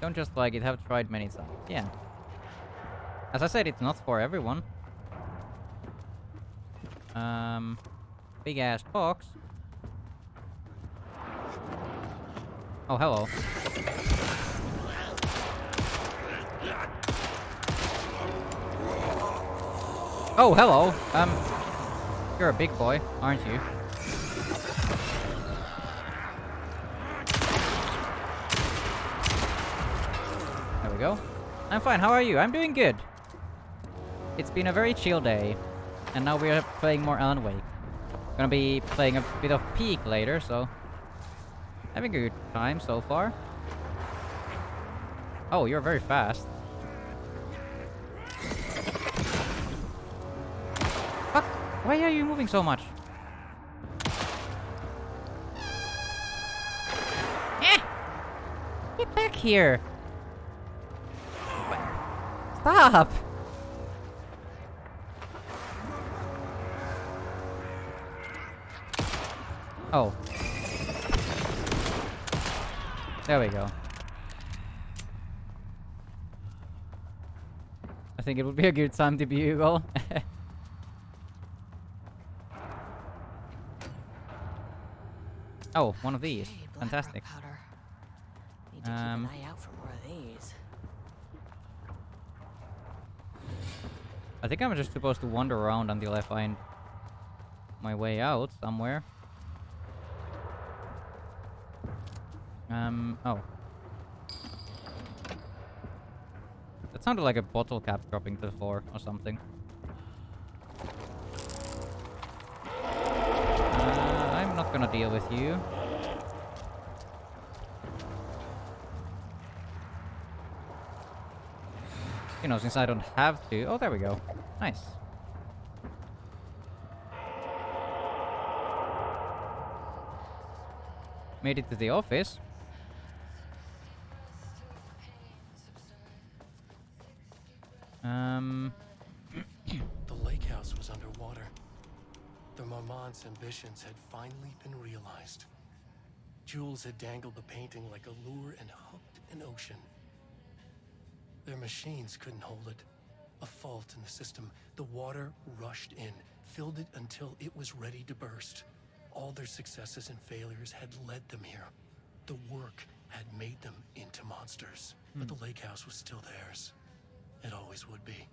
Don't just like it, have tried many times. Yeah. As I said, it's not for everyone. Big ass box. Oh, hello. Oh, hello. You're a big boy, aren't you? There we go. I'm fine, how are you? I'm doing good. It's been a very chill day, and now we're playing more Alan Wake. Gonna be playing a bit of Peak later, so... having a good time so far. Oh, you're very fast. Fuck! Why are you moving so much? Eh! Get back here! Stop! Oh. There we go. I think it would be a good time to bugle. Oh, one of these. Fantastic. Need to keep an eye out for more of these. I think I'm just supposed to wander around until I find my way out somewhere. Oh. That sounded like a bottle cap dropping to the floor or something. I'm not gonna deal with you. You know, since I don't have to. Oh, there we go. Nice. Made it to the office. The lake house was underwater. The Marmont's ambitions had finally been realized. Jules had dangled the painting like a lure and hooked an ocean. Their machines couldn't hold it. A fault in the system. The water rushed in, filled it until it was ready to burst. All their successes and failures had led them here. The work had made them into monsters. But the lake house was still theirs. It always would be.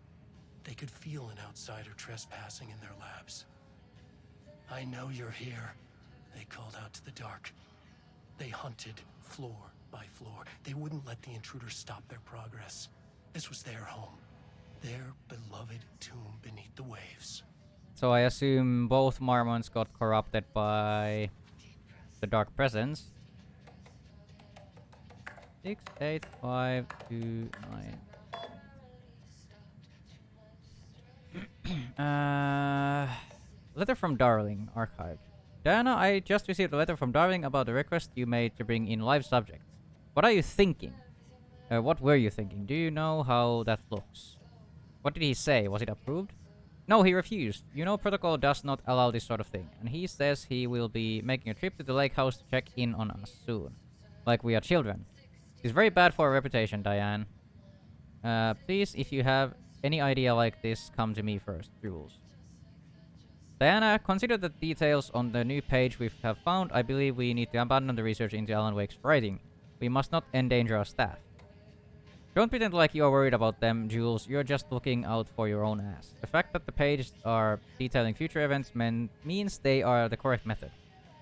They could feel an outsider trespassing in their labs. I know you're here, they called out to the dark. They hunted floor by floor. They wouldn't let the intruders stop their progress. This was their home. Their beloved tomb beneath the waves. So I assume both Marmons got corrupted by the Dark Presence. 6, 8, 5, 2, 9. Letter from Darling, archived. Diana, I just received a letter from Darling about the request you made to bring in live subjects. What are you thinking? What were you thinking? Do you know how that looks? What did he say? Was it approved? No, he refused. You know, protocol does not allow this sort of thing. And he says he will be making a trip to the lake house to check in on us soon. Like we are children. It's very bad for our reputation, Diane. Please, if you have any idea like this, come to me first, Jules. Diana, consider the details on the new page we have found. I believe we need to abandon the research into Alan Wake's writing. We must not endanger our staff. Don't pretend like you are worried about them, Jules. You're just looking out for your own ass. The fact that the pages are detailing future events means they are the correct method.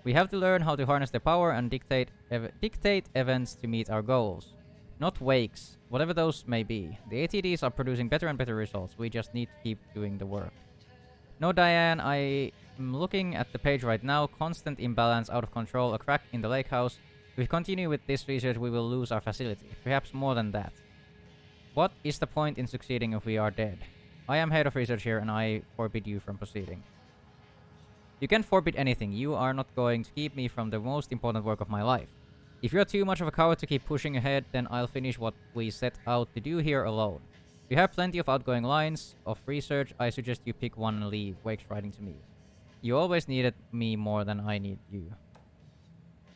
We have to learn how to harness their power and dictate events to meet our goals. Not wakes, whatever those may be. The ATDs are producing better and better results. We just need to keep doing the work. No, Diane, I am looking at the page right now. Constant imbalance, out of control, a crack in the lake house. If we continue with this research, we will lose our facility. Perhaps more than that. What is the point in succeeding if we are dead? I am head of research here, and I forbid you from proceeding. You can't forbid anything. You are not going to keep me from the most important work of my life. If you're too much of a coward to keep pushing ahead, then I'll finish what we set out to do here alone. You have plenty of outgoing lines of research. I suggest you pick one and leave, Wake's writing to me. You always needed me more than I need you.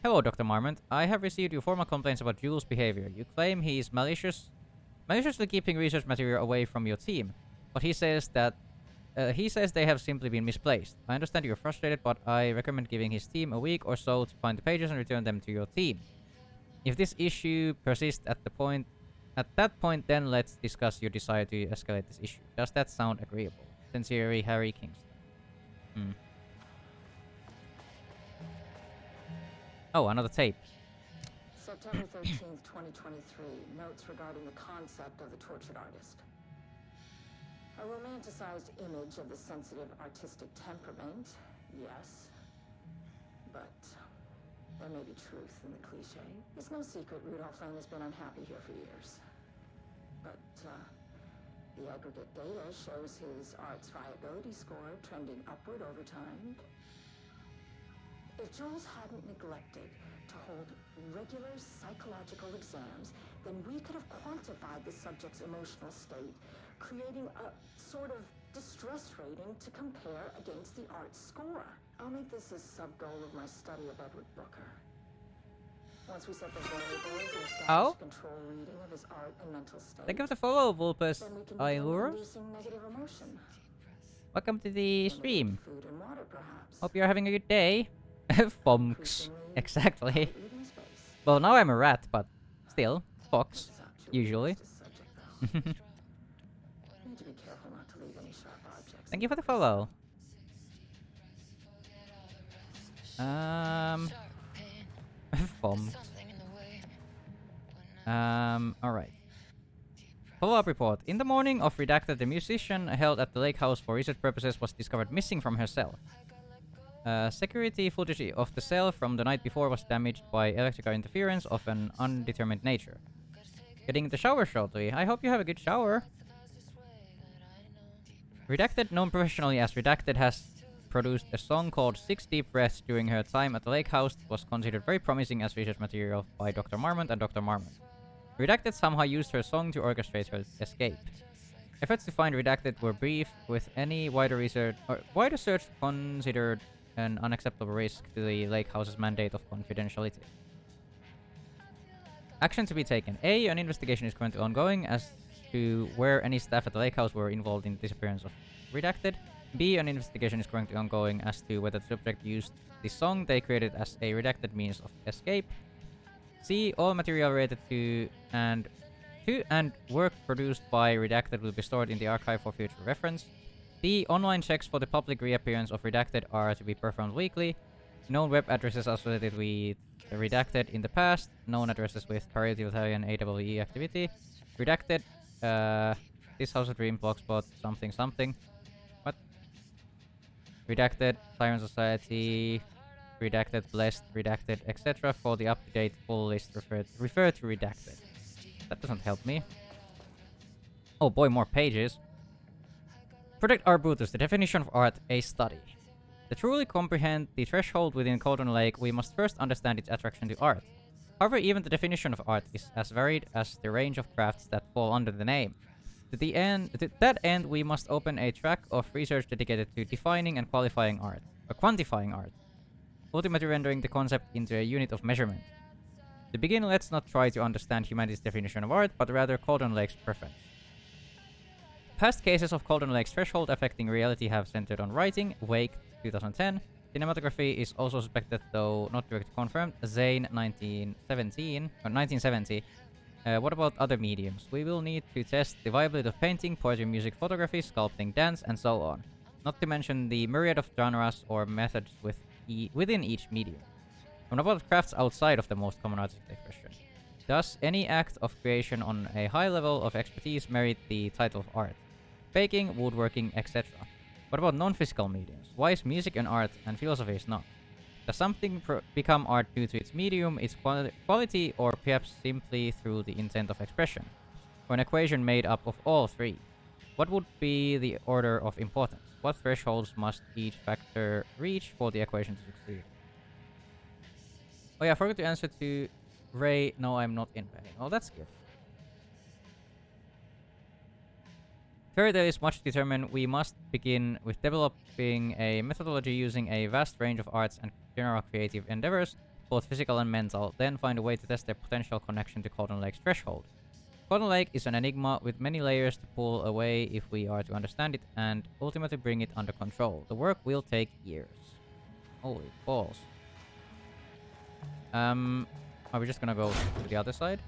Hello, Dr. Marmont. I have received your formal complaints about Jules' behavior. You claim he is maliciously keeping research material away from your team, but he says they have simply been misplaced. I understand you're frustrated, but I recommend giving his team a week or so to find the pages and return them to your team. If this issue persists at that point, then let's discuss your desire to escalate this issue. Does that sound agreeable? Sincerely, Harry Kingston. Oh, another tape. September 13th, 2023. Notes regarding the concept of the tortured artist. A romanticized image of the sensitive artistic temperament, yes. But there may be truth in the cliche. It's no secret Rudolph Lane has been unhappy here for years. But the aggregate data shows his art's viability score trending upward over time. If Jules hadn't neglected to hold regular psychological exams, then we could have quantified the subject's emotional state, creating a sort of distress rating to compare against the art score. I'll make this a sub-goal of my study of Edward Booker. Once we set the variables and establish control reading of his art and mental state, thank you for the follow, Vulpus then we can Ilur. reducing negative emotion. Welcome to the stream. Food and water, perhaps. Hope you're having a good day. Fonks. Exactly. Well, now I'm a rat, but still, fox, usually. Need to be careful not to leave any sharp objects. Thank you for the follow. Fonks. Alright. Follow-up report. In the morning of Redacted, the musician held at the lake house for research purposes was discovered missing from her cell. Security footage of the cell from the night before was damaged by electrical interference of an undetermined nature. Getting the shower shortly. I hope you have a good shower. Redacted, known professionally as Redacted, has produced a song called 6 Deep Breaths during her time at the lake house. It was considered very promising as research material by Dr. Marmont and Dr. Marmont. Redacted somehow used her song to orchestrate her escape. Efforts to find Redacted were brief, with any wider search considered an unacceptable risk to the lake house's mandate of confidentiality. Action to be taken. A. An investigation is currently ongoing as to where any staff at the lake house were involved in the disappearance of Redacted. B. An investigation is currently ongoing as to whether the subject used the song they created as a Redacted means of escape. C. All material related to and work produced by Redacted will be stored in the archive for future reference. D. Online checks for the public reappearance of Redacted are to be performed weekly. Known web addresses associated with Redacted in the past. Known addresses with Parity Battalion AWE activity. Redacted. This House of Dream, Blogspot, something. What? Redacted, Siren Society, Redacted, Blessed, Redacted, etc. For the up-to-date full list, refer to Redacted. That doesn't help me. Oh boy, more pages. Project Arbutus, the definition of art, a study. To truly comprehend the threshold within Cauldron Lake, we must first understand its attraction to art. However, even the definition of art is as varied as the range of crafts that fall under the name. To that end, we must open a track of research dedicated to defining and quantifying art, ultimately rendering the concept into a unit of measurement. To begin, let's not try to understand humanity's definition of art, but rather Cauldron Lake's preference. Past cases of Cauldron Lake's threshold affecting reality have centered on writing, Wake 2010. Cinematography is also suspected, though not directly confirmed, Zane 1970. What about other mediums? We will need to test the viability of painting, poetry, music, photography, sculpting, dance, and so on. Not to mention the myriad of genres or methods within each medium. What about crafts outside of the most common artistic expression? Does any act of creation on a high level of expertise merit the title of art? Baking, woodworking, etc. What about non-physical mediums? Why is music an art and philosophy is not? Does something become art due to its medium, its quality, or perhaps simply through the intent of expression? Or an equation made up of all three? What would be the order of importance? What thresholds must each factor reach for the equation to succeed? Oh yeah, I forgot to answer to Ray. No, I'm not in pain. Oh, that's good. Further is much determined. We must begin with developing a methodology using a vast range of arts and general creative endeavors, both physical and mental, then find a way to test their potential connection to Cauldron Lake's threshold. Cauldron Lake is an enigma with many layers to pull away if we are to understand it and ultimately bring it under control. The work will take years. Holy balls. Are we just gonna go to the other side?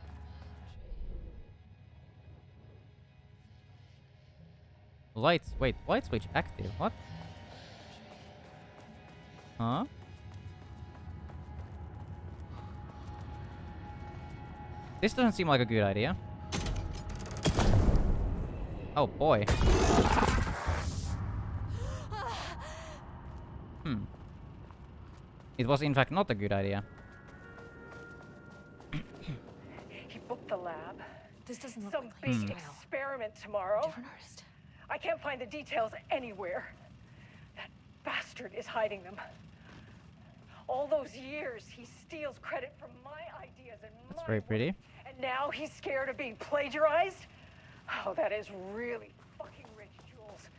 Lights. Wait, light switch active. What? Huh? This doesn't seem like a good idea. Oh boy. It was in fact not a good idea. He booked the lab. This doesn't look some like big style. experiment tomorrow. Different artist. I can't find the details anywhere. That bastard is hiding them. All those years, he steals credit from my ideas and That's my very work. pretty. And now he's scared of being plagiarized? Oh, that is really fucking rich, Jules.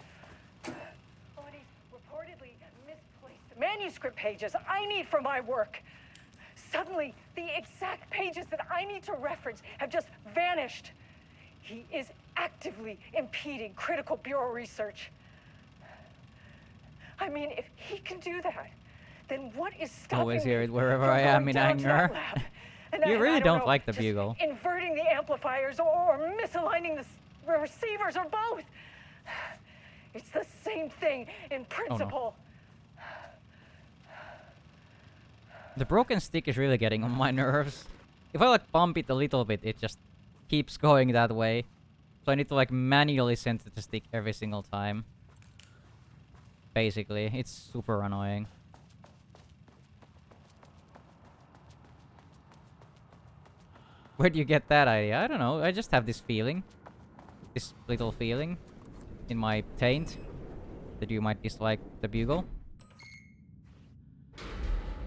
Oh, and he's reportedly misplaced the manuscript pages I need for my work. Suddenly, the exact pages that I need to reference have just vanished. He is actively impeding critical bureau research. I mean, if he can do that, then what is stopping Always hear me it wherever from I am going in down to that anger. lab? You really I don't know, like the just bugle. Inverting the amplifiers or misaligning the receivers or both. It's the same thing in principle. The broken stick is really getting on my nerves. If I like bump it a little bit, it just keeps going that way. So I need to like manually center the stick every single time. Basically, it's super annoying. Where do you get that idea? I don't know. I just have this feeling. This little feeling in my taint that you might dislike the bugle.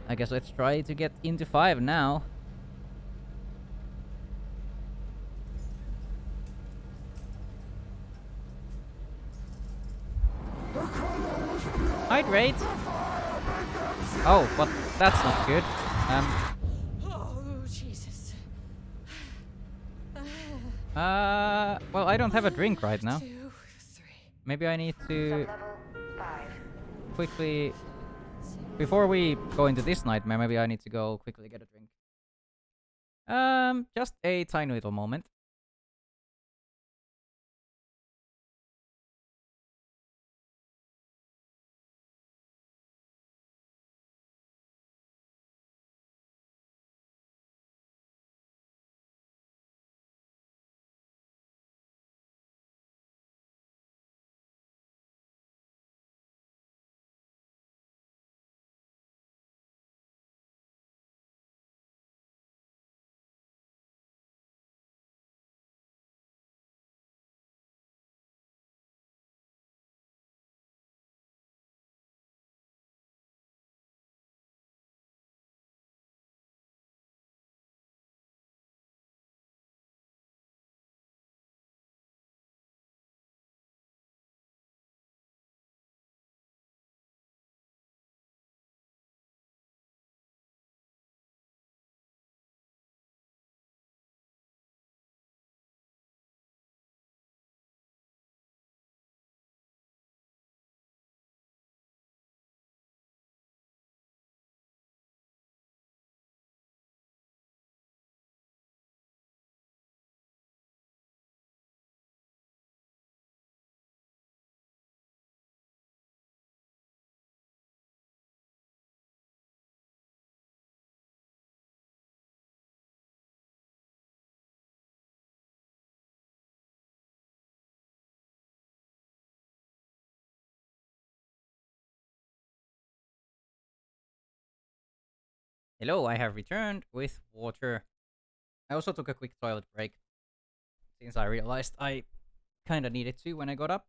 I guess let's try to get into 5 now. Hydrate! Oh, but that's not good. Oh, Jesus. Well, I don't have a drink right now. Maybe I need to quickly... Before we go into this nightmare, maybe I need to go quickly get a drink. Just a tiny little moment. Hello, I have returned with water. I also took a quick toilet break, since I realized I kinda needed to when I got up.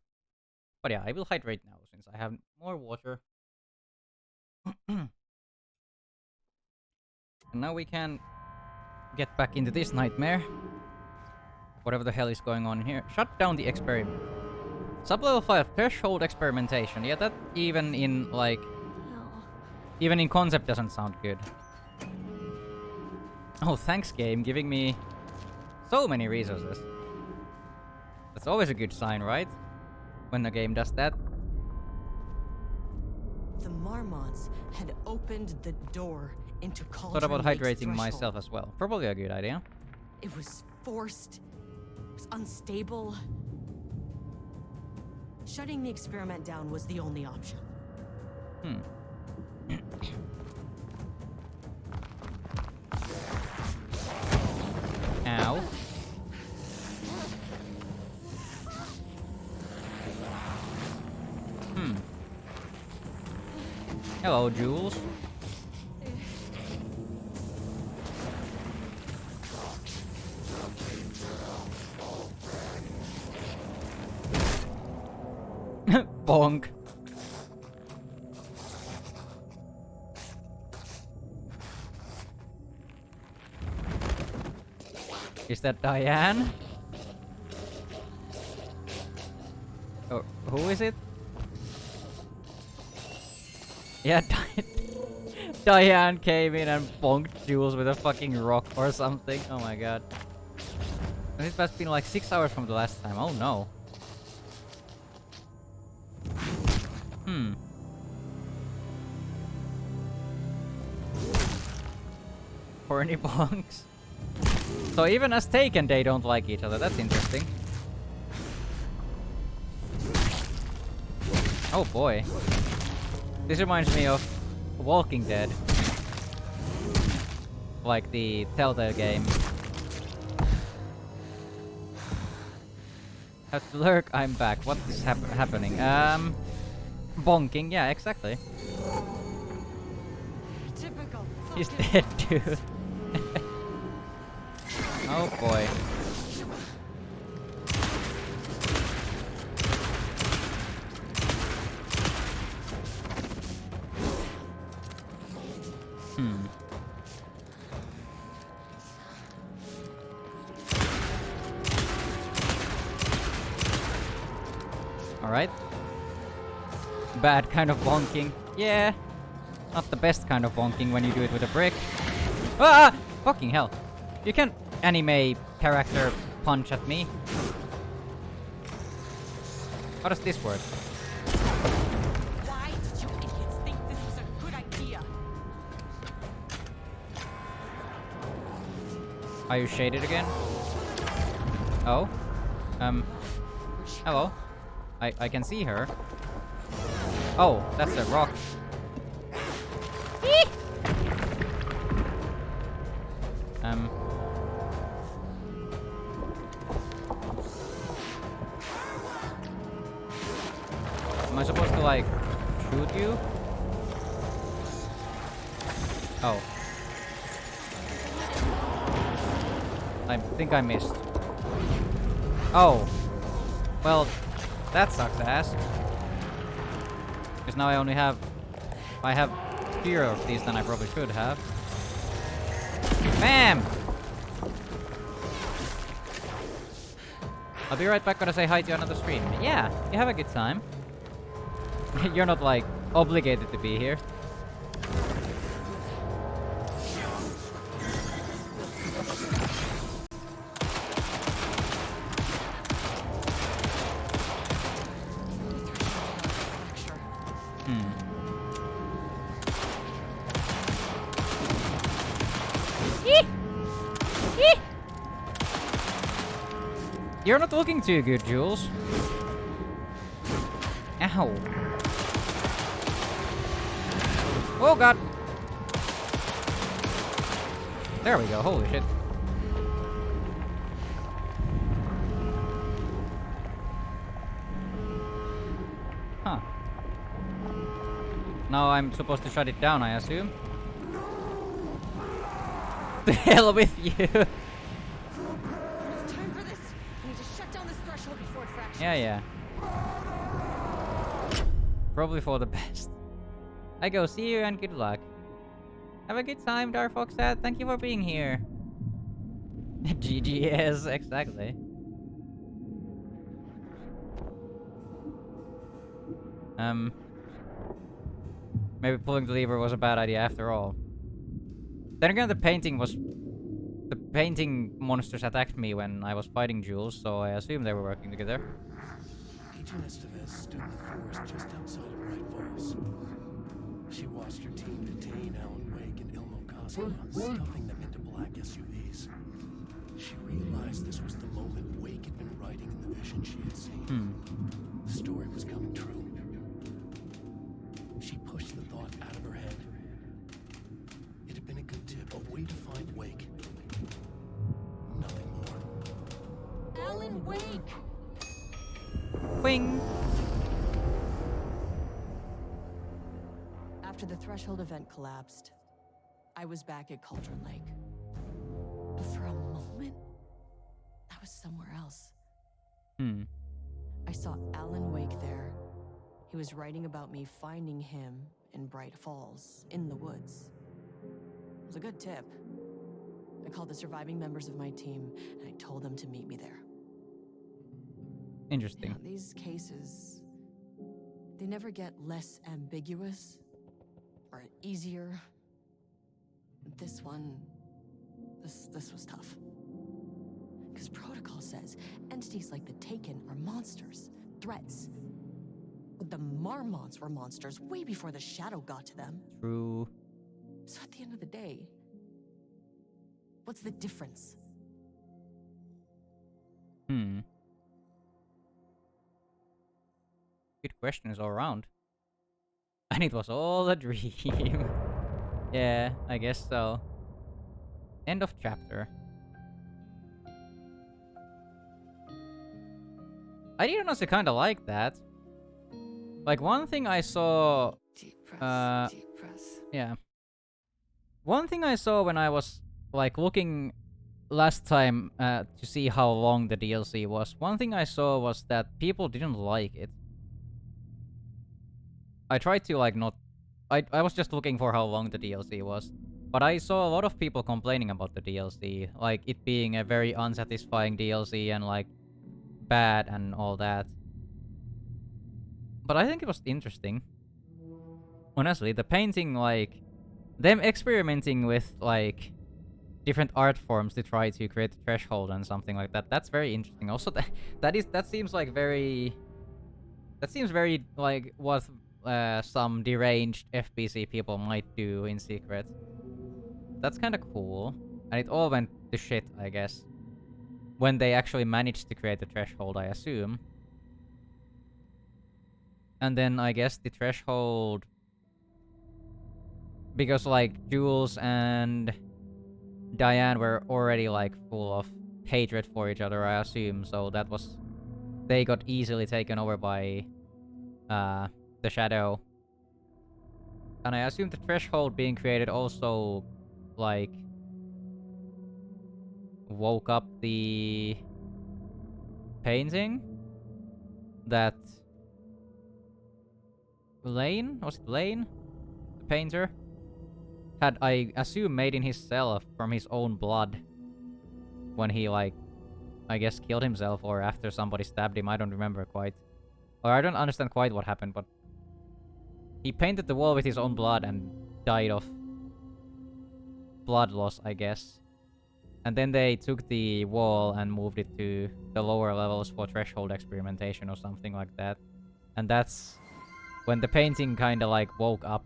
But yeah, I will hydrate now since I have more water. And now we can get back into this nightmare. Whatever the hell is going on here. Shut down the experiment. Sublevel 5 threshold experimentation. Yeah, that even in like... even in concept doesn't sound good. Oh, thanks game, giving me so many resources. That's always a good sign, right? When the game does that. The Marmonts had opened the door into Cauldron Thought about Lake's hydrating threshold. myself as well. Probably a good idea. It was forced. It was unstable. Shutting the experiment down was the only option. Ow. Hello, Jules. Bonk. Is that Diane? Oh, who is it? Yeah, Diane came in and bonked Jules with a fucking rock or something. Oh my god. This has been like 6 hours from the last time. Oh no. Horny bonks. So even as Taken, they don't like each other. That's interesting. Oh boy. This reminds me of Walking Dead. Like the Telltale game. Have to lurk, I'm back. What is happening? Bonking, yeah, exactly. Typical. He's dead too. Oh boy. Alright. Bad kind of bonking. Yeah. Not the best kind of bonking when you do it with a brick. Ah! Fucking hell. You can't anime character punch at me. How does this work? Why did you idiots think this was a good idea? Are you shaded again? Oh? Hello? I can see her. Oh, that's a rock. Am I supposed to like shoot you? Oh. I think I missed. Oh. Well, that sucks ass. Because now I only have... I have fewer of these than I probably should have. Bam! I'll be right back, gonna say hi to another stream. Yeah, you have a good time. You're not, like, obligated to be here. You're not looking too good, Jules. Ow. Oh god. There we go, holy shit. Huh. Now I'm supposed to shut it down, I assume. The hell with you. Time for this. I need to shut down this threshold before it fractures. Yeah. probably for the best. I go, see you and good luck. Have a good time, Darfoxat. Thank you for being here. GGS, exactly. Maybe pulling the lever was a bad idea after all. Then again, the painting monsters attacked me when I was fighting Jules, so I assume they were working together. Agent Estevez stood in the forest just outside of Bright Falls. She watched her team detain Alan Wake and Ilmo Koska, stuffing them into black SUVs. She realized this was the moment Wake had been writing in the vision she had seen. The story was coming true. She pushed the thought out of her head. It had been a good tip, a way to find Wake. Nothing more. Alan Wake! Wing! After the Threshold event collapsed, I was back at Cauldron Lake. But for a moment, I was somewhere else. I saw Alan Wake there. He was writing about me finding him in Bright Falls, in the woods. It was a good tip. I called the surviving members of my team, and I told them to meet me there. Interesting. Now, these cases, they never get less ambiguous or easier. This one, this was tough. Because protocol says entities like the Taken are monsters, threats. But the Marmonts were monsters way before the Shadow got to them. True. So at the end of the day, what's the difference? Good questions all around. And it was all a dream. Yeah, I guess so. End of chapter. I did honestly kind of like that. Like, one thing I saw... Deep breath, deep breath. Yeah. One thing I saw when I was, like, looking last time to see how long the DLC was, one thing I saw was that people didn't like it. I tried to, like, not... I was just looking for how long the DLC was. But I saw a lot of people complaining about the DLC. Like, it being a very unsatisfying DLC and, like, bad and all that. But I think it was interesting. Honestly, the painting, like... them experimenting with, like... different art forms to try to create a threshold and something like that. That's very interesting. Also, that seems like very... that seems very, like, what... some deranged FBC people might do in secret. That's kind of cool. And it all went to shit, I guess. When they actually managed to create the threshold, I assume. And then I guess the threshold... because, like, Jules and Diane were already, like, full of hatred for each other, I assume. So that was... they got easily taken over by... the Shadow. And I assume the threshold being created also, like, woke up the painting that Lane? Was it Lane? The painter? Had, I assume, made in his cell from his own blood. When he, like, I guess killed himself or after somebody stabbed him. I don't remember quite. Or I don't understand quite what happened, but... he painted the wall with his own blood and died of blood loss, I guess. And then they took the wall and moved it to the lower levels for threshold experimentation or something like that. And that's when the painting kind of, like, woke up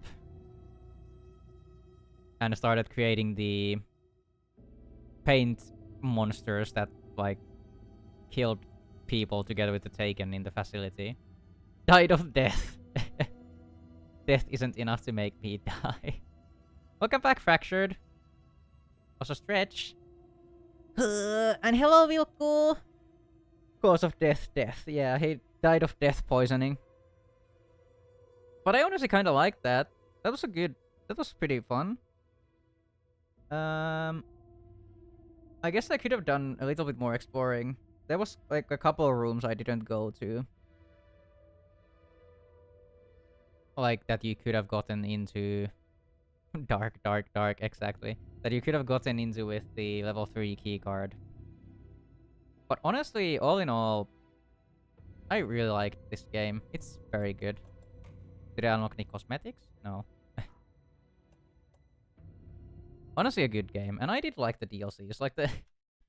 and started creating the paint monsters that, like, killed people together with the Taken in the facility. Died of death. Death isn't enough to make me die. Welcome back, Fractured. Was a stretch. And hello, Wilco. Cause of death. Yeah, he died of death poisoning. But I honestly kind of liked that. That was pretty fun. I guess I could have done a little bit more exploring. There was, like, a couple of rooms I didn't go to. like that you could have gotten into dark, exactly. That you could have gotten into with the level 3 keycard. But honestly, all in all, I really like this game. It's very good. Did I unlock any cosmetics? No. Honestly, a good game. And I did like the DLCs. Like, the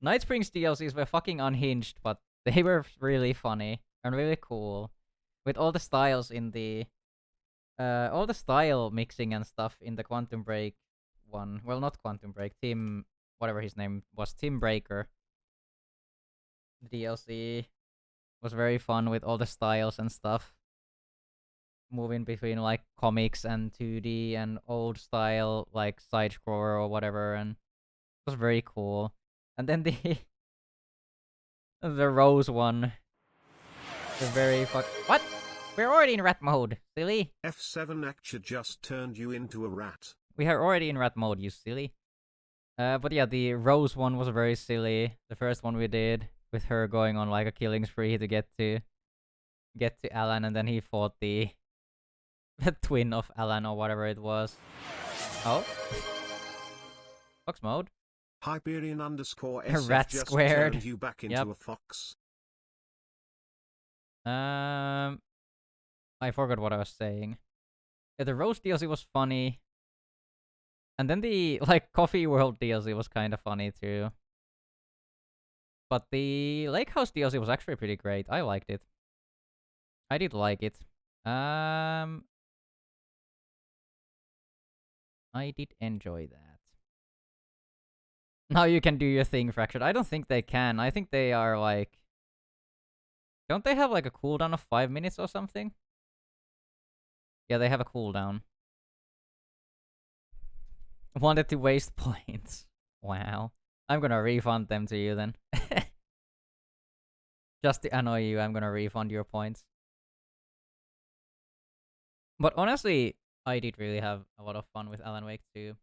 Night Springs DLCs were fucking unhinged, but they were really funny and really cool. With all the styles in the... all the style mixing and stuff in the Quantum Break one. Well, not Quantum Break. Tim... Whatever his name was. Tim Breaker. The DLC was very fun with all the styles and stuff. Moving between, like, comics and 2D and old style, like, side-scroller or whatever, and it was very cool. And then the... the Rose one. The very What? We're already in rat mode, silly. F7 Acture just turned you into a rat. We are already in rat mode, you silly. But yeah, the Rose one was very silly. The first one we did, with her going on, like, a killing spree to get to Alan, and then he fought the twin of Alan or whatever it was. Oh? Fox mode? Hyperion _ Her SF rat just squared. turned you back into a fox. I forgot what I was saying. Yeah, the Rose DLC was funny. And then the, like, Coffee World DLC was kind of funny too. But the Lake House DLC was actually pretty great. I liked it. I did like it. I did enjoy that. Now you can do your thing, Fractured. I don't think they can. I think they are, like... Don't they have, like, a cooldown of 5 minutes or something? Yeah, they have a cooldown. Wanted to waste points. Wow. I'm gonna refund them to you then. Just to annoy you, I'm gonna refund your points. But honestly, I did really have a lot of fun with Alan Wake 2.